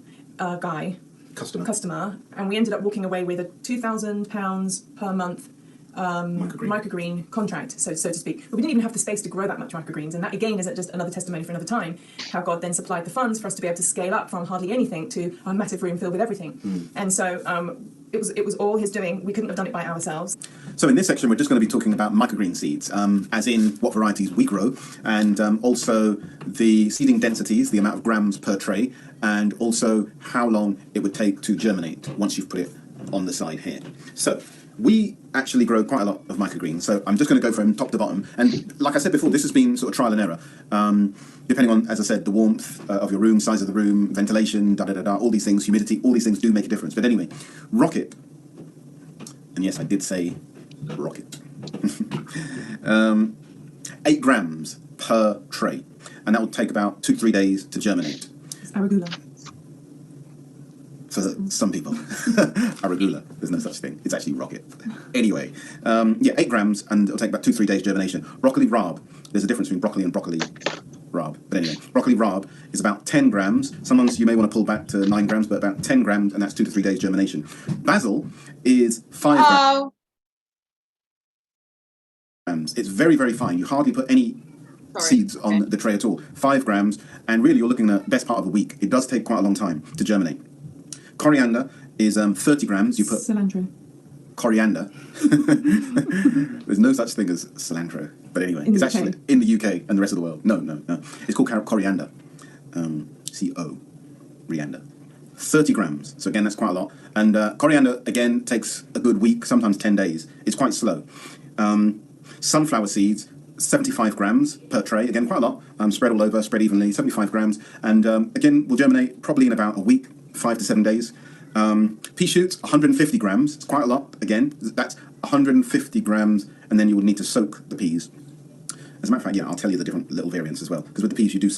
customer, and we ended up walking away with a £2,000 per month microgreen contract, so to speak. But we didn't even have the space to grow that much microgreens, and that again is just another testimony for another time, how God then supplied the funds for us to be able to scale up from hardly anything to a massive room filled with everything. And so it was all his doing. We couldn't have done it by ourselves. So in this section, we're just going to be talking about microgreen seeds, as in what varieties we grow, and also the seeding densities, the amount of grams per tray, and also how long it would take to germinate once you've put it on the side here. So we actually grow quite a lot of microgreens, so I'm just going to go from top to bottom. And like I said before, this has been sort of trial and error, depending on, as I said, the warmth of your room, size of the room, ventilation, all these things, humidity, all these things do make a difference. But anyway, rocket, and yes, I did say rocket, 8 grams per tray, and that will take about 2 to 3 days to germinate. It's arugula. For some people. Arugula, there's no such thing. It's actually rocket. Anyway, 8 grams, and it'll take about 2 to 3 days germination. Broccoli rabe, there's a difference between broccoli and broccoli rabe. But anyway, broccoli rabe is about 10 grams. Some ones you may want to pull back to 9 grams, but about 10 grams, and that's 2 to 3 days germination. Basil is 5 grams. It's very, very fine. You hardly put any seeds on the tray at all. 5 grams, and really you're looking at the best part of a week. It does take quite a long time to germinate. Coriander is 30 grams. You put cilantro. Coriander. There's no such thing as cilantro. But anyway, it's actually in the UK and the rest of the world. No. It's called coriander. C-O, riander. 30 grams. So again, that's quite a lot. And coriander, again, takes a good week, sometimes 10 days. It's quite slow. Sunflower seeds, 75 grams per tray. Again, quite a lot. Spread all over, spread evenly, 75 grams. And again, will germinate probably in about a week, 5 to 7 days. Pea shoots, 150 grams. It's quite a lot. Again, that's 150 grams, and then you would need to soak the peas. As a matter of fact, yeah, I'll tell you the different little variants as well, because with the peas you do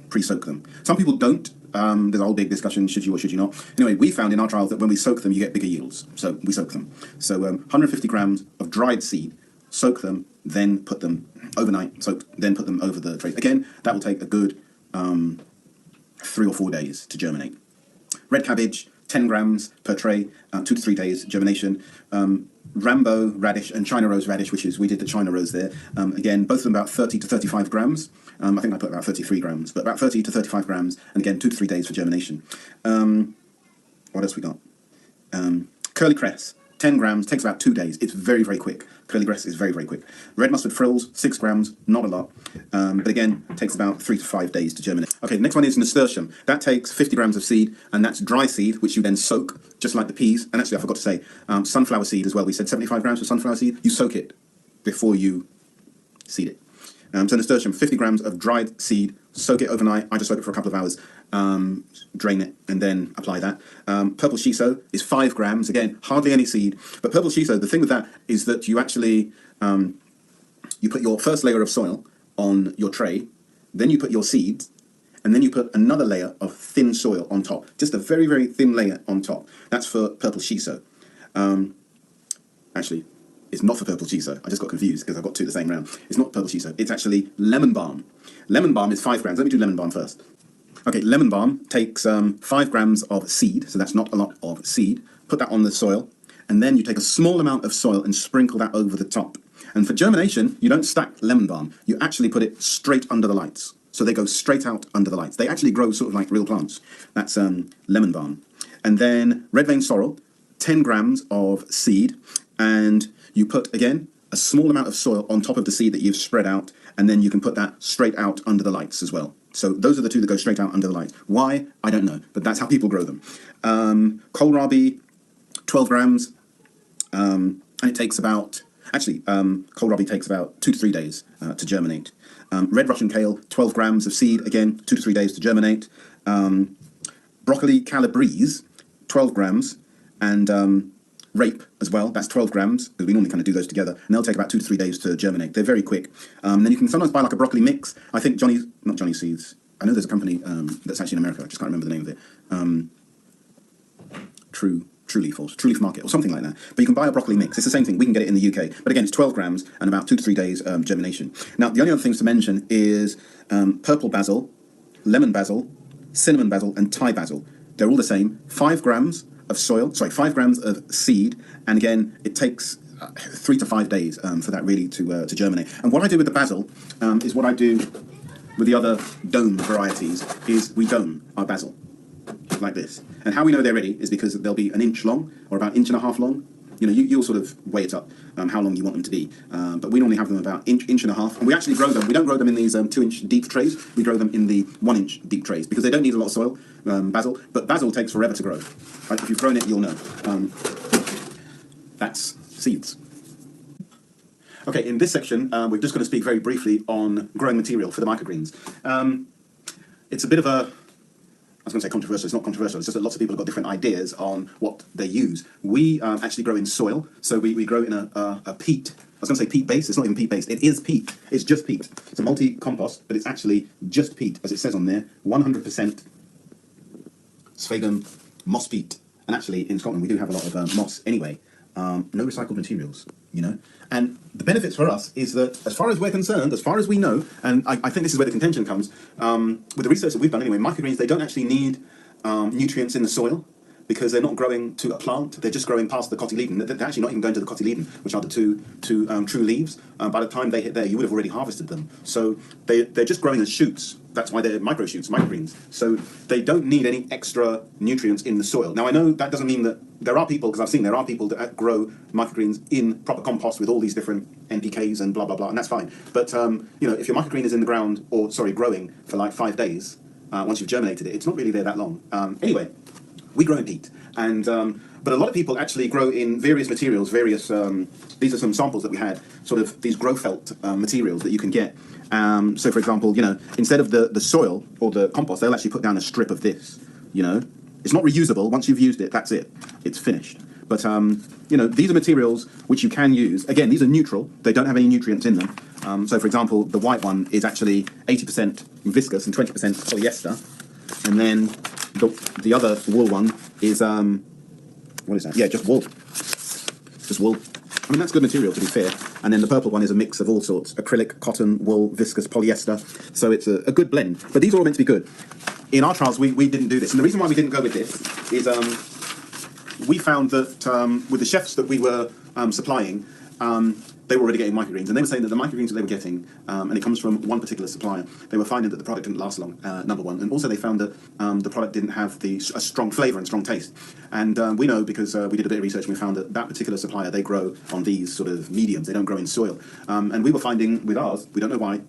pre-soak them. Some people don't. There's a whole big discussion, should you or should you not. Anyway, we found in our trials that when we soak them, you get bigger yields. So we soak them. So 150 grams of dried seed, soak them, then put them overnight, soak, then put them over the tray. Again, that will take a good 3 or 4 days to germinate. Red cabbage, 10 grams per tray, 2 to 3 days germination. Rambo radish and China rose radish, we did the China rose there. Again, both of them about 30 to 35 grams. I think I put about 33 grams, but about 30 to 35 grams. And again, 2 to 3 days for germination. What else we got? Curly cress, 10 grams, takes about 2 days. It's very, very quick. Curly cress is very, very quick. Red mustard frills, 6 grams, not a lot. But again, takes about 3 to 5 days to germinate. Okay, the next one is nasturtium. That takes 50 grams of seed, and that's dry seed, which you then soak, just like the peas. And actually, I forgot to say, sunflower seed as well. We said 75 grams for sunflower seed. You soak it before you seed it. So nasturtium, 50 grams of dried seed, soak it overnight. I just soak it for a couple of hours, drain it, and then apply that. Purple shiso is 5 grams, again, hardly any seed. But purple shiso, the thing with that is that you actually, you put your first layer of soil on your tray, then you put your seeds, and then you put another layer of thin soil on top. Just a very, very thin layer on top. That's for purple shiso. Actually, it's not for purple shiso. I just got confused because I've got 2 the same round. It's not purple shiso. It's actually lemon balm. Lemon balm is 5 grams. Let me do lemon balm first. Okay, lemon balm takes 5 grams of seed, so that's not a lot of seed. Put that on the soil, and then you take a small amount of soil and sprinkle that over the top. And for germination, you don't stack lemon balm. You actually put it straight under the lights. So they go straight out under the lights. They actually grow sort of like real plants. That's lemon balm. And then red vein sorrel, 10 grams of seed, and you put, again, a small amount of soil on top of the seed that you've spread out, and then you can put that straight out under the lights as well. So those are the 2 that go straight out under the lights. Why? I don't know, but that's how people grow them. Kohlrabi, 12 grams, and it takes about, actually, kohlrabi takes about 2 to 3 days to germinate. Red Russian kale, 12 grams of seed, again, 2 to 3 days to germinate. Broccoli calabrese, 12 grams, and rape as well, that's 12 grams, because we normally kind of do those together, and they'll take about 2 to 3 days to germinate. They're very quick. Then you can sometimes buy like a broccoli mix. I think not Johnny Seeds, I know there's a company that's actually in America, I just can't remember the name of it. True Leaf Market or something like that. But you can buy a broccoli mix. It's the same thing. We can get it in the UK. But again, it's 12 grams and about 2 to 3 days germination. Now, the only other things to mention is purple basil, lemon basil, cinnamon basil, and Thai basil. They're all the same. 5 grams of soil, 5 grams of seed. And again, it takes 3 to 5 days for that really to germinate. And what I do with the basil is what I do with the other dome varieties is we dome our basil like this. And how we know they're ready is because they'll be 1 inch long or about 1.5 inches long. You know, you'll sort of weigh it up how long you want them to be. But we normally have them about 1.5 inches. And we actually grow them. We don't grow them in these 2-inch deep trays. We grow them in the 1-inch deep trays because they don't need a lot of soil, basil. But basil takes forever to grow. Right? If you've grown it, you'll know. That's seeds. Okay, in this section, we're just going to speak very briefly on growing material for the microgreens. It's a bit of a, I was going to say controversial, it's not controversial, it's just that lots of people have got different ideas on what they use. We actually grow in soil, so we grow in a peat, I was going to say peat based, it's not even peat based, it is peat, it's just peat. It's a multi-compost, but it's actually just peat, as it says on there, 100% Svegan moss peat. And actually in Scotland we do have a lot of moss anyway. No recycled materials, you know. And the benefits for us is that, as far as we're concerned, as far as we know, and I think this is where the contention comes, with the research that we've done anyway, microgreens, they don't actually need nutrients in the soil because they're not growing to a plant, they're just growing past the cotyledon. They're actually not even going to the cotyledon, which are the two true leaves. By the time they hit there, you would have already harvested them. So they're just growing as shoots. That's why they're micro-shoots, microgreens. So they don't need any extra nutrients in the soil. Now, I know that doesn't mean that there are people, because I've seen there are people that grow microgreens in proper compost with all these different NPKs and blah, blah, blah, and that's fine. But, you know, if your microgreen is in the ground, or, sorry, growing for like 5 days, once you've germinated it, it's not really there that long. Anyway, we grow in peat. And, but a lot of people actually grow in various materials, these are some samples that we had, sort of these grow felt materials that you can get. So, for example, you know, instead of the soil or the compost, they'll actually put down a strip of this, you know. It's not reusable. Once you've used it, that's it. It's finished. But, you know, these are materials which you can use. Again, these are neutral. They don't have any nutrients in them. So, for example, the white one is actually 80% viscous and 20% polyester. And then the other wool one is, what is that? Yeah, just wool. Just wool. I mean, that's good material, to be fair. And then the purple one is a mix of all sorts. Acrylic, cotton, wool, viscous, polyester. So it's a good blend. But these are all meant to be good. In our trials, we didn't do this. And the reason why we didn't go with this is we found that with the chefs that we were supplying, they were already getting microgreens. And they were saying that the microgreens that they were getting, and it comes from one particular supplier, they were finding that the product didn't last long, number one. And also they found that the product didn't have a strong flavour and strong taste. And we know, because we did a bit of research, and we found that that particular supplier, they grow on these sort of mediums. They don't grow in soil. And we were finding with ours, we don't know why,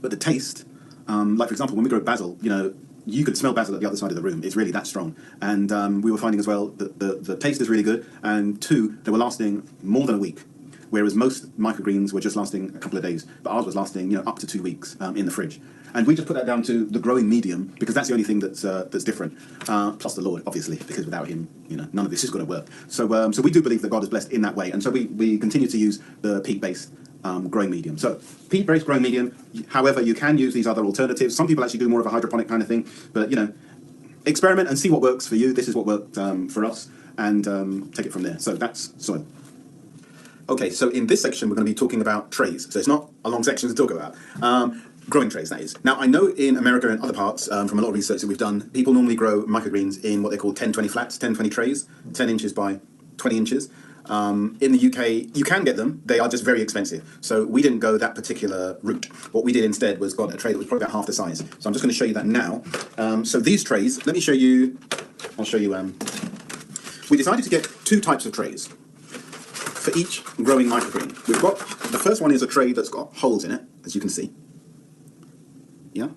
but the taste, like for example, when we grow basil, you know, you could smell basil at the other side of the room. It's really that strong. And we were finding as well that the taste is really good. And 2, they were lasting more than a week. whereas most microgreens were just lasting a couple of days, but ours was lasting, you know, up to 2 weeks in the fridge. And we just put that down to the growing medium because that's the only thing that's different. Plus the Lord, obviously, because without him, you know, none of this is going to work. So so we do believe that God is blessed in that way, and so we continue to use the peat-based growing medium. So peat-based growing medium. However, you can use these other alternatives. Some people actually do more of a hydroponic kind of thing, but you know, experiment and see what works for you. This is what worked for us, and take it from there. So that's soil. Okay, so in this section, we're going to be talking about trays. So it's not a long section to talk about. Growing trays, that is. Now, I know in America and other parts, from a lot of research that we've done, people normally grow microgreens in what they call 10-20 flats, 10-20 trays, 10 inches by 20 inches. In the UK, you can get them. They are just very expensive. So we didn't go that particular route. What we did instead was got a tray that was probably about half the size. So I'm just going to show you that now. So these trays, let me show you, I'll show you, we decided to get 2 types of trays for each growing microgreen. We've got, the first one is a tray that's got holes in it, as you can see. Yeah.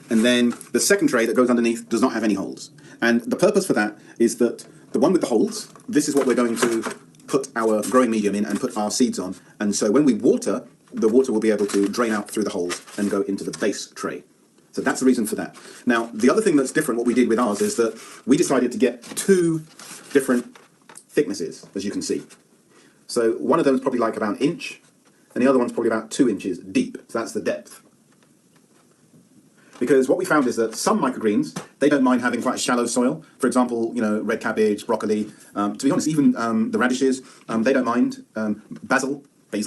And then the second tray that goes underneath does not have any holes. And the purpose for that is that the one with the holes, this is what we're going to put our growing medium in and put our seeds on. And so when we water, the water will be able to drain out through the holes and go into the base tray. So that's the reason for that. Now, the other thing that's different, what we did with ours, is that we decided to get 2 different thicknesses, as you can see. So one of them is probably like about 1 inch, and the other one's probably about 2 inches deep. So that's the depth. Because what we found is that some microgreens, they don't mind having quite a shallow soil. For example, you know, red cabbage, broccoli. To be honest, even the radishes, they don't mind. Basil, it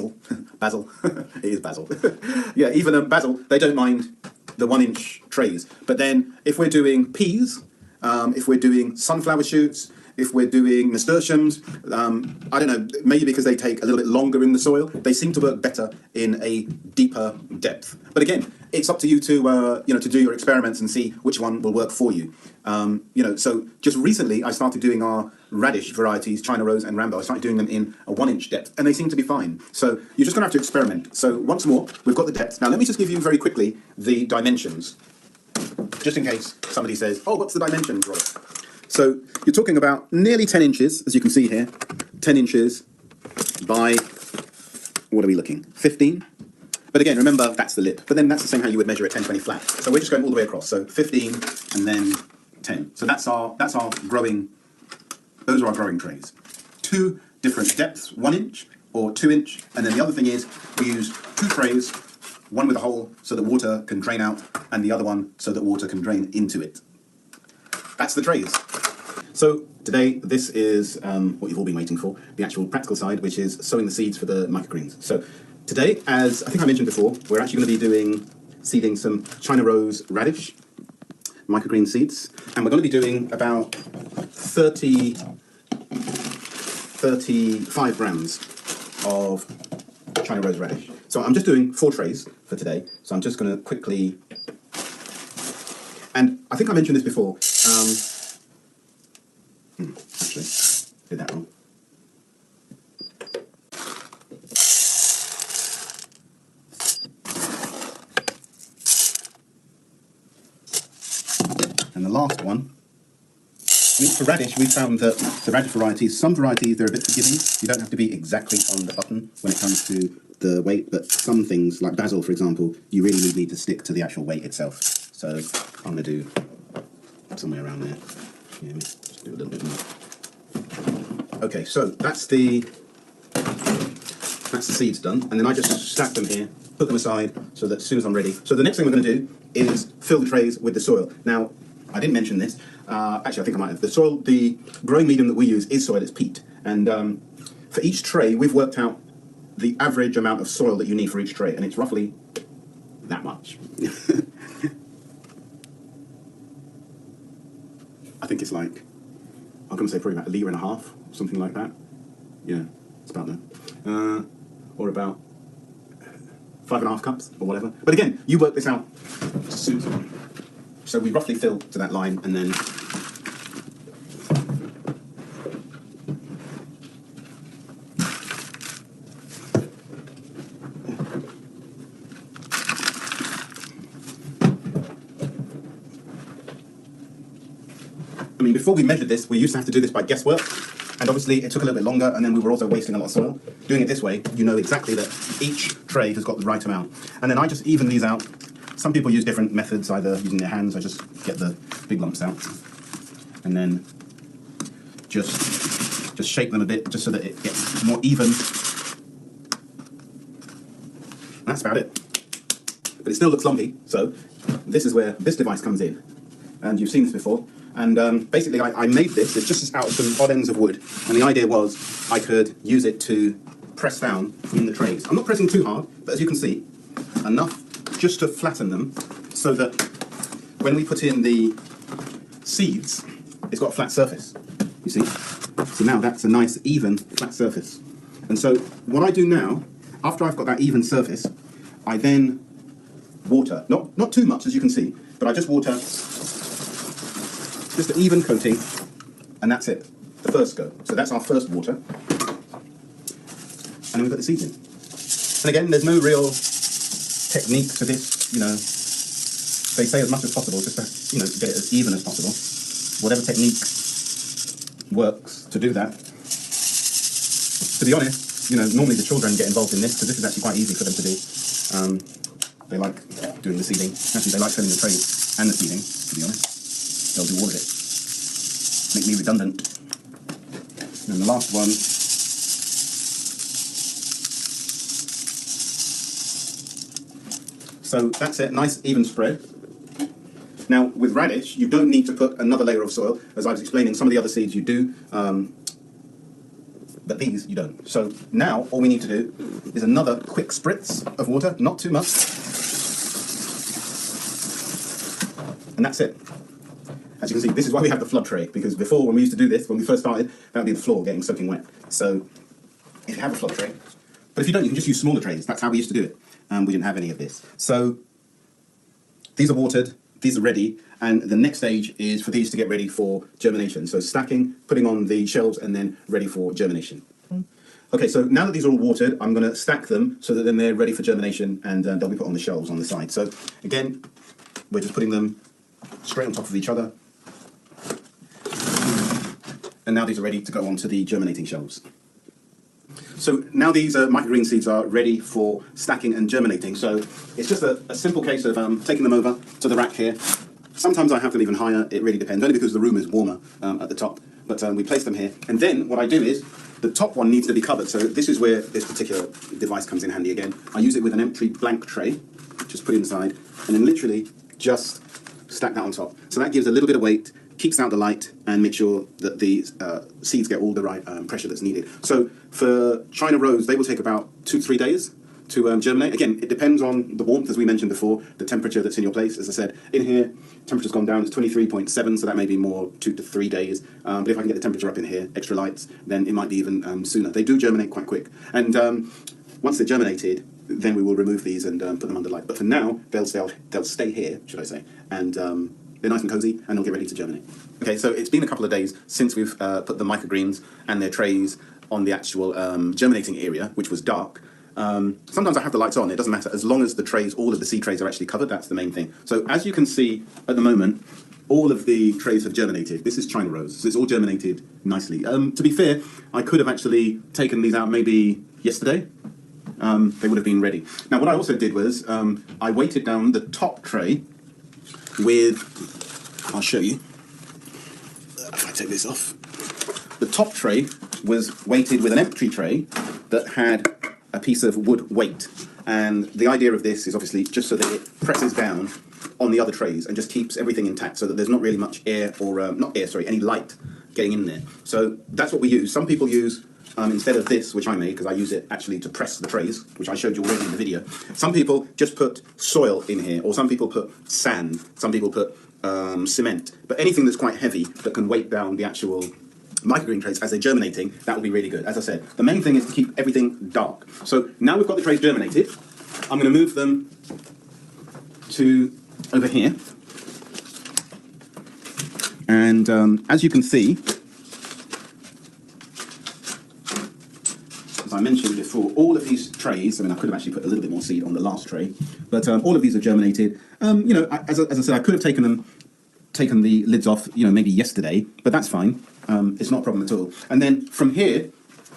is basil. Yeah, even basil, they don't mind the 1 inch trays. But then if we're doing peas, if we're doing sunflower shoots, if we're doing nasturtiums, I don't know, maybe because they take a little bit longer in the soil, they seem to work better in a deeper depth. But again, it's up to you to, you know, to do your experiments and see which one will work for you. You know, so just recently I started doing our radish varieties, China Rose and Rambo. I started doing them in a 1 inch depth, and they seem to be fine. So you're just going to have to experiment. So once more, we've got the depth. Now let me just give you very quickly the dimensions, just in case somebody says, oh, what's the dimensions, Robert? So you're talking about nearly 10 inches, as you can see here, 10 inches by, what are we looking, 15? But again, remember, that's the lip. But then that's the same how you would measure it, 10-20 flat. So we're just going all the way across. So 15 and then 10. So that's our growing, those are our growing trays. 2 different depths, 1 inch or 2 inch. And then the other thing is we use 2 trays, one with a hole so that water can drain out, and the other one so that water can drain into it. That's the trays. So today, this is what you've all been waiting for, the actual practical side, which is sowing the seeds for the microgreens. So today, as I think I mentioned before, we're actually going to be seeding some China Rose radish microgreen seeds, and we're going to be doing about 35 grams of China Rose radish. So I'm just doing 4 trays for today, so I'm just going to quickly, and I think I mentioned this before, actually, did that wrong. And the last one, I mean, for radish, we found that the radish varieties, some varieties, they're a bit forgiving. You don't have to be exactly on the button when it comes to the weight, but some things, like basil, for example, you really need to stick to the actual weight itself. So I'm going to do somewhere around there. Yeah, just do a little bit more. Okay, so that's the seeds done, and then I just stack them here, put them aside, so that as soon as I'm ready. So the next thing we're going to do is fill the trays with the soil. Now, I didn't mention this. Actually, I think I might have. The soil, the growing medium that we use is soil. It's peat, and for each tray, we've worked out the average amount of soil that you need for each tray, and it's roughly that much. I think it's like, I'm going to say probably about 1.5 liters, something like that. Yeah, it's about that. Or about 5.5 cups, or whatever. But again, you work this out to suit. So we roughly fill to that line, and then I mean, before we measured this, we used to have to do this by guesswork, And obviously it took a little bit longer, and then we were also wasting a lot of soil. Doing it this way, you know exactly that each tray has got the right amount. And then I just even these out. Some people use different methods, either using their hands. I just get the big lumps out, and then just shape them a bit, just so that it gets more even. That's about it. But it still looks lumpy, so this is where this device comes in. And you've seen this before. And basically, I made this. It's just out of some odd ends of wood. And the idea was I could use it to press down in the trays. I'm not pressing too hard, but as you can see, enough just to flatten them so that when we put in the seeds, it's got a flat surface, you see? So now that's a nice, even, flat surface. And so what I do now, after I've got that even surface, I then water. Not too much, as you can see, but I just water just an even coating, and that's it, the first go. So that's our first water. And then we've got the seeds in. And again, there's no real technique to this, you know. They say as much as possible, just to, you know, get it as even as possible. Whatever technique works to do that. To be honest, you know, normally the children get involved in this, because this is actually quite easy for them to do. They like doing the seeding. Actually, they like filling the trays and the seeding, to be honest. They'll do all of it. Make me redundant. And the last one. So that's it, nice even spread. Now with radish, you don't need to put another layer of soil. As I was explaining, some of the other seeds you do, but these you don't. So now all we need to do is another quick spritz of water, not too much. And that's it. As you can see, this is why we have the flood tray, because before, when we used to do this, when we first started, that would be the floor getting soaking wet. So if you have a flood tray, but if you don't, you can just use smaller trays. That's how we used to do it. We didn't have any of this. So these are watered, these are ready, and the next stage is for these to get ready for germination. So stacking, putting on the shelves, and then ready for germination. Okay, so now that these are all watered, I'm going to stack them so that then they're ready for germination, and they'll be put on the shelves on the side. So again, we're just putting them straight on top of each other. And now these are ready to go onto the germinating shelves. So now these microgreen seeds are ready for stacking and germinating. So it's just a simple case of taking them over to the rack here. Sometimes I have them even higher, it really depends, only because the room is warmer at the top. But we place them here. And then what I do is, the top one needs to be covered. So this is where this particular device comes in handy again. I use it with an empty blank tray, just put it inside, and then literally just stack that on top. So that gives a little bit of weight, keeps out the light, and makes sure that the seeds get all the right pressure that's needed. So for China Rose, they will take about 2 to 3 days to germinate. Again, it depends on the warmth, as we mentioned before, the temperature that's in your place. As I said, in here, temperature's gone down, it's 23.7, so that may be more 2 to 3 days. But if I can get the temperature up in here, extra lights, then it might be even sooner. They do germinate quite quick. And once they're germinated, then we will remove these and put them under light. But for now, they'll stay here, should I say, and they're nice and cozy, and they'll get ready to germinate. Okay, so it's been a couple of days since we've put the microgreens and their trays on the actual germinating area, which was dark. Sometimes I have the lights on, it doesn't matter, as long as the trays, all of the seed trays are actually covered, that's the main thing. So as you can see at the moment, all of the trays have germinated. This is China Rose, so it's all germinated nicely. To be fair, I could have actually taken these out maybe yesterday. They would have been ready. Now what I also did was, I weighted down the top tray with, I'll show you, if I take this off. The top tray was weighted with an empty tray that had a piece of wood weight. And the idea of this is obviously just so that it presses down on the other trays and just keeps everything intact so that there's not really much air or, any light getting in there. So that's what we use. Some people use, instead of this, which I made, because I use it actually to press the trays, which I showed you already in the video, some people just put soil in here, or some people put sand, some people put cement. But anything that's quite heavy that can weight down the actual microgreen trays as they're germinating, that will be really good. As I said, the main thing is to keep everything dark. So now we've got the trays germinated, I'm going to move them to over here. And as you can see, as I mentioned before, all of these trays, I mean, I could have actually put a little bit more seed on the last tray, but all of these are germinated. As I said, I could have taken them taken the lids off, maybe yesterday, but that's fine. It's not a problem at all. And then from here,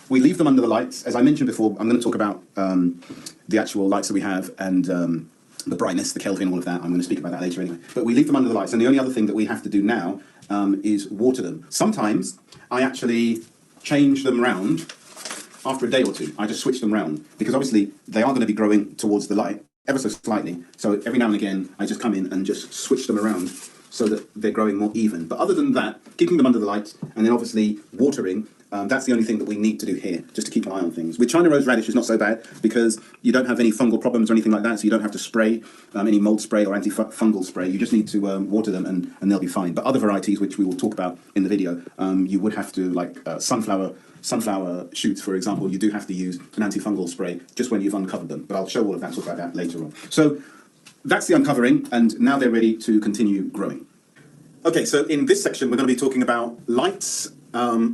we leave them under the lights. As I mentioned before, I'm going to talk about the actual lights that we have and the brightness, the Kelvin, all of that. I'm going to speak about that later anyway. But we leave them under the lights. And the only other thing that we have to do now is water them. Sometimes I actually change them round after a day or two. I just switch them round because obviously they are going to be growing towards the light ever so slightly. So every now and again, I just come in and just switch them around so that they're growing more even. But other than that, keeping them under the lights and then obviously watering, that's the only thing that we need to do here, just to keep an eye on things. With China rose radish, it's not so bad because you don't have any fungal problems or anything like that, so you don't have to spray any mold spray or anti-fungal spray. You just need to water them and they'll be fine. But other varieties, which we will talk about in the video, you would have to, like sunflower shoots, for example, you do have to use an antifungal spray just when you've uncovered them. But I'll show all of that, talk about that later on. So that's the uncovering, and now they're ready to continue growing. Okay, so in this section, we're going to be talking about lights,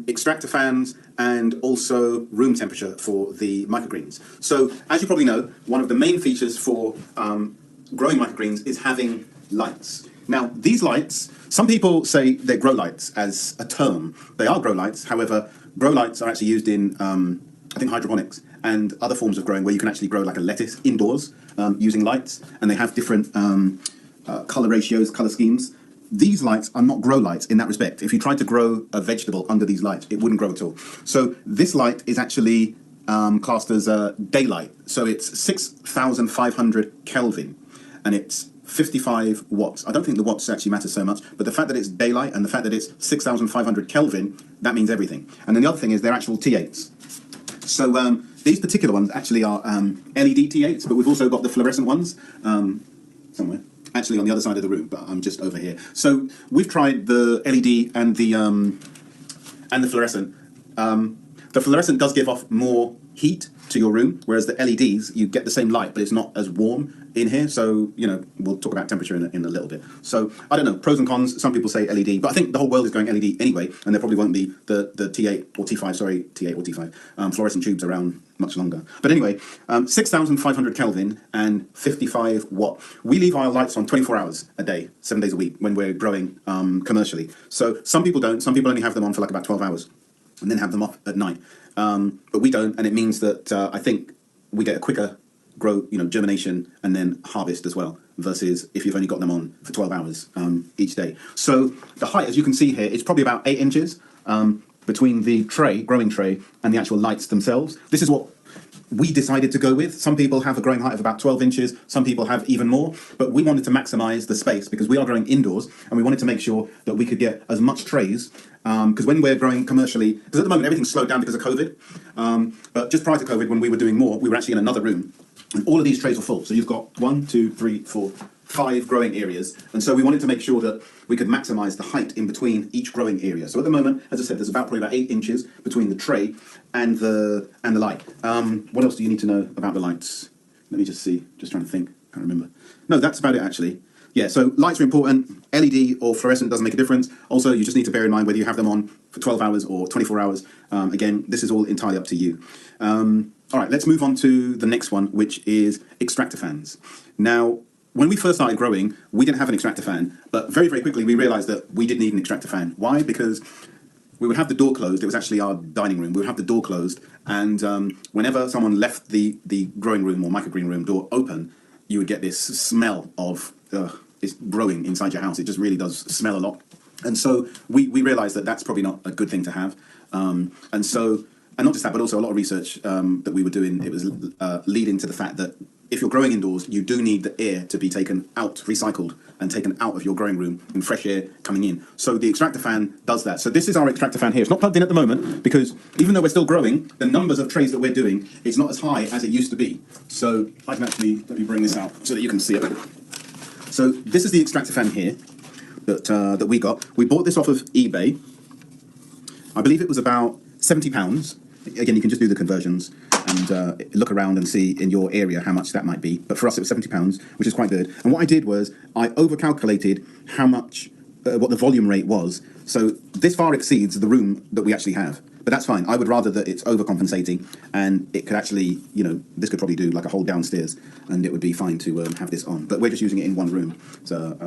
extractor fans, and also room temperature for the microgreens. So as you probably know, one of the main features for growing microgreens is having lights. Now, these lights, some people say they're grow lights as a term. They are grow lights. However, grow lights are actually used in, I think, hydroponics and other forms of growing where you can actually grow like a lettuce indoors using lights, and they have different color ratios, color schemes. These lights are not grow lights in that respect. If you tried to grow a vegetable under these lights, it wouldn't grow at all. So this light is actually classed as daylight. So it's 6,500 Kelvin and it's 55 watts. I don't think the watts actually matter so much, but the fact that it's daylight and the fact that it's 6,500 Kelvin, that means everything. And then the other thing is they're actual T8s. So these particular ones actually are LED T8s, but we've also got the fluorescent ones somewhere. Actually on the other side of the room, but I'm just over here. So we've tried the LED and the fluorescent. The fluorescent does give off more heat to your room, whereas the LEDs, you get the same light, but it's not as warm in here. So, we'll talk about temperature in a little bit. So, I don't know, pros and cons. Some people say LED, but I think the whole world is going LED anyway, and there probably won't be the T8 or T5, sorry, T8 or T5, fluorescent tubes around much longer. But anyway, 6,500 Kelvin and 55 watt. We leave our lights on 24 hours a day, 7 days a week when we're growing commercially. So some people don't. Some people only have them on for like about 12 hours and then have them off at night. But we don't, and it means that I think we get a quicker grow, germination and then harvest as well, versus if you've only got them on for 12 hours each day. So the height, as you can see here, is probably about 8 inches between the tray, growing tray, and the actual lights themselves. This is what we decided to go with. Some people have a growing height of about 12 inches, some people have even more, but we wanted to maximize the space because we are growing indoors and we wanted to make sure that we could get as much trays, because when we're growing commercially, because at the moment everything's slowed down because of COVID, but just prior to COVID, when we were doing more, we were actually in another room and all of these trays were full. So you've got 1, 2, 3, 4, 5 growing areas, and so we wanted to make sure that we could maximize the height in between each growing area. So at the moment, as I said, there's probably about 8 inches between the tray and the light. What else do you need to know about the lights? Let me just see, just trying to think, can't remember. No, that's about it actually. Yeah, so lights are important. LED or fluorescent doesn't make a difference. Also, you just need to bear in mind whether you have them on for 12 hours or 24 hours. Again, this is all entirely up to you. All right, let's move on to the next one, which is extractor fans. Now, when we first started growing, we didn't have an extractor fan, but very, very quickly we realized that we did need an extractor fan. Why? Because we would have the door closed. It was actually our dining room. We would have the door closed, and whenever someone left the growing room or microgreen room door open, you would get this smell of it's growing inside your house. It just really does smell a lot. And so we realized that that's probably not a good thing to have. And not just that, but also a lot of research that we were doing, it was leading to the fact that if you're growing indoors, you do need the air to be taken out, recycled, and taken out of your growing room and fresh air coming in. So the extractor fan does that. So this is our extractor fan here. It's not plugged in at the moment because even though we're still growing, the numbers of trays that we're doing, it's not as high as it used to be. So I can actually, let me bring this out so that you can see it. So this is the extractor fan here that we got. We bought this off of eBay. I believe it was about £70. Again, you can just do the conversions and look around and see in your area how much that might be. But for us, it was £70, which is quite good. And what I did was I overcalculated how much, what the volume rate was. So this far exceeds the room that we actually have. but that's fine. I would rather that it's overcompensating, and it could actually, you know, this could probably do like a whole downstairs, and it would be fine to have this on. But we're just using it in one room, so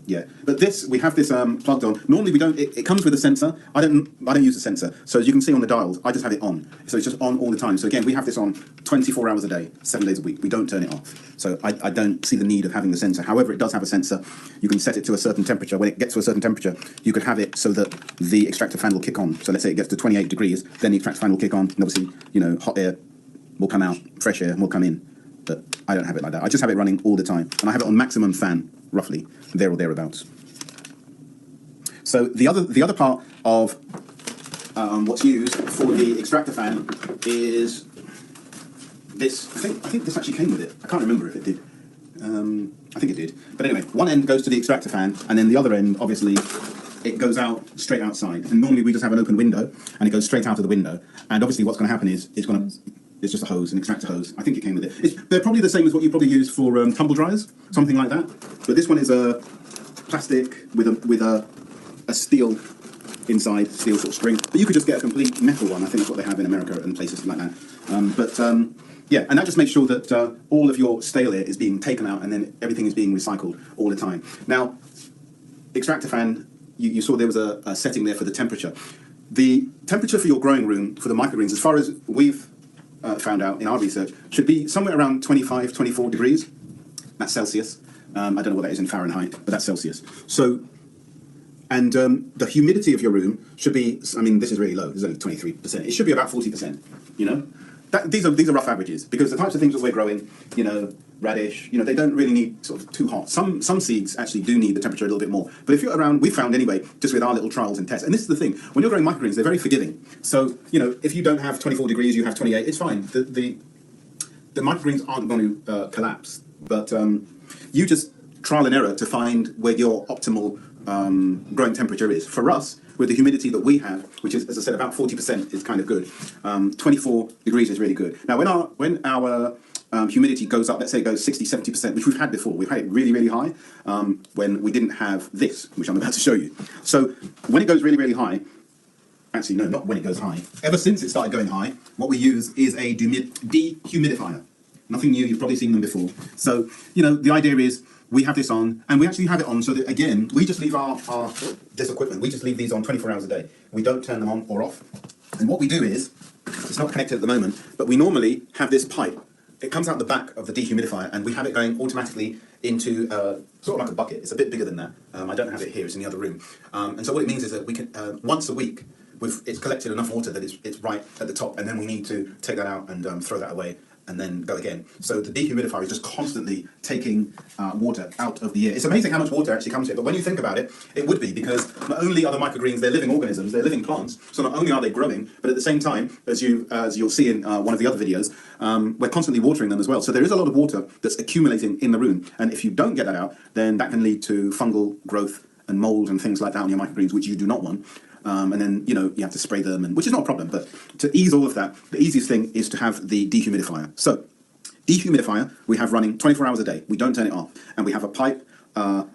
yeah. But this, we have this plugged on. Normally we don't. It comes with a sensor. I don't use a sensor. So as you can see on the dials, I just have it on. So it's just on all the time. So again, we have this on 24 hours a day, 7 days a week. We don't turn it off. So I don't see the need of having the sensor. However, it does have a sensor. You can set it to a certain temperature. When it gets to a certain temperature, you could have it so that the extractor fan will kick on. So let's say it gets to 28 degrees, then the extractor fan will kick on, and obviously, you know, hot air will come out, fresh air will come in. But I don't have it like that. I just have it running all the time, and I have it on maximum fan, roughly, there or thereabouts. So the other part of what's used for the extractor fan is this. I think this actually came with it. I can't remember if it did. I think it did. But anyway, one end goes to the extractor fan, and then the other end, obviously, it goes out straight outside. And normally we just have an open window, and it goes straight out of the window. And obviously what's going to happen is it's just a hose, an extractor hose. I think it came with it. They're probably the same as what you probably use for tumble dryers, something like that. But this one is a plastic with a steel inside, steel sort of string. But you could just get a complete metal one. I think that's what they have in America and places like that. Yeah, and that just makes sure that all of your stale air is being taken out, and then everything is being recycled all the time. Now, extractor fan, you saw there was a setting there for the temperature. The temperature for your growing room for the microgreens, as far as we've found out in our research, should be somewhere around 25, 24 degrees. That's Celsius. I don't know what that is in Fahrenheit, but that's Celsius. So, and the humidity of your room should be, I mean, this is really low. It's only 23%. It should be about 40%, you know? These are rough averages, because the types of things that we're growing, you know, radish, you know, they don't really need sort of too hot. Some seeds actually do need the temperature a little bit more. But if you're around, we found anyway, just with our little trials and tests, and this is the thing, when you're growing microgreens, they're very forgiving. So, you know, if you don't have 24 degrees, you have 28, it's fine. The microgreens aren't going to collapse, but you just trial and error to find where your optimal growing temperature is. For us, with the humidity that we have, which is, as I said, about 40% is kind of good. 24 degrees is really good. Now, when our humidity goes up, let's say it goes 60, 70%, which we've had before. We've had it really, really high when we didn't have this, which I'm about to show you. So when it goes really, really high, actually, no, not when it goes high. Ever since it started going high, what we use is a dehumidifier. Nothing new, you've probably seen them before. So, you know, the idea is we have this on, and we actually have it on so that, again, we just leave this equipment, we just leave these on 24 hours a day. We don't turn them on or off. And what we do is, it's not connected at the moment, but we normally have this pipe. It comes out the back of the dehumidifier, and we have it going automatically into sort of like a bucket. It's a bit bigger than that. I don't have it here, it's in the other room. And so what it means is that we can, once a week, it's collected enough water that it's right at the top, and then we need to take that out and throw that away, and then go again. So the dehumidifier is just constantly taking water out of the air. It's amazing how much water actually comes here, but when you think about it, it would be, because not only are the microgreens, they're living organisms, they're living plants, so not only are they growing, but at the same time, as you'll see in one of the other videos, we're constantly watering them as well. So there is a lot of water that's accumulating in the room, and if you don't get that out, then that can lead to fungal growth and mold and things like that on your microgreens, which you do not want. And then, you know, you have to spray them, which is not a problem, but to ease all of that, the easiest thing is to have the dehumidifier. So, dehumidifier, we have running 24 hours a day. We don't turn it off. And we have a pipe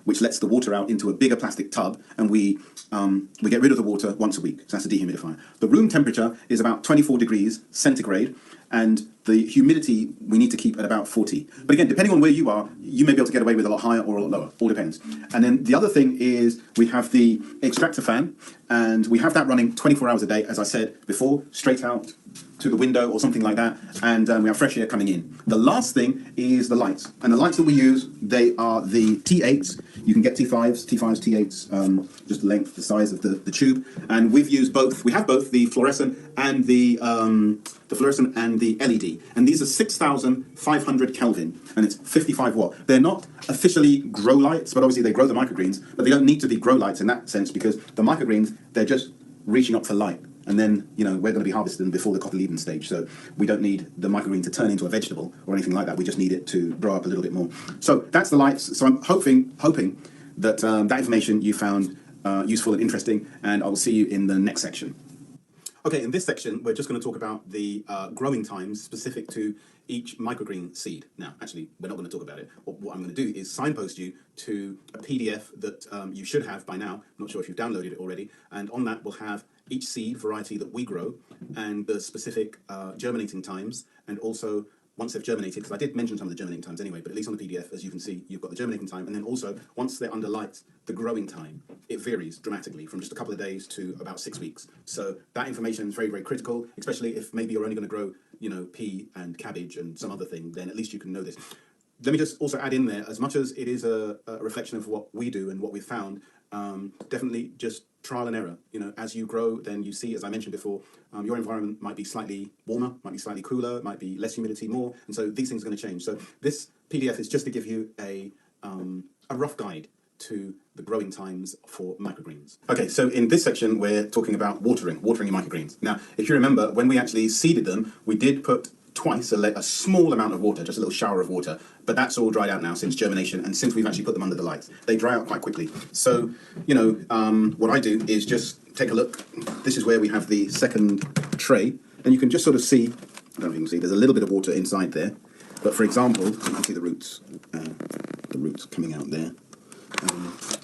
which lets the water out into a bigger plastic tub, and we get rid of the water once a week. So that's a dehumidifier. The room temperature is about 24 degrees centigrade, and the humidity we need to keep at about 40. But again, depending on where you are, you may be able to get away with a lot higher or a lot lower, all depends. And then the other thing is we have the extractor fan, and we have that running 24 hours a day, as I said before, straight out to the window or something like that, and we have fresh air coming in. The last thing is the lights, and the lights that we use, they are the T8s. You can get T5s, T8s, just the length, the size of the tube, and we've used both. We have both the fluorescent and the LED, and these are 6,500 Kelvin, and it's 55 watt. They're not officially grow lights, but obviously they grow the microgreens, but they don't need to be grow lights in that sense, because the microgreens, they're just reaching up for light. And then, you know, we're going to be harvesting them before the cotyledon stage, so we don't need the microgreen to turn into a vegetable or anything like that. We just need it to grow up a little bit more. So that's the lights. So I'm hoping that that information you found useful and interesting, and I will see you in the next section. Okay, in this section, we're just going to talk about the growing times specific to each microgreen seed. Now, actually, we're not going to talk about it. What I'm going to do is signpost you to a PDF that you should have by now. I'm not sure if you've downloaded it already. And on that, we'll have each seed variety that we grow and the specific germinating times, and also once they've germinated, because I did mention some of the germinating times anyway, but at least on the PDF, as you can see, you've got the germinating time, and then also once they're under light, the growing time, it varies dramatically from just a couple of days to about 6 weeks. So that information is very, very critical, especially if maybe you're only going to grow, you know, pea and cabbage and some other thing, then at least you can know this. Let me just also add in there, as much as it is a reflection of what we do and what we've found, definitely just trial and error. You know, as you grow, then you see, as I mentioned before, your environment might be slightly warmer, might be slightly cooler, might be less humidity, more, and so these things are going to change. So this PDF is just to give you a rough guide to the growing times for microgreens. Okay, so in this section, we're talking about watering your microgreens. Now, if you remember, when we actually seeded them, we did put twice a small amount of water, just a little shower of water, but that's all dried out now since germination and since we've actually put them under the lights. They dry out quite quickly. So, you know, what I do is just take a look. This is where we have the second tray, and you can just sort of see, I don't know if you can see, there's a little bit of water inside there. But for example, you can see the roots coming out there.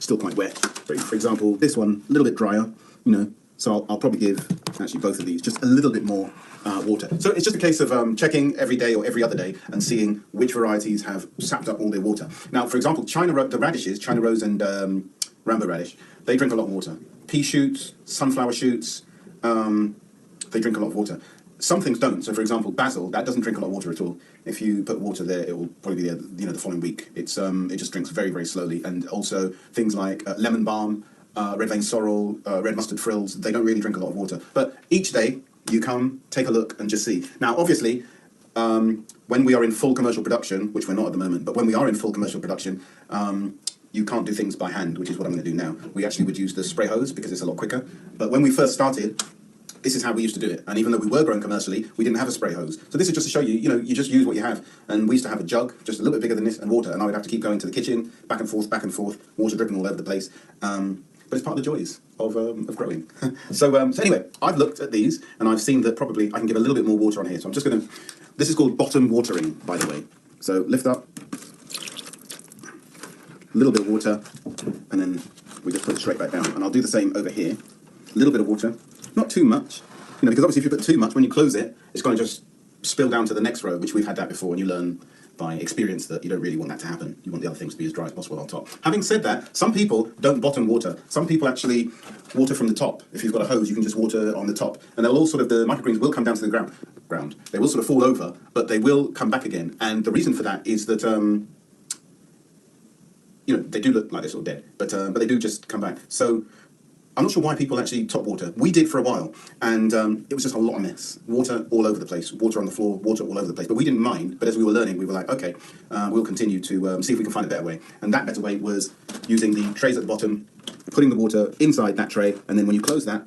Still quite wet. For example, this one, a little bit drier, you know, so I'll probably give, actually both of these, just a little bit more water. So it's just a case of checking every day or every other day and seeing which varieties have sapped up all their water. Now, for example, the radishes, China Rose and Rambo radish, they drink a lot of water. Pea shoots, sunflower shoots, they drink a lot of water. Some things don't. So, for example, basil, that doesn't drink a lot of water at all. If you put water there, it will probably be there, you know, the following week. It just drinks very, very slowly. And also things like lemon balm, red vein sorrel, red mustard frills, they don't really drink a lot of water. But each day, you come, take a look, and just see. Now, obviously, when we are in full commercial production, which we're not at the moment, but when we are in full commercial production, you can't do things by hand, which is what I'm going to do now. We actually would use the spray hose because it's a lot quicker. But when we first started, this is how we used to do it. And even though we were growing commercially, we didn't have a spray hose. So this is just to show you, you know, you just use what you have. And we used to have a jug, just a little bit bigger than this, and water. And I would have to keep going to the kitchen, back and forth, water dripping all over the place. But it's part of the joys of growing. So anyway, I've looked at these, and I've seen that probably I can give a little bit more water on here. So I'm just going to, this is called bottom watering, by the way. So lift up, a little bit of water, and then we just put it straight back down. And I'll do the same over here. A little bit of water, not too much, you know, because obviously if you put too much, when you close it, it's going to just spill down to the next row, which we've had that before, and you learn by experience that you don't really want that to happen. You want the other things to be as dry as possible on top. Having said that, some people don't bottom water. Some people actually water from the top. If you've got a hose, you can just water on the top. And they'll all sort of, the microgreens will come down to the ground. They will sort of fall over, but they will come back again. And the reason for that is that, you know, they do look like they're sort of dead, but they do just come back. So I'm not sure why people actually top water. We did for a while, and it was just a lot of mess. Water all over the place, water on the floor, water all over the place. But we didn't mind. But as we were learning, we were like, okay, we'll continue to see if we can find a better way. And that better way was using the trays at the bottom, putting the water inside that tray, and then when you close that,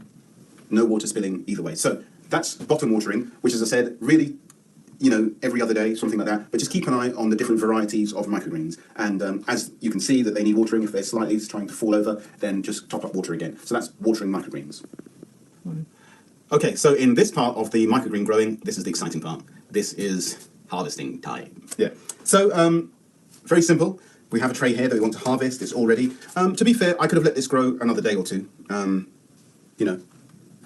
no water spilling either way. So that's bottom watering, which, as I said, really, you know, every other day, something like that. But just keep an eye on the different varieties of microgreens. And as you can see that they need watering, if they're slightly trying to fall over, then just top up water again. So that's watering microgreens. Okay, so in this part of the microgreen growing, this is the exciting part. This is harvesting time. Yeah. So very simple. We have a tray here that we want to harvest. It's all ready. To be fair, I could have let this grow another day or two, you know,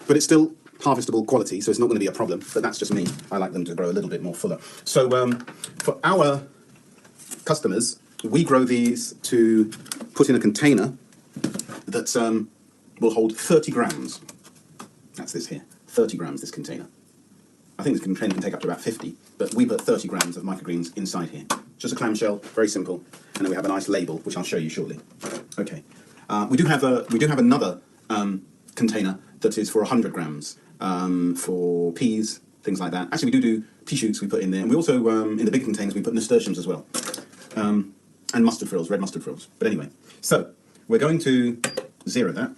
but it's still harvestable quality, so it's not going to be a problem, but that's just me. I like them to grow a little bit more fuller. So for our customers, we grow these to put in a container that will hold 30 grams. That's this here, 30 grams, this container. I think this container can take up to about 50, but we put 30 grams of microgreens inside here. Just a clamshell, very simple, and then we have a nice label, which I'll show you shortly. Okay, we do have another container that is for 100 grams. For peas, things like that. Actually, we do pea shoots we put in there. And we also, in the big containers, we put nasturtiums as well. And mustard frills, red mustard frills. But anyway, so we're going to zero that.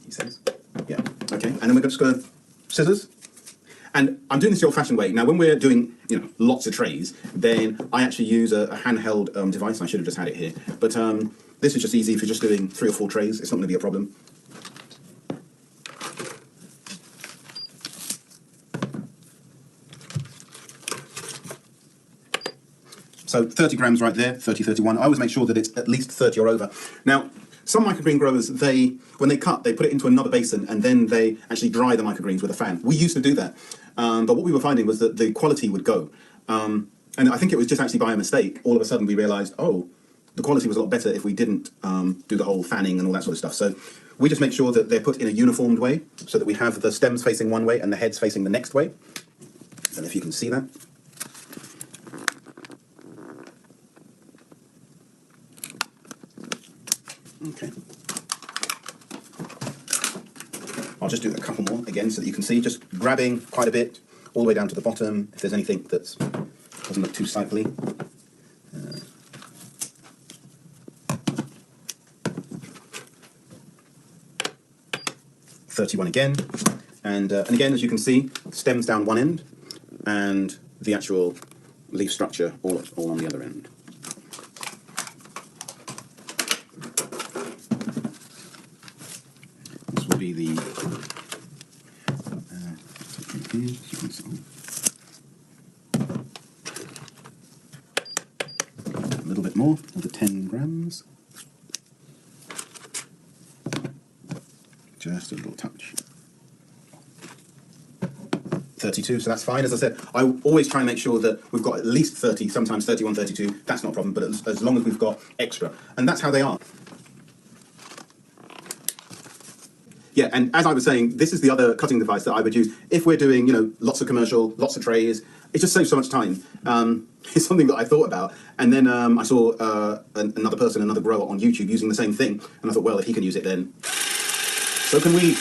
He says. Yeah, okay. And then we're just going to scissors. And I'm doing this the old-fashioned way. Now, when we're doing, you know, lots of trays, then I actually use a handheld device. I should have just had it here. But this is just easy if you're just doing 3 or 4 trays. It's not going to be a problem. So 30 grams right there, 30, 31. I always make sure that it's at least 30 or over. Now, Some microgreen growers, when they cut, they put it into another basin and then they actually dry the microgreens with a fan. We used to do that. But what we were finding was that the quality would go. And I think it was just actually by a mistake. All of a sudden we realized, oh, the quality was a lot better if we didn't do the whole fanning and all that sort of stuff. So we just make sure that they're put in a uniformed way so that we have the stems facing one way and the heads facing the next way. I don't know if you can see that. Okay. I'll just do a couple more again so that you can see, just grabbing quite a bit all the way down to the bottom if there's anything that doesn't look too sightly. 31 again, and again, as you can see, stems down one end and the actual leaf structure all on the other end. This will be the a little bit more of the 10 grams. Just a little touch. 32, so that's fine. As I said, I always try and make sure that we've got at least 30, sometimes 31, 32. That's not a problem, but as long as we've got extra. And that's how they are. Yeah, and as I was saying, this is the other cutting device that I would use. If we're doing, lots of commercial, lots of trays, it just saves so much time. It's something that I thought about. And then I saw another person, another grower on YouTube using the same thing. And I thought, well, if he can use it, then so can we.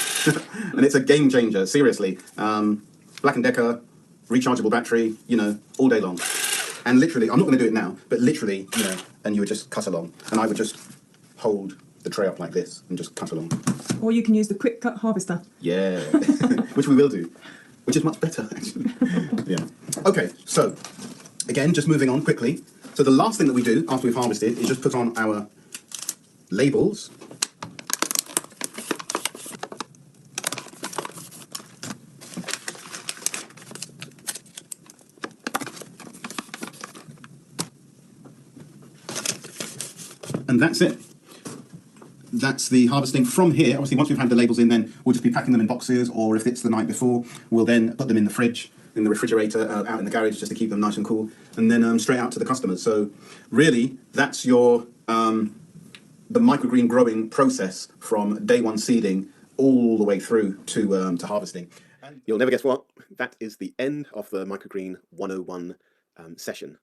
And it's a game changer, seriously. Black & Decker, rechargeable battery, all day long. And literally, I'm not going to do it now, but literally, and you would just cut along. And I would just hold the tray up like this and just cut along. Or you can use the quick cut harvester. Yeah, which we will do, which is much better, actually. Yeah. Okay, so again, just moving on quickly. So the last thing that we do after we've harvested is just put on our labels. And that's it. That's the harvesting from here. Obviously, once we've had the labels in, then we'll just be packing them in boxes, or if it's the night before, we'll then put them in the fridge, in the refrigerator, out in the garage, just to keep them nice and cool, and then straight out to the customers. So really, that's your the microgreen growing process from day one seeding all the way through to harvesting. And you'll never guess what? That is the end of the Microgreen 101 session.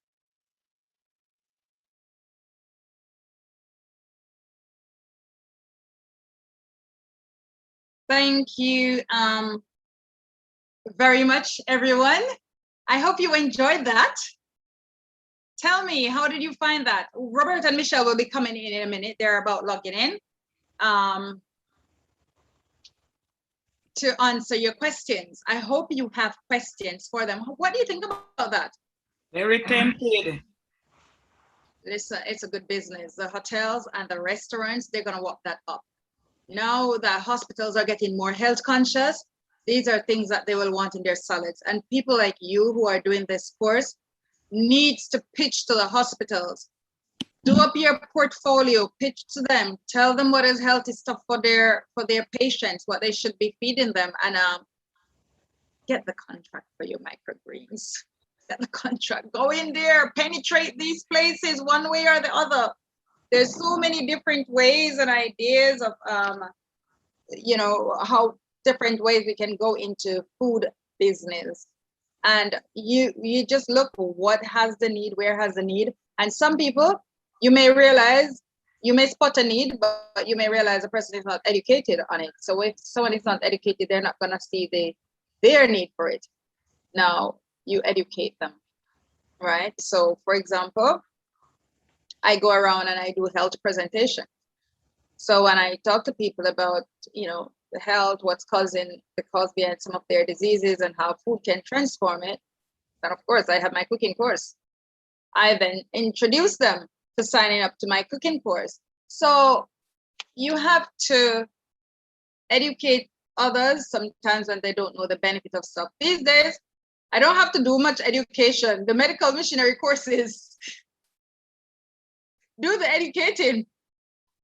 Thank you very much, everyone. I hope you enjoyed that. Tell me, how did you find that? Robert and Michelle will be coming in a minute. They're about logging in to answer your questions. I hope you have questions for them. What do you think about that? Very tempted. Listen, it's a good business. The hotels and the restaurants, they're going to walk that up. Now that hospitals are getting more health conscious, these are things that they will want in their salads. And people like you who are doing this course needs to pitch to the hospitals. Do up your portfolio, pitch to them, tell them what is healthy stuff for their patients, what they should be feeding them, and get the contract for your microgreens. Get the contract. Go in there, penetrate these places one way or the other. There's so many different ways and ideas of, how different ways we can go into food business. And you just look what has the need, where has the need. And some people, you may spot a need, but you may realize the person is not educated on it. So if someone is not educated, they're not going to see their need for it. Now, you educate them, right? So for example, I go around and I do health presentation. So when I talk to people about, the health, what's causing the cause behind some of their diseases and how food can transform it, then of course I have my cooking course. I then introduce them to signing up to my cooking course. So you have to educate others sometimes when they don't know the benefit of stuff. These days, I don't have to do much education. The medical missionary courses do the educating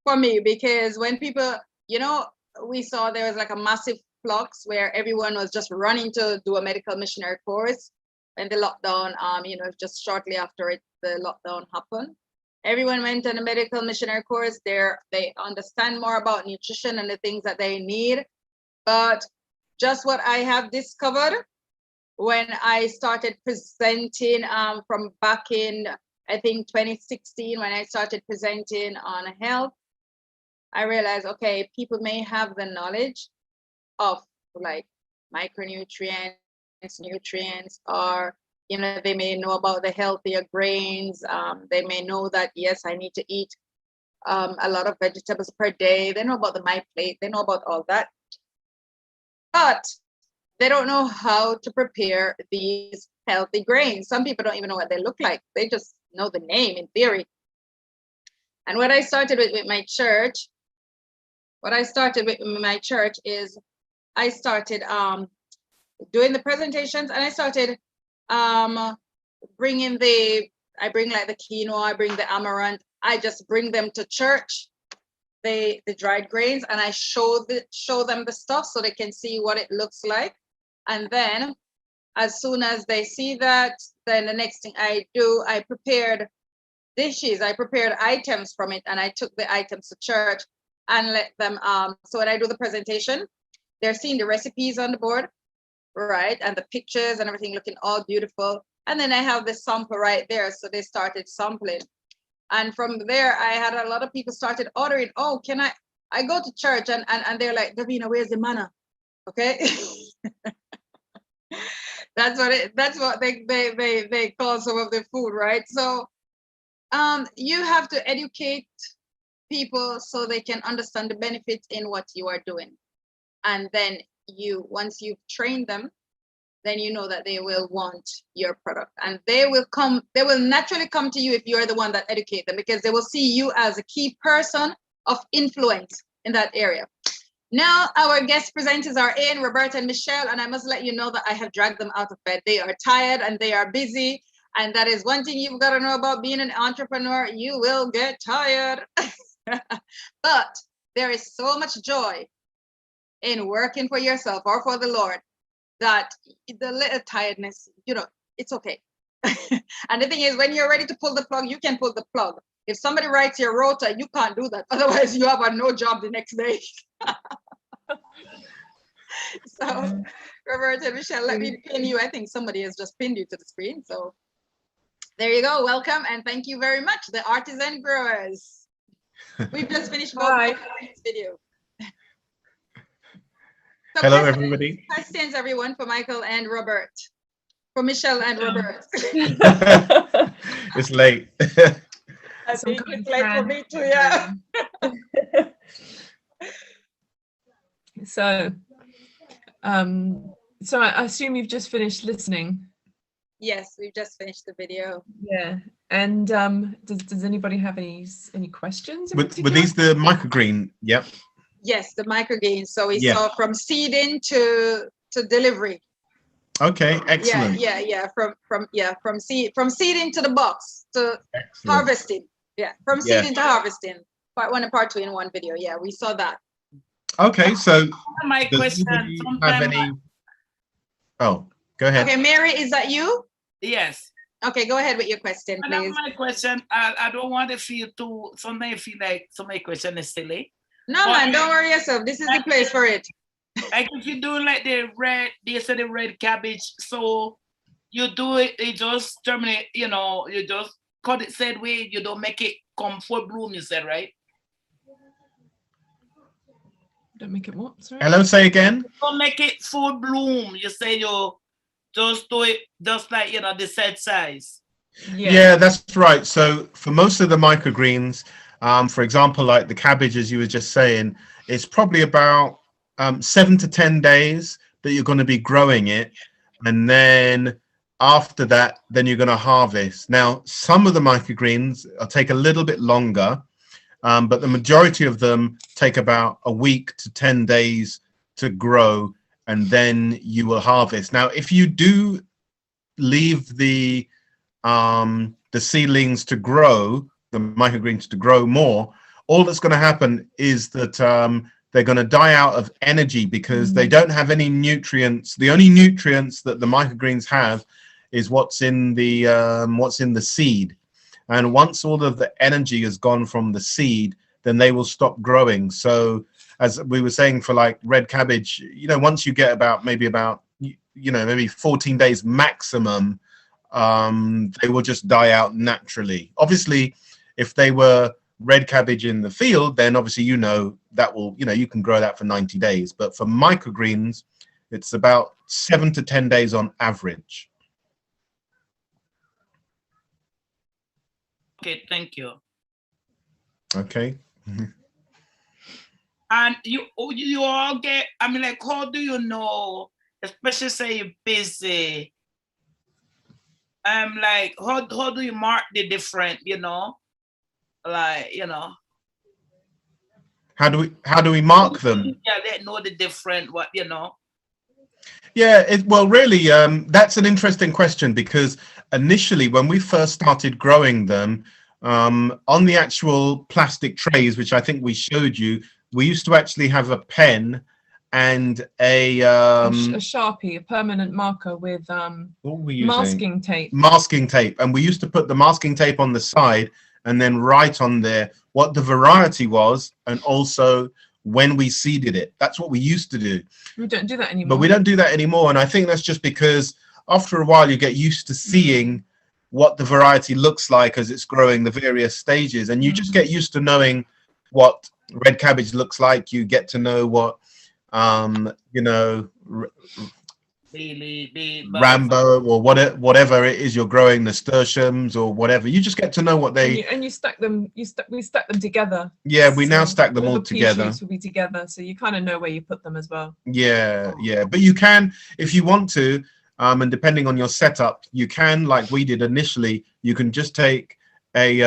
for me, because when people, you know, we saw there was like a massive flux where everyone was just running to do a medical missionary course when the lockdown, you know, just shortly after the lockdown happened. Everyone went on a medical missionary course. They understand more about nutrition and the things that they need. But just what I have discovered when I started presenting from back in, I think 2016, when I started presenting on health, I realized, okay, people may have the knowledge of like micronutrients, nutrients, or, you know, they may know about the healthier grains. They may know that, yes, I need to eat a lot of vegetables per day. They know about the My Plate. They know about all that. But they don't know how to prepare these healthy grains. Some people don't even know what they look like. They just know the name in theory. And what I started with my church, is I started doing the presentations, and I started bringing I bring like the quinoa, I bring the amaranth, I just bring them to church, the dried grains, and I show them the stuff so they can see what it looks like. And then as soon as they see that, then the next thing I do, I prepared dishes, I prepared items from it, and I took the items to church and let them, so when I do the presentation, they're seeing the recipes on the board, right? And the pictures and everything looking all beautiful. And then I have the sample right there. So they started sampling. And from there, I had a lot of people started ordering, oh, can I go to church and they're like, Davina, where's the manna? Okay. That's what they call some of the food, right? So you have to educate people so they can understand the benefits in what you are doing. And then once you've trained them, then you know that they will want your product, and they will naturally come to you if you are the one that educate them, because they will see you as a key person of influence in that area. Now our guest presenters are in, Roberta and Michelle, and I must let you know that I have dragged them out of bed. They are tired and they are busy, and that is one thing you've got to know about being an entrepreneur. You will get tired. But there is so much joy in working for yourself or for the Lord that the little tiredness, you know, it's okay. And the thing is, when you're ready to pull the plug, you can pull the plug. If somebody writes your rota, you can't do that. Otherwise, you have a no job the next day. So, Roberta and Michelle, let me pin you. I think somebody has just pinned you to the screen. So there you go. Welcome. And thank you very much, the artisan growers. We've just finished this video. So hello, everybody. Questions, everyone, for Michael and Robert. For Michelle and Robert. It's late. I think it's late for me too, yeah. So I assume you've just finished listening. Yes, we've just finished the video. Yeah. And does anybody have any questions? Were these the microgreen? Yep. Yes, the microgreens. So we saw from seeding to delivery. Okay, excellent. Yeah. From seeding to the box to harvesting. Yeah, from seeding to harvesting. Part 1 and part 2 in one video. Yeah, we saw that. Okay, so my question. Have any? Oh, go ahead. Okay, Mary, is that you? Yes. Okay, go ahead with your question, please. My question. I don't want to feel too. Sometimes I feel like some of my question is silly. No, man, don't worry yourself. This is the place for it. Like if you do like the red cabbage, so you do it, it just terminate, you know, you just cut it said way, you don't make it come full bloom, you said, right? Don't make it what? Sorry. Hello, say again. Don't make it full bloom. You say you just do it just like, you know, the set size. Yeah, that's right. So for most of the microgreens, for example, like the cabbage, as you were just saying, it's probably about 7 to 10 days that you're going to be growing it. And then after that, then you're going to harvest. Now, some of the microgreens take a little bit longer, but the majority of them take about a week to 10 days to grow, and then you will harvest. Now, if you do leave the seedlings to grow, the microgreens to grow more, all that's going to happen is that they're going to die out of energy because they don't have any nutrients. The only nutrients that the microgreens have is what's in the seed. And once all of the energy has gone from the seed, then they will stop growing. So as we were saying for like red cabbage, you know, once you get maybe 14 days maximum, they will just die out naturally. Obviously, if they were red cabbage in the field, then obviously, you know, that will, you know, you can grow that for 90 days. But for microgreens, it's about 7 to 10 days on average. Okay, thank you. Okay. And you all get, I mean, like, how do you know, especially say you're busy, like, how do you mark the different, you know, like, you know? How do we mark them? Yeah, they know the different, what, you know? Yeah, well, really, that's an interesting question, because initially when we first started growing them, on the actual plastic trays, which I think we showed you, we used to actually have a pen and a Sharpie, a permanent marker with what were we using? masking tape. Masking tape, and we used to put the masking tape on the side and then write on there what the variety was and also when we seeded it. That's what we used to do. We don't do that anymore. But we don't do that anymore, and I think that's just because after a while you get used to seeing what the variety looks like as it's growing, the various stages, and you just get used to knowing what red cabbage looks like. You get to know what you know, Rambo or whatever it is you're growing, nasturtiums or whatever. You just get to know what they and you stack them. We stack them together. Yeah, we now stack them all together. The will be together, so you kind of know where you put them as well. Yeah, yeah, but you can, if you want to, and depending on your setup, you can, like we did initially, you can just take a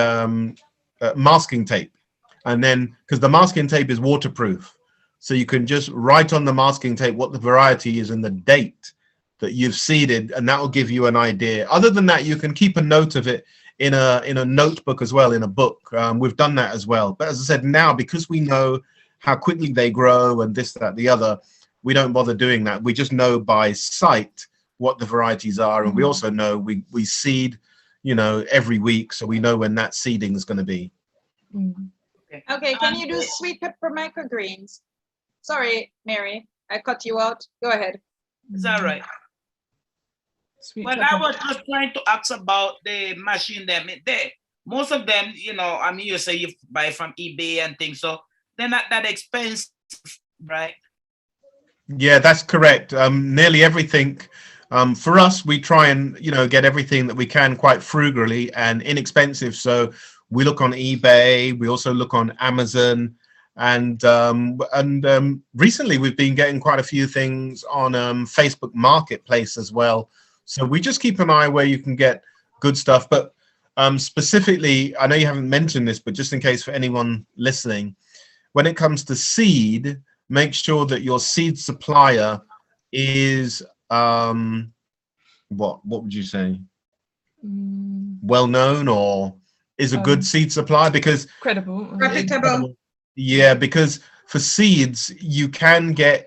masking tape, and then because the masking tape is waterproof, so you can just write on the masking tape what the variety is and the date that you've seeded, and that will give you an idea. Other than that, you can keep a note of it in a notebook as well, in a book. We've done that as well. But as I said, now because we know how quickly they grow and this, that, the other, we don't bother doing that. We just know by sight what the varieties are, and we also know we seed, you know, every week, so we know when that seeding is going to be. Okay, can you do sweet pepper microgreens? Sorry, Mary, I cut you out. Go ahead. Is that right? Well, I was just trying to ask about the machine them. Most of them, you know, I mean, you say you buy from eBay and things, so they're not that expensive, right? Yeah, that's correct. Nearly everything. For us, we try and, you know, get everything that we can quite frugally and inexpensive. So we look on eBay. We also look on Amazon, and recently we've been getting quite a few things on Facebook Marketplace as well. So we just keep an eye where you can get good stuff. But specifically, I know you haven't mentioned this, but just in case for anyone listening, when it comes to seed, make sure that your seed supplier is what would you say? Well known, or is a good seed supplier, because credible, reputable. Yeah, because for seeds you can get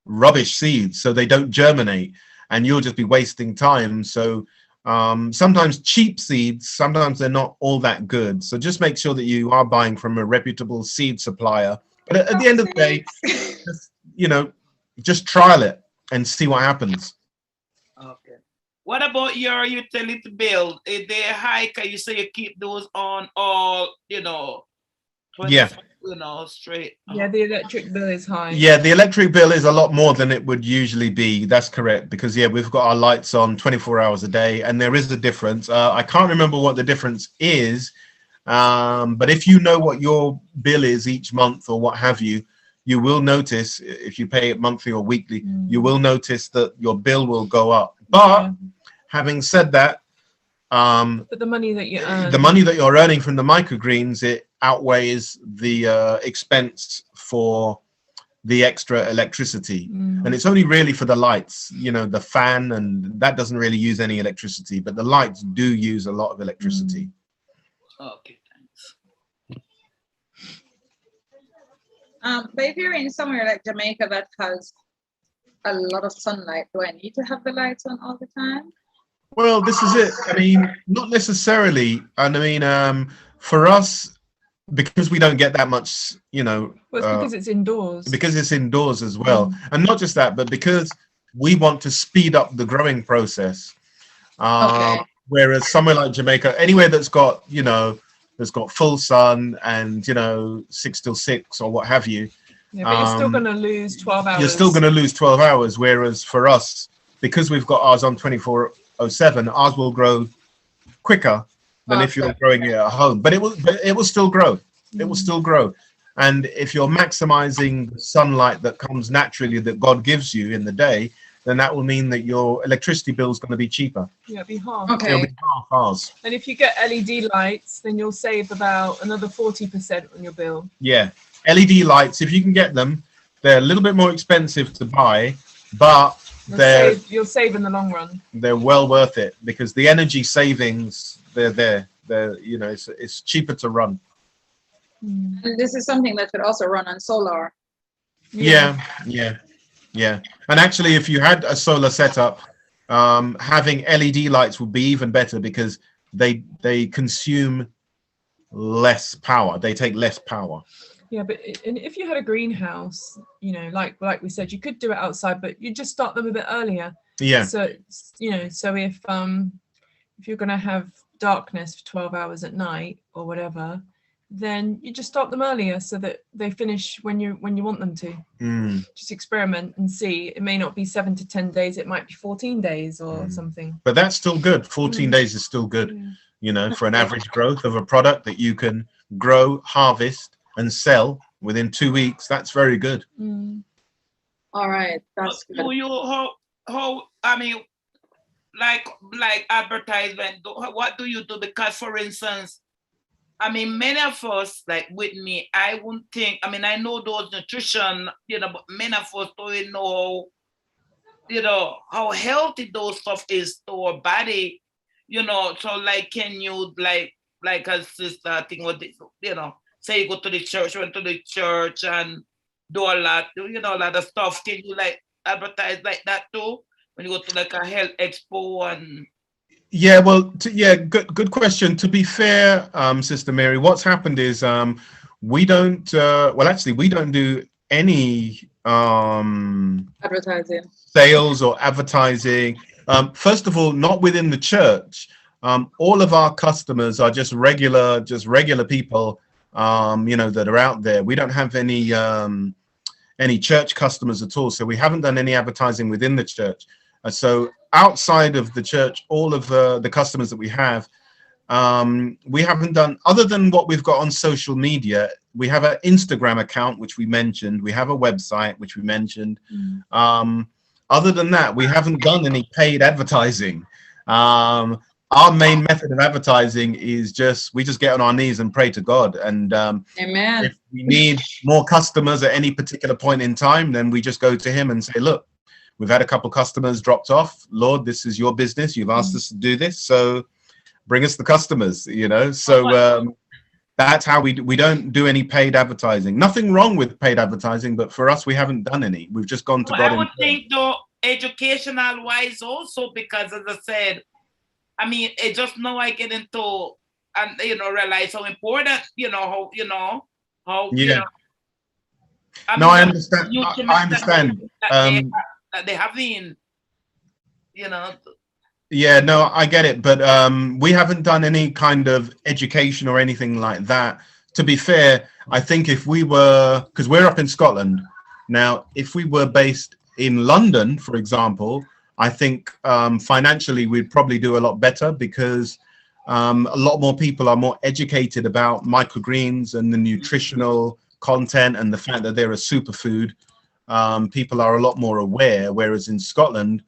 rubbish seeds, so they don't germinate, and you'll just be wasting time. So sometimes cheap seeds, sometimes they're not all that good. So just make sure that you are buying from a reputable seed supplier. But at the end of the day, just, you know, just trial it and see what happens. Okay. What about your utility bill? Is they high? Can you say you keep those on all, you know, 20, yeah, you know, straight? Yeah, the electric bill is high. Yeah, the electric bill is a lot more than it would usually be. That's correct, because yeah, we've got our lights on 24 hours a day, and there is a difference. I can't remember what the difference is, but if you know what your bill is each month or what have you, you will notice, if you pay it monthly or weekly, you will notice that your bill will go up. But having said that, but the money that you earn, the money that you're earning from the microgreens, it outweighs the expense for the extra electricity. And it's only really for the lights, you know, the fan, and that doesn't really use any electricity, but the lights do use a lot of electricity. Okay, thanks. But if you're in somewhere like Jamaica that has a lot of sunlight, do I need to have the lights on all the time? Well, this is it. I mean, not necessarily. And I mean, for us, because we don't get that much, you know, Well, it's because it's indoors. because it's indoors as well, and not just that, but because we want to speed up the growing process. Okay. Whereas somewhere like Jamaica, anywhere that's got, you know, that's got full sun and, you know, 6 till 6 or what have you. Yeah, but you're still going to lose 12 hours. You're still going to lose 12 hours. Whereas for us, because we've got ours on 24/7, ours will grow quicker than if you're growing it at home. But it will still grow. It will still grow. And if you're maximizing the sunlight that comes naturally that God gives you in the day, then that will mean that your electricity bill is going to be cheaper. Yeah, it'll be half. Okay. It'll be half ours. And if you get LED lights, then you'll save about another 40% on your bill. Yeah. LED lights, if you can get them, they're a little bit more expensive to buy, but You'll save in the long run. they're well worth it because the energy savings, they're there. They're, you know, it's cheaper to run. And this is something that could also run on solar. Yeah. And actually, if you had a solar setup, having LED lights would be even better because they consume less power. They take less power. Yeah, but if you had a greenhouse, you know, like we said, you could do it outside, but you just start them a bit earlier. Yeah. So, you know, so if you're going to have darkness for 12 hours at night or whatever, then you just start them earlier so that they finish when you want them to. Just experiment and see. It may not be 7 to 10 days. It might be 14 days or something. But that's still good. 14 days is still good, you know, for an average growth of a product that you can grow, harvest, and sell within 2 weeks. That's very good. All right, that's good. Do you how I mean, like advertisement? What do you do? Because, for instance, I mean, many of us, like with me, I wouldn't think. I mean, I know those nutrition, you know, but many of us don't know, you know, how healthy those stuff is to our body, you know. So, like, can you like a sister thing with this, you know? Say you go to the church, went to the church and do a lot, you know, a lot of stuff. Can you like advertise like that too? When you go to like a health expo and Yeah, well, good question. To be fair, Sister Mary, what's happened is we don't we don't do any advertising, sales or advertising. First of all, not within the church. All of our customers are just regular people, you know, that are out there. We don't have any church customers at all. So we haven't done any advertising within the church. So outside of the church, all of the customers that we have, we haven't done, other than what we've got on social media. We have an Instagram account, which we mentioned. We have a website, which we mentioned. Other than that, we haven't done any paid advertising. Our main method of advertising is we just get on our knees and pray to God. And Amen. If we need more customers at any particular point in time, then we just go to him and say, look, we've had a couple customers dropped off. Lord, this is your business. You've asked us to do this. So bring us the customers, you know. So that's how we don't do any paid advertising. Nothing wrong with paid advertising, but for us, we haven't done any. We've just gone to God. I would think though, educational wise also, because as I said, I mean, it just now I get into and you know realize how important how you know. I understand. I understand. That they have been, you know. Yeah, no, I get it, but we haven't done any kind of education or anything like that. To be fair, I think if we were, because we're up in Scotland now, if we were based in London, for example, I think financially we'd probably do a lot better because a lot more people are more educated about microgreens and the nutritional content and the fact that they're a superfood. People are a lot more aware, whereas in Scotland,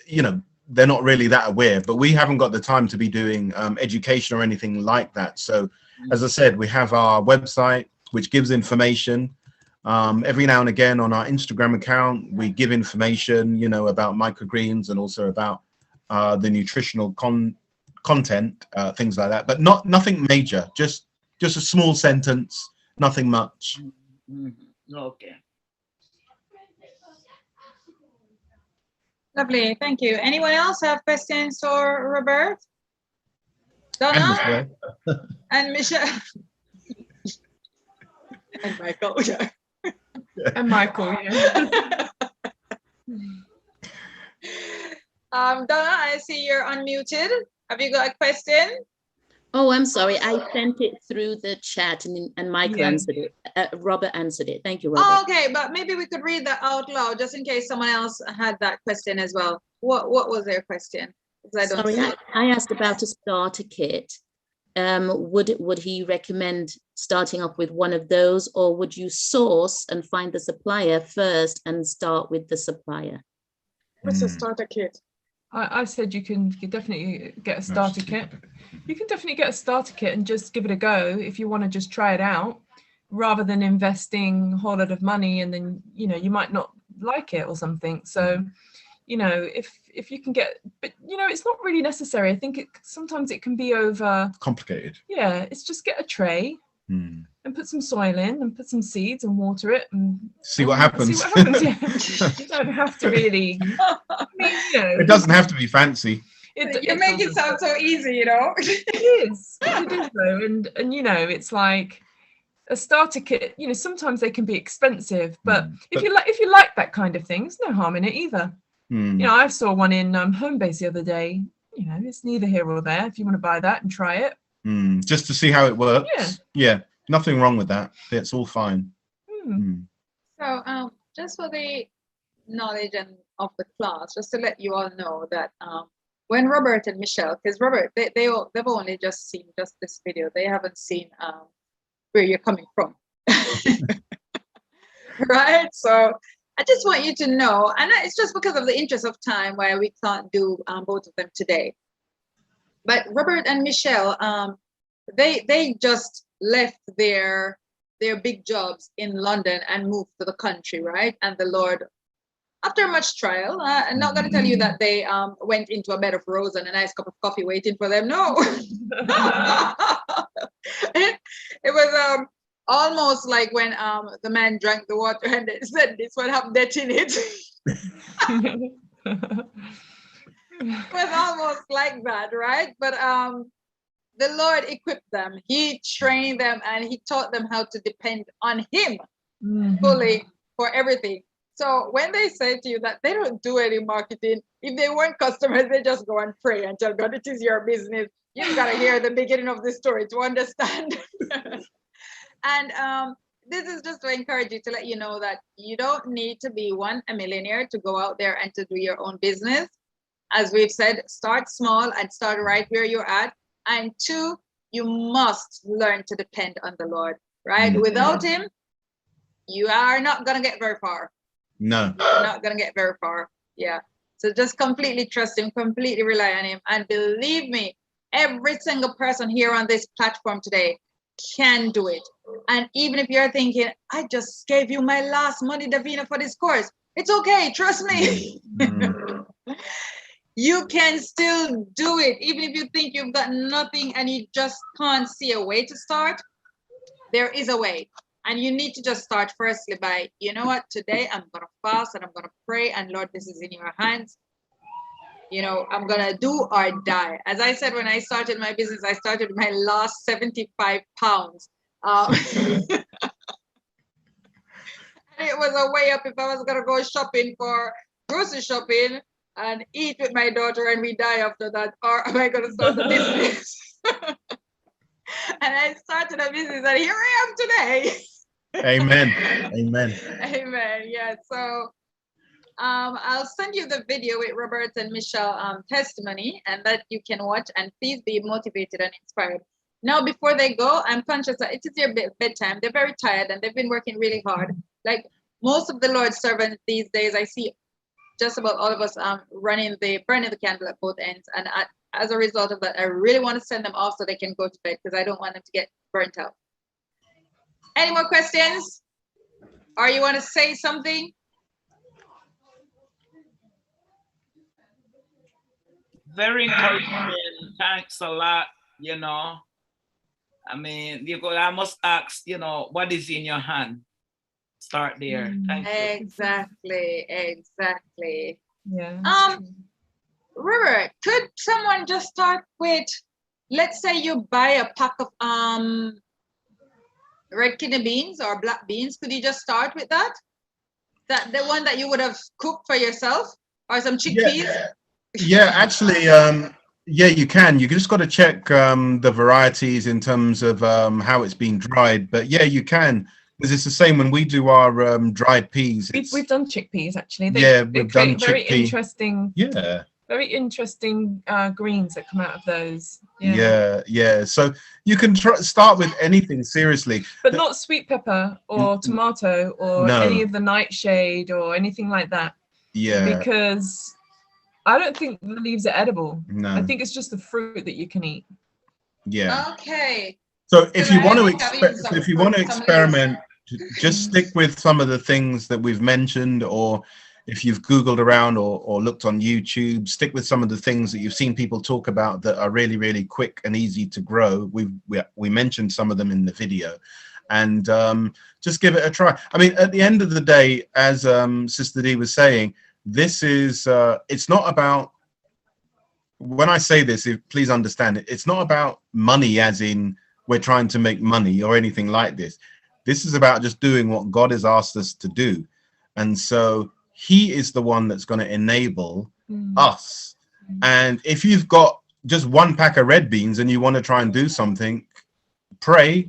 you know, they're not really that aware, but we haven't got the time to be doing education or anything like that. So as I said, we have our website, which gives information. Every now and again on our Instagram account, we give information, you know, about microgreens and also about the nutritional content, things like that, but nothing major, just a small sentence Nothing much. Okay. Lovely, thank you. Anyone else have questions for Robert? And Donna Michelle. and Michelle and Michael. Yeah. And Michael, yeah. Donna, I see you're unmuted. Have you got a question? Oh, I'm sorry. I sent it through the chat and Michael answered it. Robert answered it. Thank you, Robert. Oh, okay, but maybe we could read that out loud just in case someone else had that question as well. What was their question? Because I don't see it. I asked about a starter kit. Would he recommend starting off with one of those, or would you source and find the supplier first and start with the supplier? What's a starter kit? I said you can definitely get a starter kit. You can definitely get a starter kit and just give it a go if you want to just try it out, rather than investing a whole lot of money and then, you know, you might not like it or something. So, you know, if you can get, but you know, it's not really necessary. I think sometimes it can be over complicated. Yeah, it's just get a tray and put some soil in and put some seeds and water it and see what happens. See what happens. Yeah. You don't have to really. I mean, you know, it doesn't have to be fancy. You make it sound so easy, you know. It is though, and you know, it's like a starter kit. You know, sometimes they can be expensive, but if you like that kind of thing, there's no harm in it either. You know, I saw one in Homebase the other day. You know, it's neither here or there. If you want to buy that and try it, just to see how it works. Yeah, nothing wrong with that. It's all fine. So, just for the knowledge and of the class, just to let you all know that when Robert and Michelle, because Robert, they've only just seen just this video. They haven't seen where you're coming from, right? So I just want you to know, and it's just because of the interest of time why we can't do both of them today. But Robert and Michelle, they just left their big jobs in London and moved to the country, right? And the Lord, after much trial, I'm not going to tell you that they went into a bed of roses and a nice cup of coffee waiting for them. No, it was almost like when the man drank the water and they said, "This one have death in it." It was almost like that, right? But the Lord equipped them. He trained them and he taught them how to depend on him fully for everything. So when they say to you that they don't do any marketing, if they weren't customers, they just go and pray and tell God it is your business. You've got to hear the beginning of the story to understand. And this is just to encourage you, to let you know that you don't need to be a millionaire to go out there and to do your own business. As we've said, start small and start right where you're at. And 2, you must learn to depend on the Lord, right? Without him, you are not going to get very far. No. You're not going to get very far. Yeah. So just completely trust him, completely rely on him. And believe me, every single person here on this platform today can do it. And even if you're thinking, I just gave you my last money, Davina, for this course, it's okay. Trust me. You can still do it. Even if you think you've got nothing and you just can't see a way to start, there is a way. And you need to just start firstly by, you know what, today I'm going to fast and I'm going to pray, and Lord, this is in your hands. You know, I'm going to do or die. As I said, when I started my business, I started my last 75 pounds. And it was a way up if I was going to go shopping for grocery shopping and eat with my daughter and we die after that, or am I going to start a business? And I started a business and here I am today. Amen. Amen. Amen. Yeah. So I'll send you the video with Robert and Michelle testimony, and that you can watch, and please be motivated and inspired. Now, before they go, I'm conscious that it is their bedtime. They're very tired and they've been working really hard. Like most of the Lord's servants these days, I see just about all of us burning the candle at both ends. And as a result of that, I really want to send them off so they can go to bed, because I don't want them to get burnt out. Any more questions? Or you want to say something? Very encouraging. Thanks a lot, you know. I mean, I must ask, what is in your hand? Start there. Thank you. Exactly. Yeah. River, could someone just start with, let's say you buy a pack of red kidney beans or black beans. Could you just start with that? That the one that you would have cooked for yourself, or some chickpeas? Yeah, actually, yeah, you can. You just got to check the varieties in terms of how it's been dried. But yeah, you can, because it's the same when we do our dried peas. We've done chickpeas actually. We've done very chickpea. interesting. Yeah. Very interesting greens that come out of those. Yeah. So you can start with anything, seriously. But not sweet pepper or tomato or any of the nightshade or anything like that. Yeah. Because I don't think the leaves are edible. No. I think it's just the fruit that you can eat. Yeah. Okay. So if you want to experiment, just stick with some of the things that we've mentioned, or if you've Googled around or looked on YouTube, stick with some of the things that you've seen people talk about that are really, really quick and easy to grow. We mentioned some of them in the video, and just give it a try. I mean, at the end of the day, as Sister Dee was saying, this is, it's not about, when I say this, please understand it, it's not about money as in we're trying to make money or anything like this. This is about just doing what God has asked us to do. And so he is the one that's going to enable us. And if you've got just one pack of red beans and you want to try and do something, pray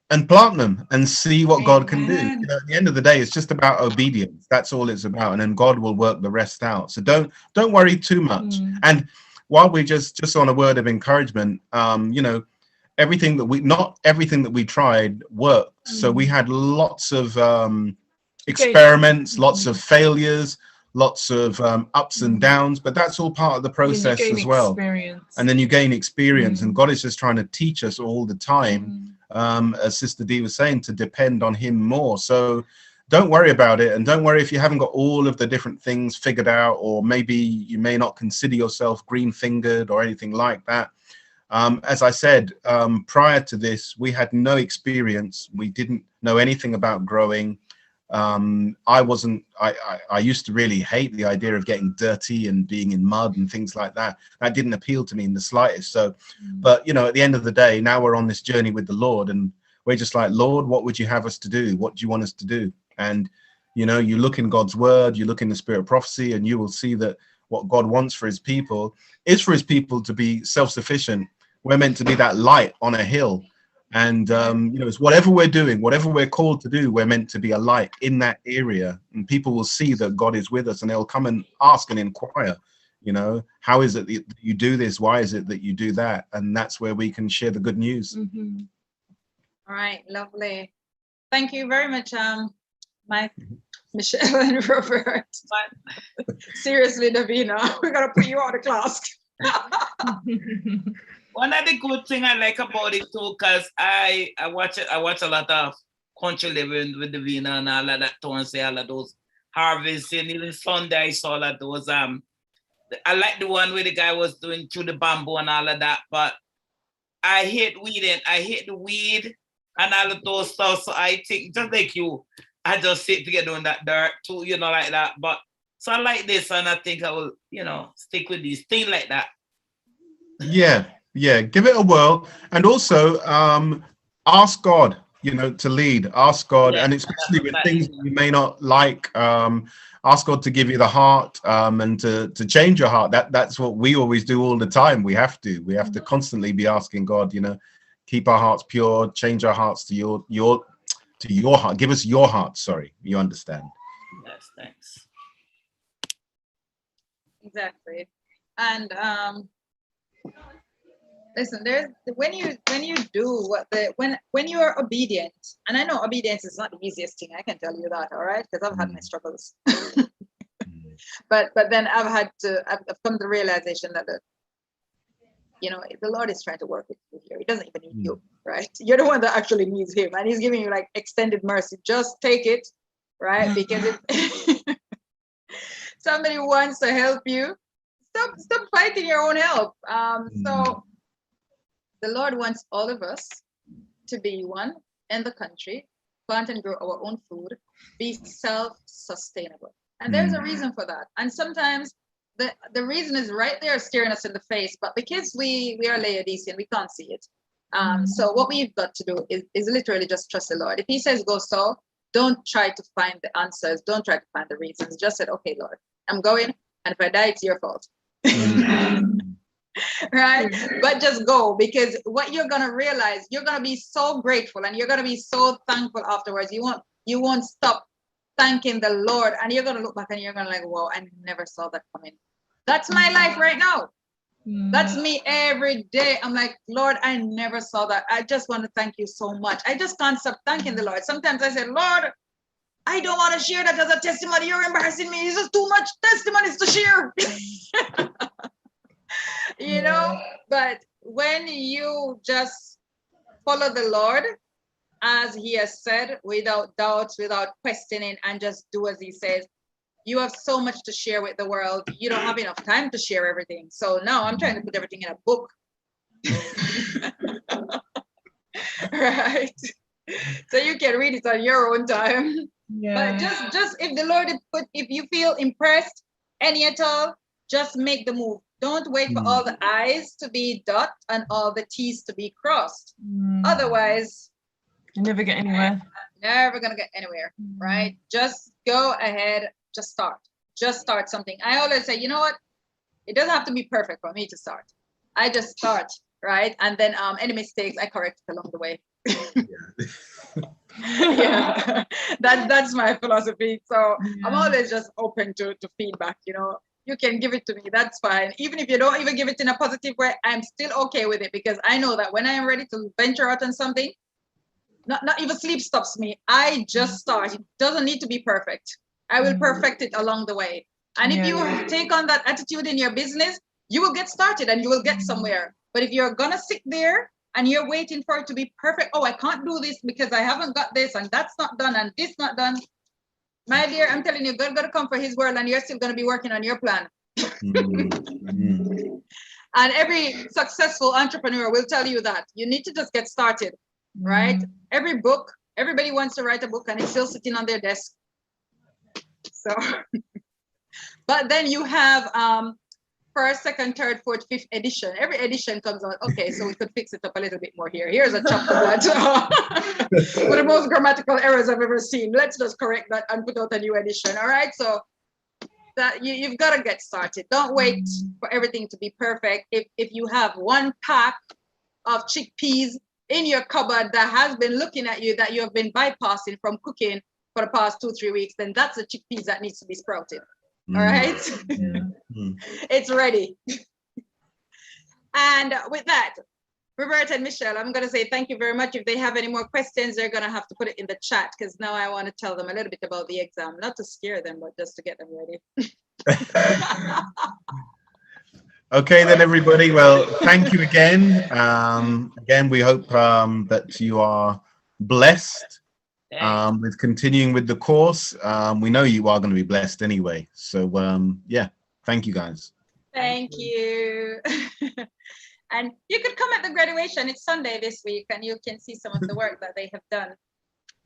and plant them and see what God can do. At the end of the day, it's just about obedience. That's all it's about. And then God will work the rest out. So don't worry too much. And while we just on a word of encouragement, not everything that we tried worked. So we had lots of experiments, lots of failures, lots of ups and downs, but that's all part of the process as well. And then you gain experience, and God is just trying to teach us all the time, as Sister Dee was saying, to depend on him more. So don't worry about it, and don't worry if you haven't got all of the different things figured out, or maybe you may not consider yourself green-fingered or anything like that. As I said, prior to this, we had no experience. We didn't know anything about growing. I used to really hate the idea of getting dirty and being in mud and things like that. That didn't appeal to me in the slightest. So, but at the end of the day, now we're on this journey with the Lord, and we're just like, Lord, what would you have us to do? What do you want us to do? And, you look in God's word, you look in the spirit of prophecy, and you will see that what God wants for his people is for his people to be self-sufficient. We're meant to be that light on a hill. And, it's whatever we're doing, whatever we're called to do, we're meant to be a light in that area. And people will see that God is with us, and they'll come and ask and inquire, how is it that you do this? Why is it that you do that? And that's where we can share the good news. All right, lovely. Thank you very much, Michelle and Robert. Seriously, Davina, we're going to put you out of class. One of the good things I like about it too, because I watch a lot of country living with the Davina and all of that too, and say all of those harvests, and even Sunday I saw all of those. I like the one where the guy was doing through the bamboo and all of that, but I hate weeding. I hate the weed and all of those stuff. So I think, just like you, I just sit together on that dirt too, like that. But so I like this, and I think I will, stick with these things like that. Yeah, give it a whirl, and also ask God, to lead. Ask God, and especially with things that you may not like, ask God to give you the heart, and to change your heart. That's what we always do all the time. We have to constantly be asking God, keep our hearts pure, change our hearts to your heart. Give us your heart. Sorry, you understand? Yes, thanks. Exactly, and listen, when you do when you are obedient, and I know obedience is not the easiest thing, I can tell you that, all right, because I've had my struggles. but then I've come to the realization that the Lord is trying to work with you here. He doesn't even need you, right? You're the one that actually needs him, and he's giving you like extended mercy. Just take it, right? Because if somebody wants to help you, stop fighting your own help. So the Lord wants all of us to be one in the country, plant and grow our own food, be self-sustainable. And there's a reason for that. And sometimes the reason is right there staring us in the face, but because we are Laodicean, we can't see it. So what we've got to do is literally just trust the Lord. If he says go so, don't try to find the answers. Don't try to find the reasons. Just say, okay, Lord, I'm going. And if I die, it's your fault. Right? But just go, because what you're going to realize, you're going to be so grateful and you're going to be so thankful afterwards. You won't stop thanking the Lord, and you're going to look back and you're going to like, wow, I never saw that coming. That's my life right now. That's me every day. I'm like, Lord, I never saw that. I just want to thank you so much. I just can't stop thanking the Lord. Sometimes I say, Lord, I don't want to share that as a testimony. You're embarrassing me. It's just too much testimonies to share. You know, but when you just follow the Lord, as he has said, without doubts, without questioning, and just do as he says, you have so much to share with the world. You don't have enough time to share everything. So now I'm trying to put everything in a book. Right? So you can read it on your own time. Yeah. But just if the Lord if you feel impressed, any at all, just make the move. Don't wait for all the I's to be dotted and all the T's to be crossed. Otherwise, you never get anywhere. Never gonna get anywhere, right? Just go ahead, just start something. I always say, you know what? It doesn't have to be perfect for me to start. I just start, right? And then any mistakes I correct along the way. Yeah, that's my philosophy. So I'm always just open to feedback. You know, you can give it to me, that's fine. Even if you don't even give it in a positive way, I'm still okay with it, because I know that when I am ready to venture out on something, not even sleep stops me. I just start. It doesn't need to be perfect. I will perfect it along the way. And if you take on that attitude in your business, you will get started and you will get somewhere. But if you're gonna sit there and you're waiting for it to be perfect, oh, I can't do this because I haven't got this and that's not done and this not done. My dear, I'm telling you, God's gonna come for his world and you're still gonna be working on your plan. And every successful entrepreneur will tell you that. You need to just get started, right? Every book, everybody wants to write a book and it's still sitting on their desk. So, but then you have first, second, third, fourth, fifth edition. Every edition comes out. Okay, so we could fix it up a little bit more here. Here's a chapter that with the most grammatical errors I've ever seen. Let's just correct that and put out a new edition. All right, so that you've got to get started. Don't wait for everything to be perfect. If you have one pack of chickpeas in your cupboard that has been looking at you, that you have been bypassing from cooking for the past 2-3 weeks, then that's the chickpeas that needs to be sprouted. All right. It's ready. And with that, Robert and Michelle, I'm going to say thank you very much. If they have any more questions, they're going to have to put it in the chat, because now I want to tell them a little bit about the exam, not to scare them, but just to get them ready. Okay, then, everybody. Well, thank you again. Again, we hope that you are blessed with continuing with the course. We know you are going to be blessed anyway. So, yeah, thank you, guys. Thank you. And you could come at the graduation. It's Sunday this week, and you can see some of the work that they have done.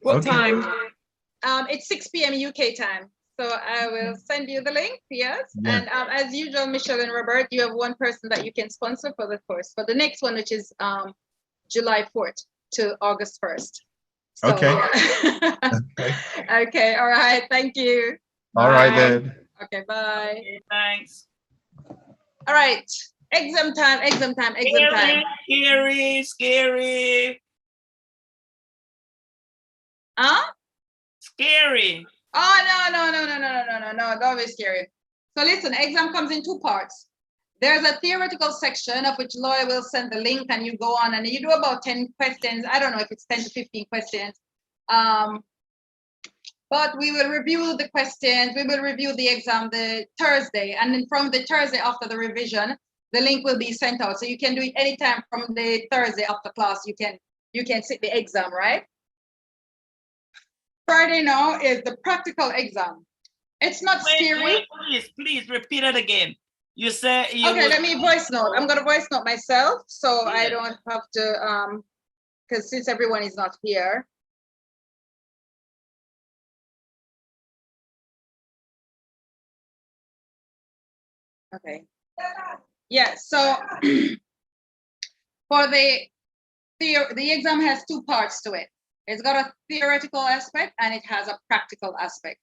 What time? It's 6 p.m. UK time. So I will send you the link, yes. Yeah. And as usual, Michelle and Robert, you have one person that you can sponsor for the course, for the next one, which is July 4th to August 1st. So, okay. Yeah. Okay. Okay. All right. Thank you. All right, then. Okay. Bye. Okay, thanks. All right. Exam time. Exam time. Exam time. Scary. Scary. Huh? Scary. Oh, no, don't be scary. So listen, exam comes in 2 parts. There's a theoretical section of which Loy will send the link, and you go on and you do about 10 questions. I don't know if it's 10 to 15 questions. But we will review the questions. We will review the exam the Thursday. And then from the Thursday after the revision, the link will be sent out. So you can do it anytime from the Thursday after class. You can sit the exam, right? Friday now is the practical exam. It's not scary. Wait, please repeat it again. You said you okay, let me voice note. I'm gonna voice note myself, so I don't have to because since everyone is not here. Okay. Yeah, so for the exam has two parts to it. It's got a theoretical aspect and it has a practical aspect.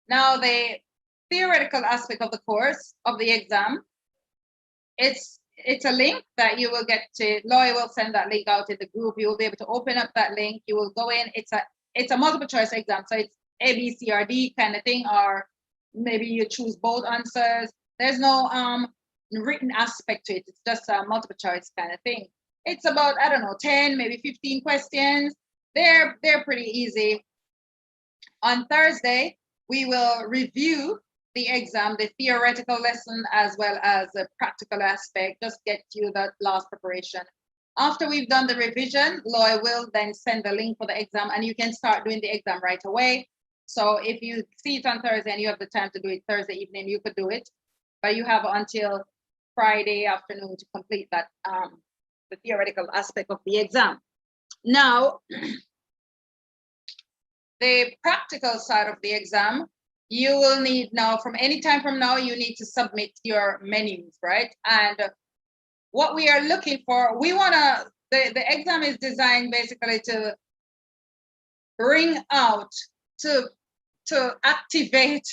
Now, the theoretical aspect of the course of the exam, it's a link that you will get to. Loy will send that link out in the group. You will be able to open up that link. You will go in. It's a multiple choice exam, so it's A, B, C, or D kind of thing, or maybe you choose both answers. There's no written aspect to it. It's just a multiple choice kind of thing. It's about, I don't know, 10, maybe 15 questions. They're pretty easy. On Thursday, we will review the exam, the theoretical lesson, as well as the practical aspect, just get you that last preparation. After we've done the revision, Loy will then send the link for the exam, and you can start doing the exam right away. So if you see it on Thursday and you have the time to do it Thursday evening, you could do it, but you have until Friday afternoon to complete that, the theoretical aspect of the exam. Now, the practical side of the exam, you will need now, from any time from now, you need to submit your menus, right? And what we are looking for, we wanna, the exam is designed basically to bring out, to activate,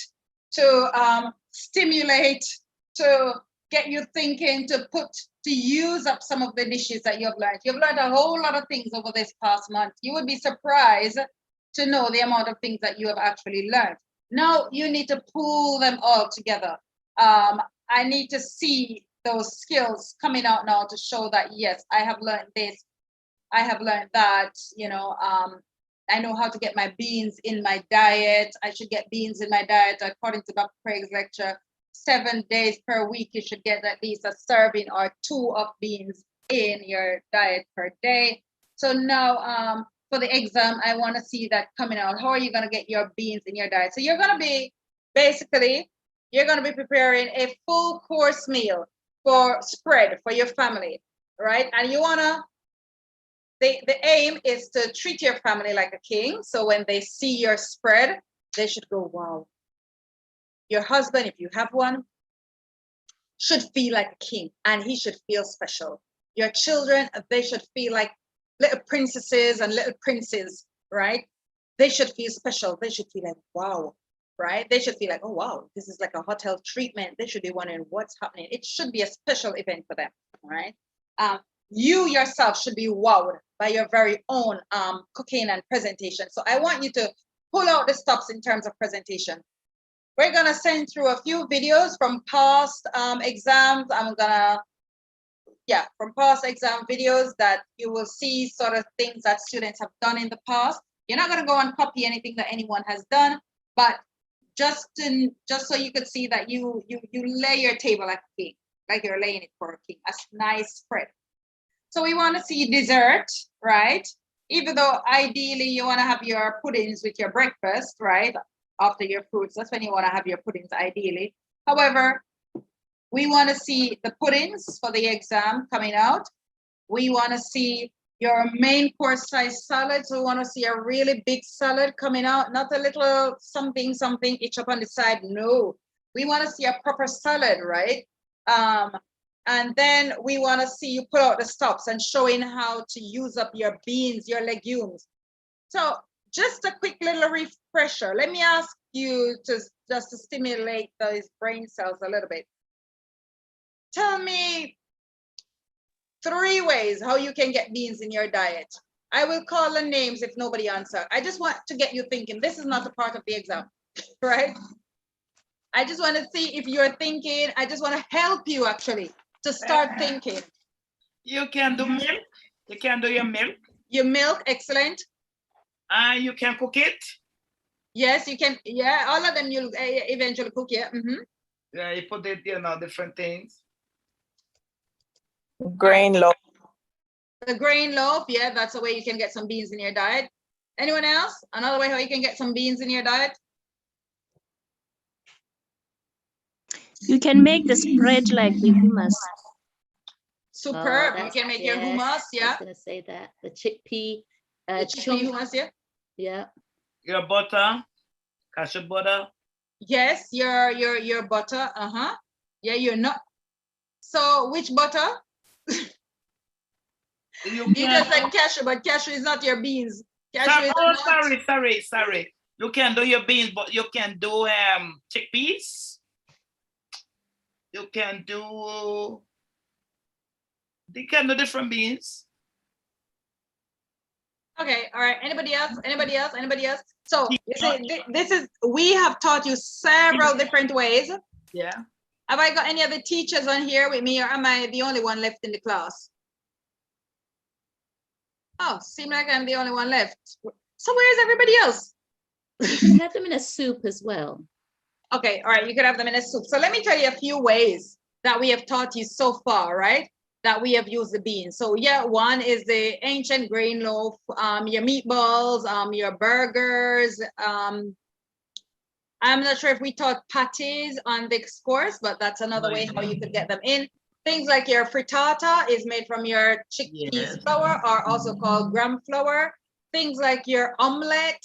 to stimulate, to get you thinking, to use up some of the dishes that you've learned. You've learned a whole lot of things over this past month. You would be surprised to know the amount of things that you have actually learned. Now you need to pull them all together. I need to see those skills coming out now to show that, yes, I have learned this, I have learned that, you know, I know how to get my beans in my diet. I should get beans in my diet according to Dr. Craig's lecture. 7 days per week, you should get at least a serving or 2 of beans in your diet per day. So now, for the exam, I want to see that coming out. How are you going to get your beans in your diet? So you're going to be, basically, you're going to be preparing a full course meal for spread for your family, right? And you want to, the aim is to treat your family like a king. So when they see your spread, they should go, wow. Your husband, if you have one, should feel like a king and he should feel special. Your children, they should feel like little princesses and little princes, right? They should feel special. They should feel like, wow, right? They should feel like, oh, wow, this is like a hotel treatment. They should be wondering what's happening. It should be a special event for them, right? You yourself should be wowed by your very own cooking and presentation. So I want you to pull out the stops in terms of presentation. We're gonna send through a few videos from past exams. From past exam videos that you will see sort of things that students have done in the past. You're not gonna go and copy anything that anyone has done, but just so you could see that you lay your table like a king, like you're laying it for a king, a nice spread. So we wanna see dessert, right? Even though ideally you wanna have your puddings with your breakfast, right? After your fruits, that's when you want to have your puddings ideally. However, we want to see the puddings for the exam coming out. We want to see your main course size salad. So we want to see a really big salad coming out, not a little something each up on the side. No, we want to see a proper salad, right? And then we want to see you put out the stops and showing how to use up your beans, your legumes. So just a quick little refresher. Let me ask you just to stimulate those brain cells a little bit. Tell me 3 ways how you can get beans in your diet. I will call the names if nobody answers. I just want to get you thinking. This is not a part of the exam, right? I just want to see if you're thinking. I just want to help you actually to start thinking. You can do milk. You can do your milk. Your milk, excellent. You can cook it. Yes, you can. Yeah, all of them you'll eventually cook. Yeah. Mm-hmm. Yeah, you put it, you know, different things. Grain loaf. The grain loaf. Yeah, that's a way you can get some beans in your diet. Anyone else? Another way how you can get some beans in your diet? You can make the spread like the hummus. Superb. You that's- can make your yes, hummus, I was yeah. gonna say that. The chickpea The chickpea chunk. hummus, yeah. Yeah. Your butter, cashew butter. Yes, your butter. Uh-huh. Yeah, your nut. So which butter? You You can just said cashew, but cashew is not your beans. Cashew sorry, is oh, not. sorry. You can do your beans, but you can do chickpeas. You can do different beans. Okay, all right. Anybody else? Anybody else? Anybody else? So you see, this is, we have taught you several different ways. Yeah. Have I got any other teachers on here with me, or am I the only one left in the class? Oh, seems like I'm the only one left. So where's everybody else? You have them in a soup as well. Okay, all right, you could have them in a soup. So let me tell you a few ways that we have taught you so far, right? That we have used the beans. So yeah, one is the ancient grain loaf, your meatballs, your burgers. I'm not sure if we taught patties on this course, but that's another way how you could get them in. Things like your frittata is made from your chickpeas flour, or also called gram flour. Things like your omelette,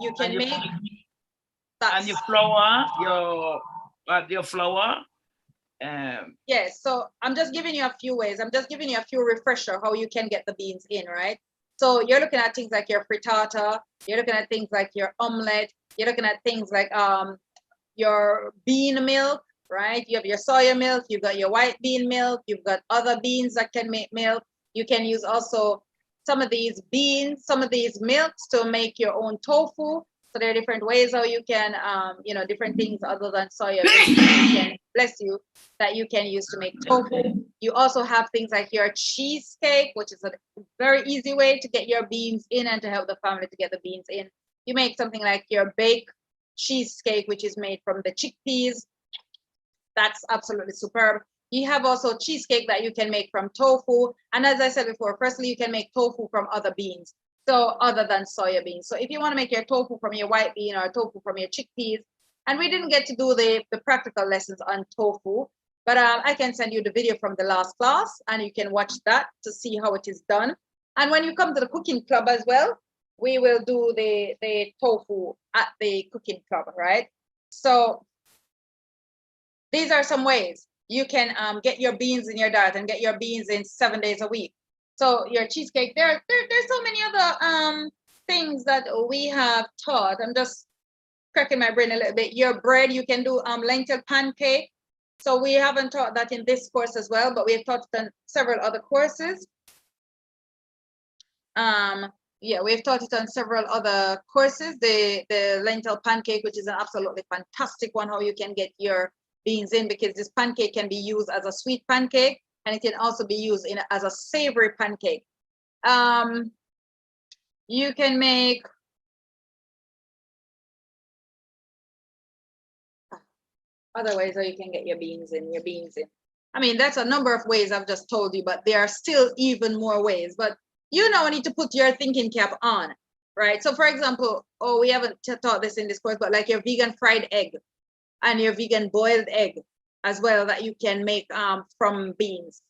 you can make. And your flour, your flour. Yes, so I'm just giving you a few ways. I'm just giving you a few refresher how you can get the beans in, right? So you're looking at things like your frittata, you're looking at things like your omelette, you're looking at things like your bean milk, right? You have your soya milk, you've got your white bean milk, you've got other beans that can make milk. You can use also some of these beans, some of these milks to make your own tofu. So there are different ways how you can, different things other than soya beans, bless you, that you can use to make tofu. You also have things like your cheesecake, which is a very easy way to get your beans in and to help the family to get the beans in. You make something like your baked cheesecake, which is made from the chickpeas. That's absolutely superb. You have also cheesecake that you can make from tofu. And as I said before, firstly, you can make tofu from other beans. So other than soya beans. So if you want to make your tofu from your white bean or tofu from your chickpeas, and we didn't get to do the practical lessons on tofu, but I can send you the video from the last class and you can watch that to see how it is done. And when you come to the cooking club as well, we will do the tofu at the cooking club, right? So these are some ways you can get your beans in your diet and get your beans in 7 days a week. So your cheesecake, there's so many other things that we have taught. I'm just cracking my brain a little bit. Your bread, you can do lentil pancake. So we haven't taught that in this course as well, but we have taught it on several other courses. Yeah, we've taught it on several other courses. The lentil pancake, which is an absolutely fantastic one, how you can get your beans in, because this pancake can be used as a sweet pancake and it can also be used as a savory pancake. You can make other ways how you can get your beans in. I mean, that's a number of ways I've just told you, but there are still even more ways. But you now need to put your thinking cap on, right? So for example, we haven't taught this in this course, but like your vegan fried egg and your vegan boiled egg as well, that you can make from beans.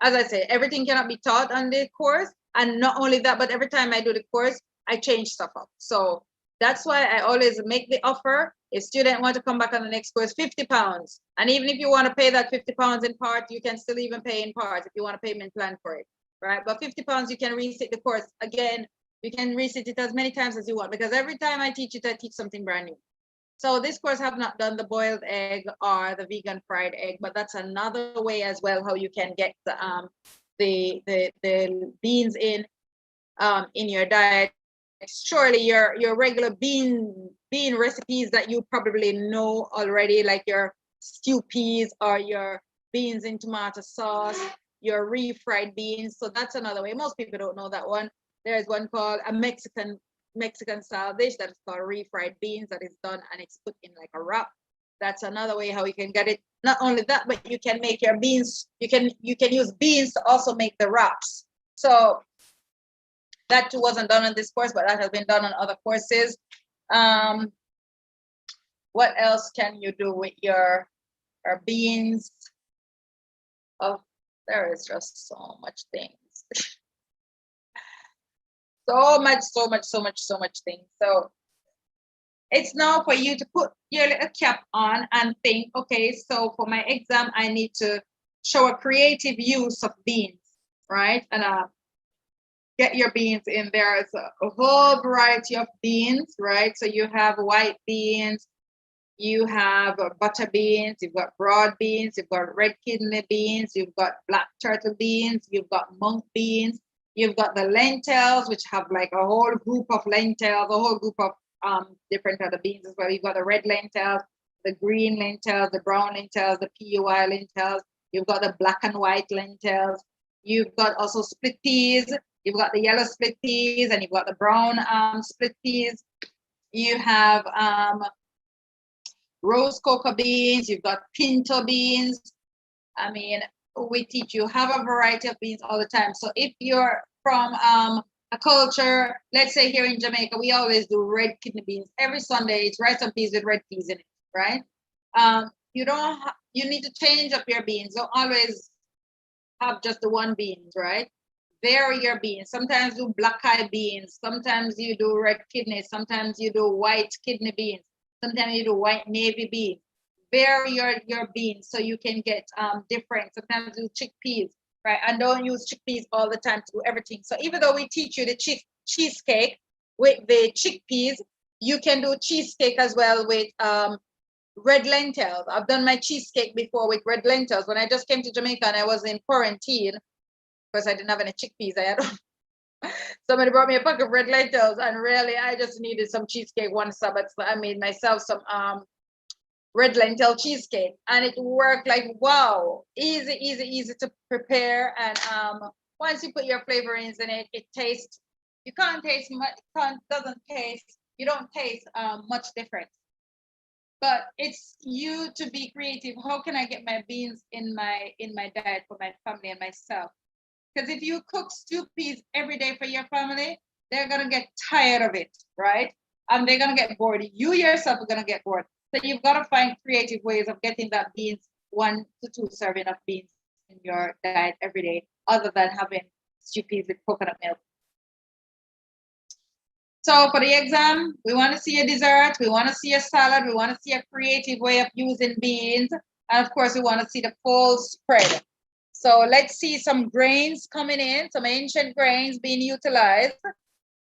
As I say, everything cannot be taught on the course. And not only that, but every time I do the course, I change stuff up. So that's why I always make the offer. If student want to come back on the next course, 50 pounds. And even if you want to pay that 50 pounds in part, you can still even pay in part if you want a payment plan for it, right? But 50 pounds, you can resit the course. Again, you can resit it as many times as you want, because every time I teach it, I teach something brand new. So this course have not done the boiled egg or the vegan fried egg, but that's another way as well how you can get the beans in your diet. Surely your regular bean recipes that you probably know already, like your stew peas or your beans in tomato sauce, your refried beans. So that's another way. Most people don't know that one. There's one called a Mexican style dish that is called refried beans, that is done and it's put in like a wrap. That's another way how you can get it. Not only that, but you can make your beans, you can use beans to also make the wraps. So that too wasn't done in this course, but that has been done on other courses. What else can you do with your beans? Oh, There is just so much things. So much things. So it's now for you to put your little cap on and think, okay, so for my exam, I need to show a creative use of beans, right? And get your beans in there. It's a whole variety of beans, right? So you have white beans, you have butter beans, you've got broad beans, you've got red kidney beans, you've got black turtle beans, you've got monk beans, you've got the lentils, which have like a whole group of lentils, a whole group of different other beans as well. You've got the red lentils, the green lentils, the brown lentils, the PUI lentils. You've got the black and white lentils. You've got also split peas. You've got the yellow split peas, and you've got the brown split peas. You have rose cocoa beans. You've got pinto beans. I mean, we teach you have a variety of beans all the time. So if you're from a culture, let's say here in Jamaica, we always do red kidney beans. Every Sunday, it's rice and peas with red peas in it, right? You need to change up your beans. Don't always have just the one beans, right? Vary your beans. Sometimes do black eye beans. Sometimes you do red kidney. Sometimes you do white kidney beans. Sometimes you do white navy beans. Vary your beans so you can get different. Sometimes do chickpeas, right? And don't use chickpeas all the time to do everything. So even though we teach you the cheesecake with the chickpeas, you can do cheesecake as well with red lentils. I've done my cheesecake before with red lentils. When I just came to Jamaica and I was in quarantine, because I didn't have any chickpeas, I had somebody brought me a pack of red lentils, and really I just needed some cheesecake one Sabbath. So I made myself some red lentil cheesecake, and it worked like wow, easy to prepare. And once you put your flavorings in it, it tastes, you can't taste much, you don't taste much different. But it's you to be creative. How can I get my beans in my diet for my family and myself? Because if you cook stew peas every day for your family, they're gonna get tired of it, right? And they're gonna get bored. You yourself are gonna get bored. So you've got to find creative ways of getting that beans, 1 to 2 serving of beans in your diet every day, other than having stew peas with coconut milk. So for the exam, we want to see a dessert, we want to see a salad, we want to see a creative way of using beans, and of course we want to see the full spread. So let's see some grains coming in, some ancient grains being utilized.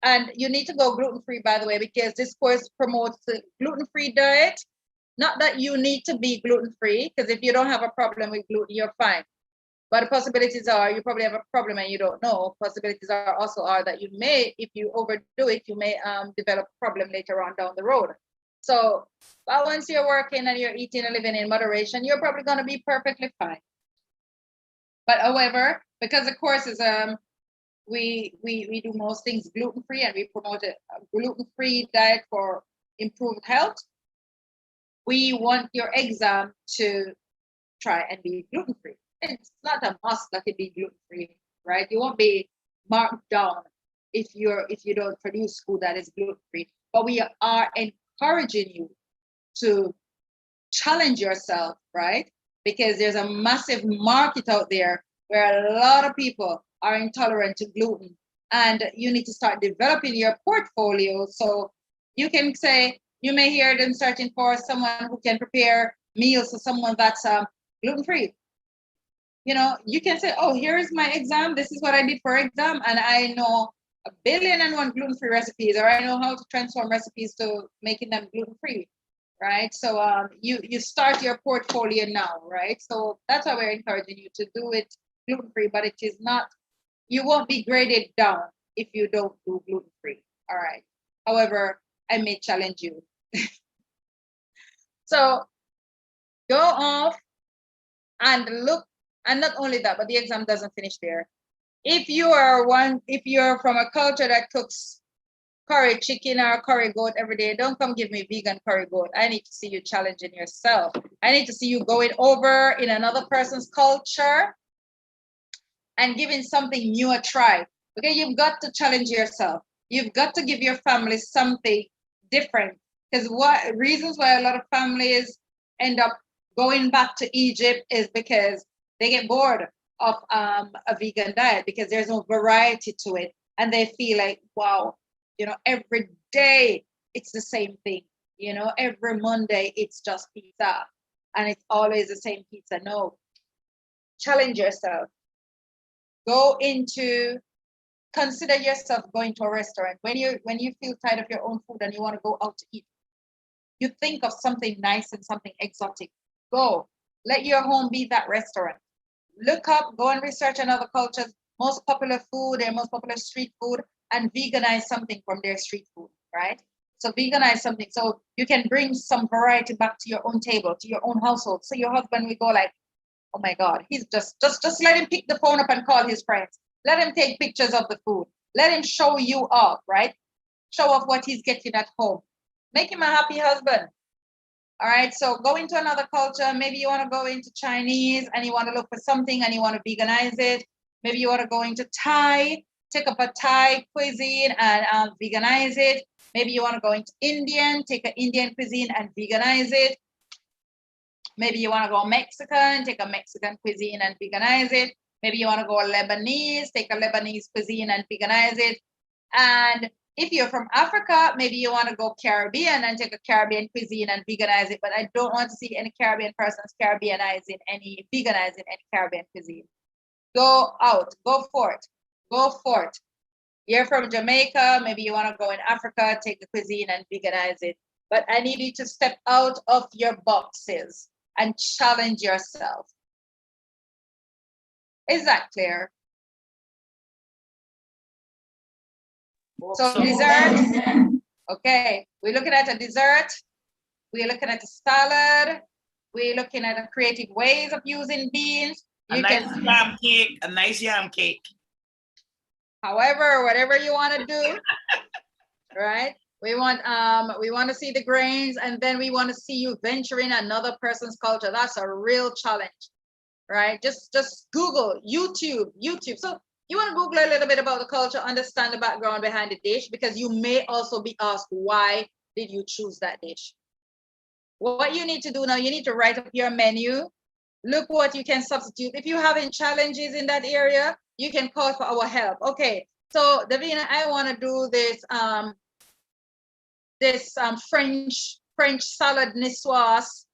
And you need to go gluten-free, by the way, because this course promotes the gluten-free diet. Not that you need to be gluten-free, because if you don't have a problem with gluten, you're fine. But the possibilities are you probably have a problem and you don't know. Possibilities are that you may, if you overdo it, you may develop a problem later on down the road. So once you're working and you're eating and living in moderation, you're probably going to be perfectly fine. But however, because the course is we do most things gluten-free, and we promote a gluten-free diet for improved health, we want your exam to try and be gluten-free. It's not a must that it be gluten-free, right? You won't be marked down if you don't produce food that is gluten-free. But we are encouraging you to challenge yourself, right? Because there's a massive market out there where a lot of people are intolerant to gluten, and you need to start developing your portfolio. So you can say, you may hear them searching for someone who can prepare meals for someone that's gluten-free. You know, you can say, oh, here's my exam. This is what I did for exam. And I know 1,000,001 gluten-free recipes, or I know how to transform recipes to making them gluten-free, right? So you start your portfolio now, right? So that's why we're encouraging you to do it gluten-free, but it is not, you won't be graded down if you don't do gluten-free, all right? However, I may challenge you. So go off and look, and not only that, but the exam doesn't finish there. If you're from a culture that cooks curry chicken or curry goat every day, don't come give me vegan curry goat. I need to see you challenging yourself. I need to see you going over in another person's culture and giving something new a try. Okay, you've got to challenge yourself. You've got to give your family something different. Because reasons why a lot of families end up going back to Egypt is because they get bored. of a vegan diet because there's no variety to it. And they feel like, wow, every day it's the same thing. Every Monday it's just pizza and it's always the same pizza. No, challenge yourself. Consider yourself going to a restaurant. When you feel tired of your own food and you want to go out to eat, you think of something nice and something exotic. Go. Let your home be that restaurant. Look up, go and research another culture's most popular food, their most popular street food, and veganize something from their street food, right? So veganize something so you can bring some variety back to your own table, to your own household. So your husband will go like, oh my God, he's just let him pick the phone up and call his friends. Let him take pictures of the food. Let him show you off, right? Show off what he's getting at home. Make him a happy husband. All right, so go into another culture. Maybe you want to go into Chinese and you want to look for something and you want to veganize it. Maybe you want to go into Thai, take up a Thai cuisine and veganize it. Maybe you want to go into Indian, take an Indian cuisine and veganize it. Maybe you want to go Mexican, take a Mexican cuisine and veganize it. Maybe you want to go Lebanese, take a Lebanese cuisine and veganize it. And if you're from Africa, maybe you want to go Caribbean and take a Caribbean cuisine and veganize it. But I don't want to see any Caribbean persons veganizing any Caribbean cuisine. Go out, go forth. You're from Jamaica, maybe you want to go in Africa, take the cuisine and veganize it. But I need you to step out of your boxes and challenge yourself. Is that clear? So dessert, okay, we're looking at a dessert, we're looking at a salad, we're looking at a creative ways of using beans. A nice yam cake. However, whatever you want to do, right? We want to see the grains, and then we want to see you venturing another person's culture. That's a real challenge, right? Just Google, YouTube. So you want to Google a little bit about the culture, understand the background behind the dish, because you may also be asked, why did you choose that dish? What you need to do now, you need to write up your menu. Look what you can substitute. If you're having challenges in that area, you can call for our help. Okay, so Davina, I want to do this French salad niçoise,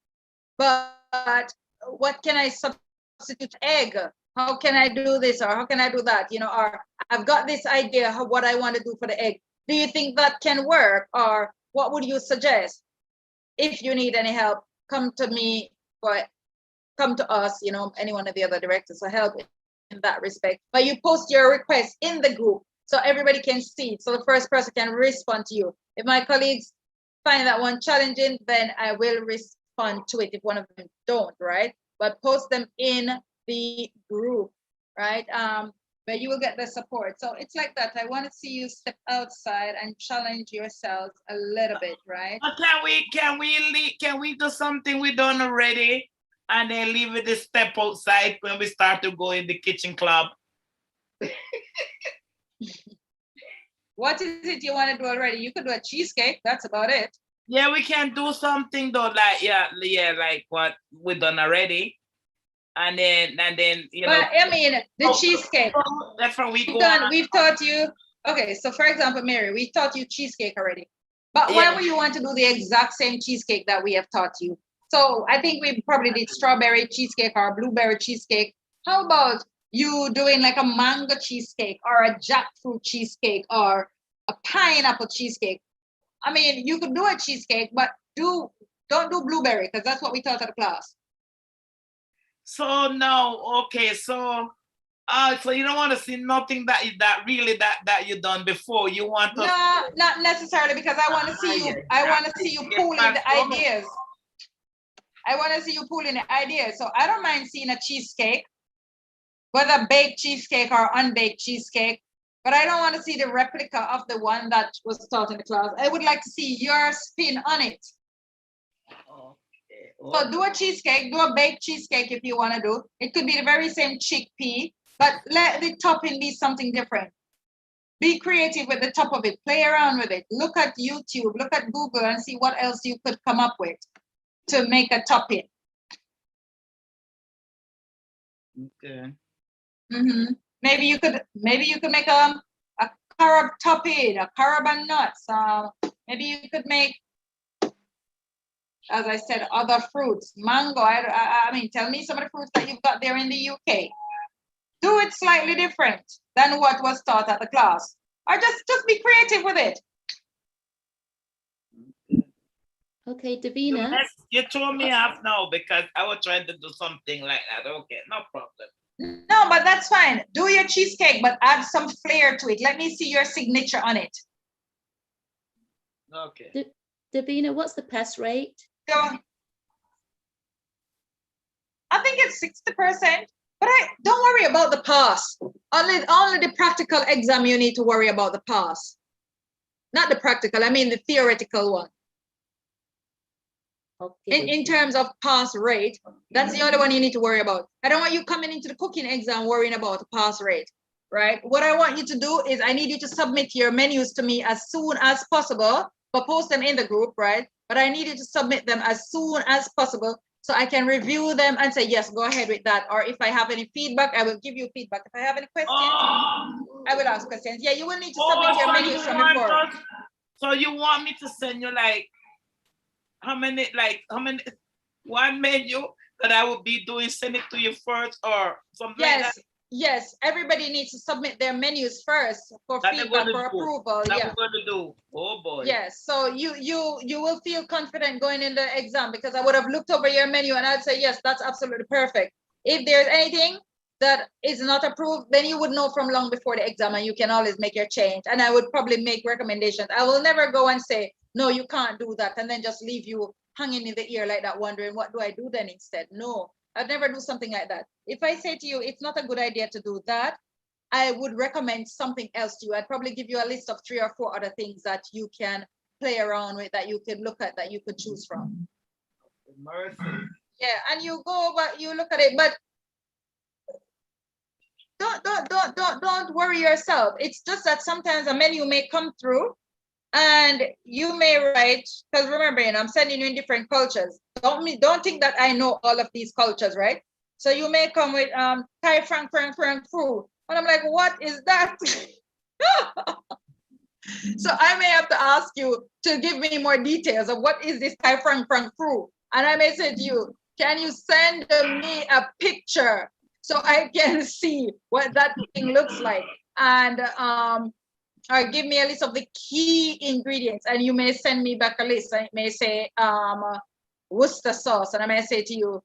but what can I substitute? Egg. How can I do this, or how can I do that? Or I've got this idea of what I want to do for the egg. Do you think that can work, or what would you suggest? If you need any help, come to me, or come to us, any one of the other directors for help in that respect. But you post your request in the group so everybody can see it, so the first person can respond to you. If my colleagues find that one challenging, then I will respond to it if one of them don't, right? But post them in the group, right? But you will get the support. So it's like that. I want to see you step outside and challenge yourselves a little bit, right? Can we do something we done already, and then leave it a step outside when we start to go in the kitchen club? What is it you want to do already? You could do a cheesecake. That's about it. Yeah, we can do something though, like what we done already. And then But I mean, the cheesecake. We've taught you. Okay, so for example, Mary, we taught you cheesecake already. But why would you want to do the exact same cheesecake that we have taught you? So I think we probably did strawberry cheesecake or blueberry cheesecake. How about you doing like a mango cheesecake or a jackfruit cheesecake or a pineapple cheesecake? I mean, you could do a cheesecake, but don't do blueberry, because that's what we taught at the class. So no, okay, so you don't want to see nothing that you done before. You want to? No, not necessarily, because I want to see you. I want to see you pooling the ideas. I want to see you pooling the ideas. So I don't mind seeing a cheesecake, whether baked cheesecake or unbaked cheesecake, but I don't want to see the replica of the one that was taught in the class. I would like to see your spin on it. So do a cheesecake, do a baked cheesecake if you want to do. It could be the very same chickpea, but let the topping be something different. Be creative with the top of it. Play around with it. Look at YouTube, look at Google and see what else you could come up with to make a topping. Okay. Maybe you could make a carob topid, a carob and nuts. Maybe you could make, as I said, other fruits, mango. I mean, tell me some of the fruits that you've got there in the UK. Do it slightly different than what was taught at the class, or just be creative with it. Okay, Davina. You throw me off now because I was trying to do something like that. Okay, no problem. No, but that's fine. Do your cheesecake, but add some flair to it. Let me see your signature on it. Okay. Davina, what's the pass rate? So, I think it's 60%, but don't worry about the pass. Only the practical exam you need to worry about the pass. Not the practical, I mean the theoretical one. Okay. In terms of pass rate, that's the only one you need to worry about. I don't want you coming into the cooking exam worrying about the pass rate, right? What I want you to do is I need you to submit your menus to me as soon as possible, but post them in the group, right? But I need you to submit them as soon as possible so I can review them and say, yes, go ahead with that. Or if I have any feedback, I will give you feedback. If I have any questions, I will ask questions. Yeah, you will need to submit your menus from before. So you want me to send you like how many one menu that I will be doing, send it to you first or something like that? Yes, everybody needs to submit their menus first for feedback, for approval. That we're going to do. Oh boy. Yes, so you will feel confident going in the exam because I would have looked over your menu and I'd say, yes, that's absolutely perfect. If there's anything that is not approved, then you would know from long before the exam and you can always make your change. And I would probably make recommendations. I will never go and say, no, you can't do that, and then just leave you hanging in the ear like that, wondering, what do I do then instead? No, I'd never do something like that. If I say to you, it's not a good idea to do that, I would recommend something else to you. I'd probably give you a list of 3 or 4 other things that you can play around with, that you could look at, that you could choose from. Mercy. Yeah, and you go over, you look at it, but don't worry yourself. It's just that sometimes a menu may come through and you may write, because remember, I'm sending you in different cultures. Don't think that I know all of these cultures, right? So you may come with Thai frank fruit. And I'm like, what is that? So I may have to ask you to give me more details of what is this Thai frank fruit. And I may say to you, can you send me a picture so I can see what that thing looks like? And or give me a list of the key ingredients, and you may send me back a list. And it may say Worcester sauce, and I may say to you,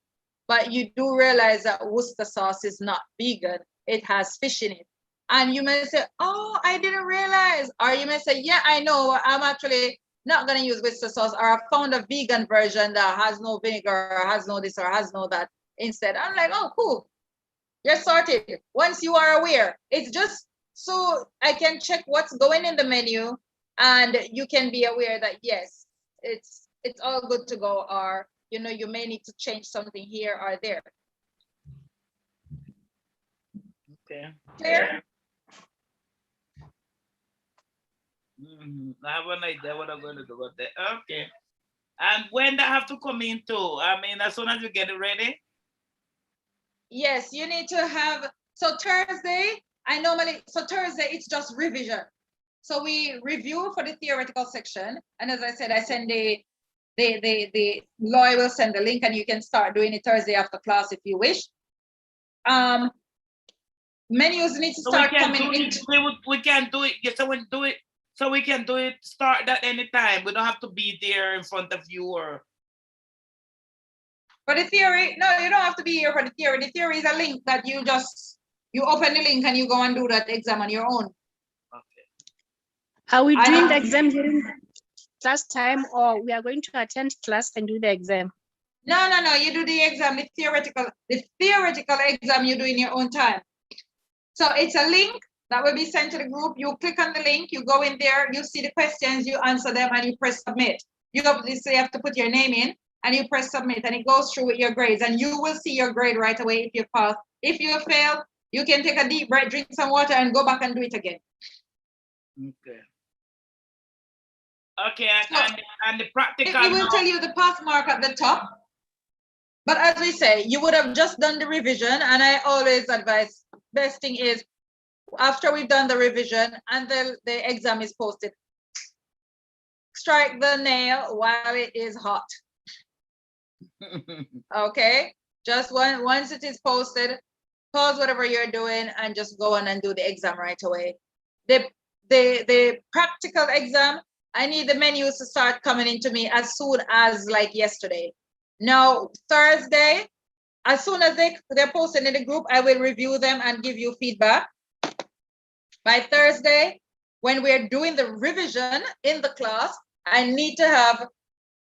but you do realize that Worcester sauce is not vegan. It has fish in it. And you may say, oh, I didn't realize. Or you may say, yeah, I know, I'm actually not going to use Worcester sauce, or I found a vegan version that has no vinegar, or has no this, or has no that instead. I'm like, oh, cool. You're sorted. Once you are aware, it's just so I can check what's going in the menu, and you can be aware that, yes, it's all good to go, or, you know, you may need to change something here or there. Okay. Clear? I have an idea what I'm going to do about that. Okay. And when do I have to come in too? I mean, as soon as you get it ready? Yes, you need to have, so Thursday, Thursday, it's just revision. So we review for the theoretical section. And as I said, I send the lawyer will send the link, and you can start doing it Thursday after class if you wish. Menus need to start coming in. We can do it. Yes, so we do it. So we can do it, start that anytime. We don't have to be there in front of you or. For the theory, no, you don't have to be here for the theory. The theory is a link that you open the link and you go and do that exam on your own. Okay. Are we doing the exam during class time, or we are going to attend class and do the exam? No, you do the exam, the theoretical exam you do in your own time. So it's a link that will be sent to the group. You click on the link, you go in there, you see the questions, you answer them, and you press submit. You obviously have to put your name in, and you press submit, and it goes through with your grades, and you will see your grade right away if you pass. If you fail, you can take a deep breath, drink some water, and go back and do it again. Okay. Okay, and the practical. It will tell you the pass mark at the top. But as we say, you would have just done the revision, and I always advise, best thing is after we've done the revision and the exam is posted, strike the nail while it is hot. Okay, just once it is posted, pause whatever you're doing and just go on and do the exam right away. The practical exam, I need the menus to start coming into me as soon as like yesterday. Now Thursday, as soon as they're posted in the group, I will review them and give you feedback. By Thursday, when we're doing the revision in the class, I need to have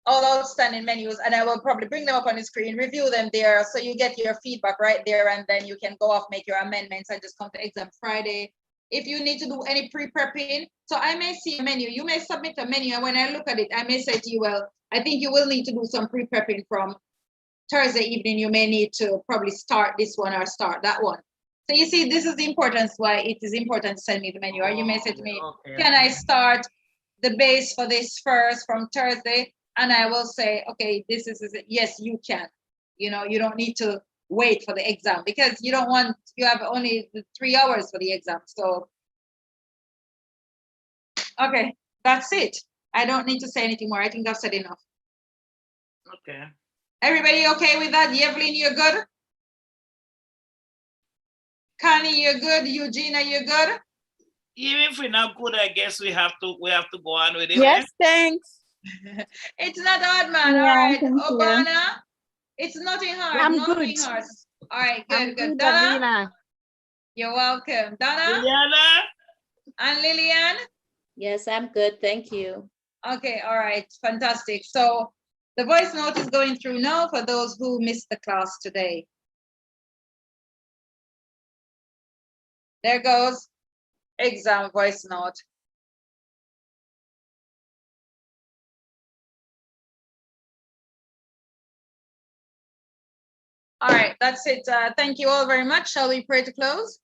all outstanding menus, and I will probably bring them up on the screen, review them there, so you get your feedback right there, and then you can go off, make your amendments, and just come to exam Friday. If you need to do any pre-prepping, so I may see a menu, you may submit a menu, and when I look at it, I may say to you, well, I think you will need to do some pre-prepping from Thursday evening. You may need to probably start this one or start that one. So you see, this is the importance why it is important to send me the menu. Or you may say to me, can I start the base for this first from Thursday? And I will say, okay, this is it. Yes, you can. You know, you don't need to wait for the exam because you don't want, you have only 3 hours for the exam. So, okay, that's it. I don't need to say anything more. I think I've said enough. Okay. Everybody okay with that? Evelyn, you're good? Connie, you're good? Eugenia, you're good? Even if we're not good, I guess we have to go on with it. Yes, thanks. It's not hard, man. Yeah, All right, thank you. Obana, it's nothing hard. I'm Nothing good. hard. All right, good, I'm good. good, Donna, Davina. you're welcome. Donna Liliana? and Lillian. Yes, I'm good. Thank you. Okay, all right, fantastic. So the voice note is going through now for those who missed the class today. There goes exam voice note. All right, that's it. Thank you all very much. Shall we pray to close?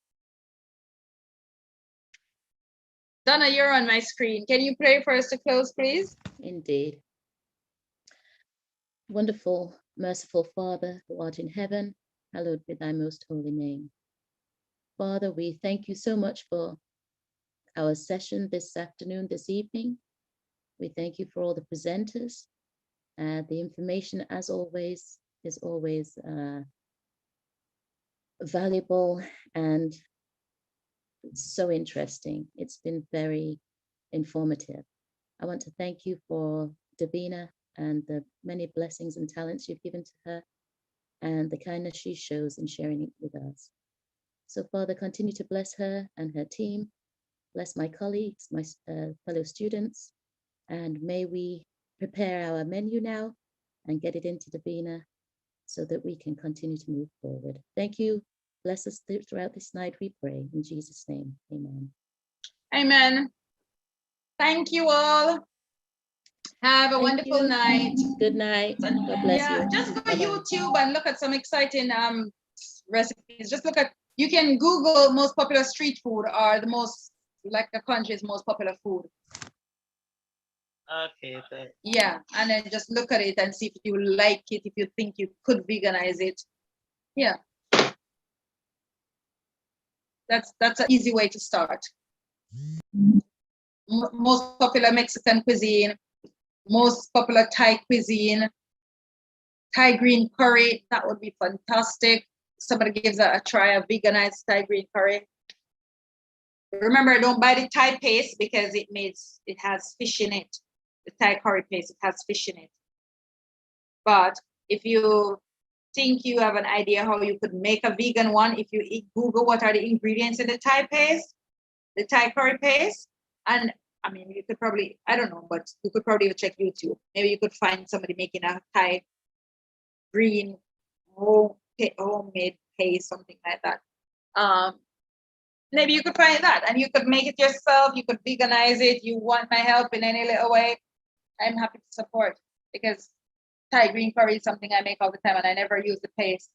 Donna, you're on my screen. Can you pray for us to close, please? Indeed. Wonderful, merciful Father, who art in heaven, hallowed be thy most holy name. Father, we thank you so much for our session this afternoon, this evening. We thank you for all the presenters. The information, as always, is always valuable and so interesting. It's been very informative. I want to thank you for Davina and the many blessings and talents you've given to her and the kindness she shows in sharing it with us. So Father, continue to bless her and her team. Bless my colleagues, my fellow students, and may we prepare our menu now and get it into Davina so that we can continue to move forward. Thank you. Bless us throughout this night, we pray. In Jesus' name, amen. Amen. Thank you all. Have a wonderful night. Good night. God bless you. Just go to Bye-bye. YouTube and look at some exciting recipes. Just look at, you can Google most popular street food or the most, like the country's most popular food. Okay, thanks. Yeah, and then just look at it and see if you like it, if you think you could veganize it. Yeah. That's an easy way to start. Most popular Mexican cuisine, most popular Thai cuisine, Thai green curry, that would be fantastic. Somebody gives a try of veganized Thai green curry. Remember, don't buy the Thai paste because it has fish in it. The Thai curry paste, it has fish in it. But if you think you have an idea how you could make a vegan one, if you Google what are the ingredients in the Thai paste, the Thai curry paste, and I mean, you could probably, I don't know, but you could probably check YouTube. Maybe you could find somebody making a Thai green homemade paste, something like that. Maybe you could find that and you could make it yourself. You could veganize it. You want my help in any little way, I'm happy to support, because Thai green curry is something I make all the time and I never use the paste.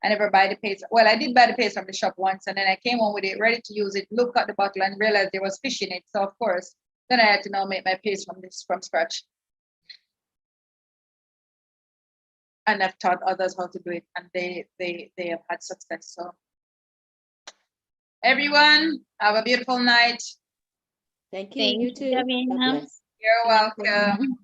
I never buy the paste. Well, I did buy the paste from the shop once and then I came home with it, ready to use it, look at the bottle and realized there was fish in it. So of course, then I had to now make my paste from scratch. And I've taught others how to do it and they have had success. So Everyone, have a beautiful night. Thank you. Thank You you, too. God Davina. bless. You're welcome.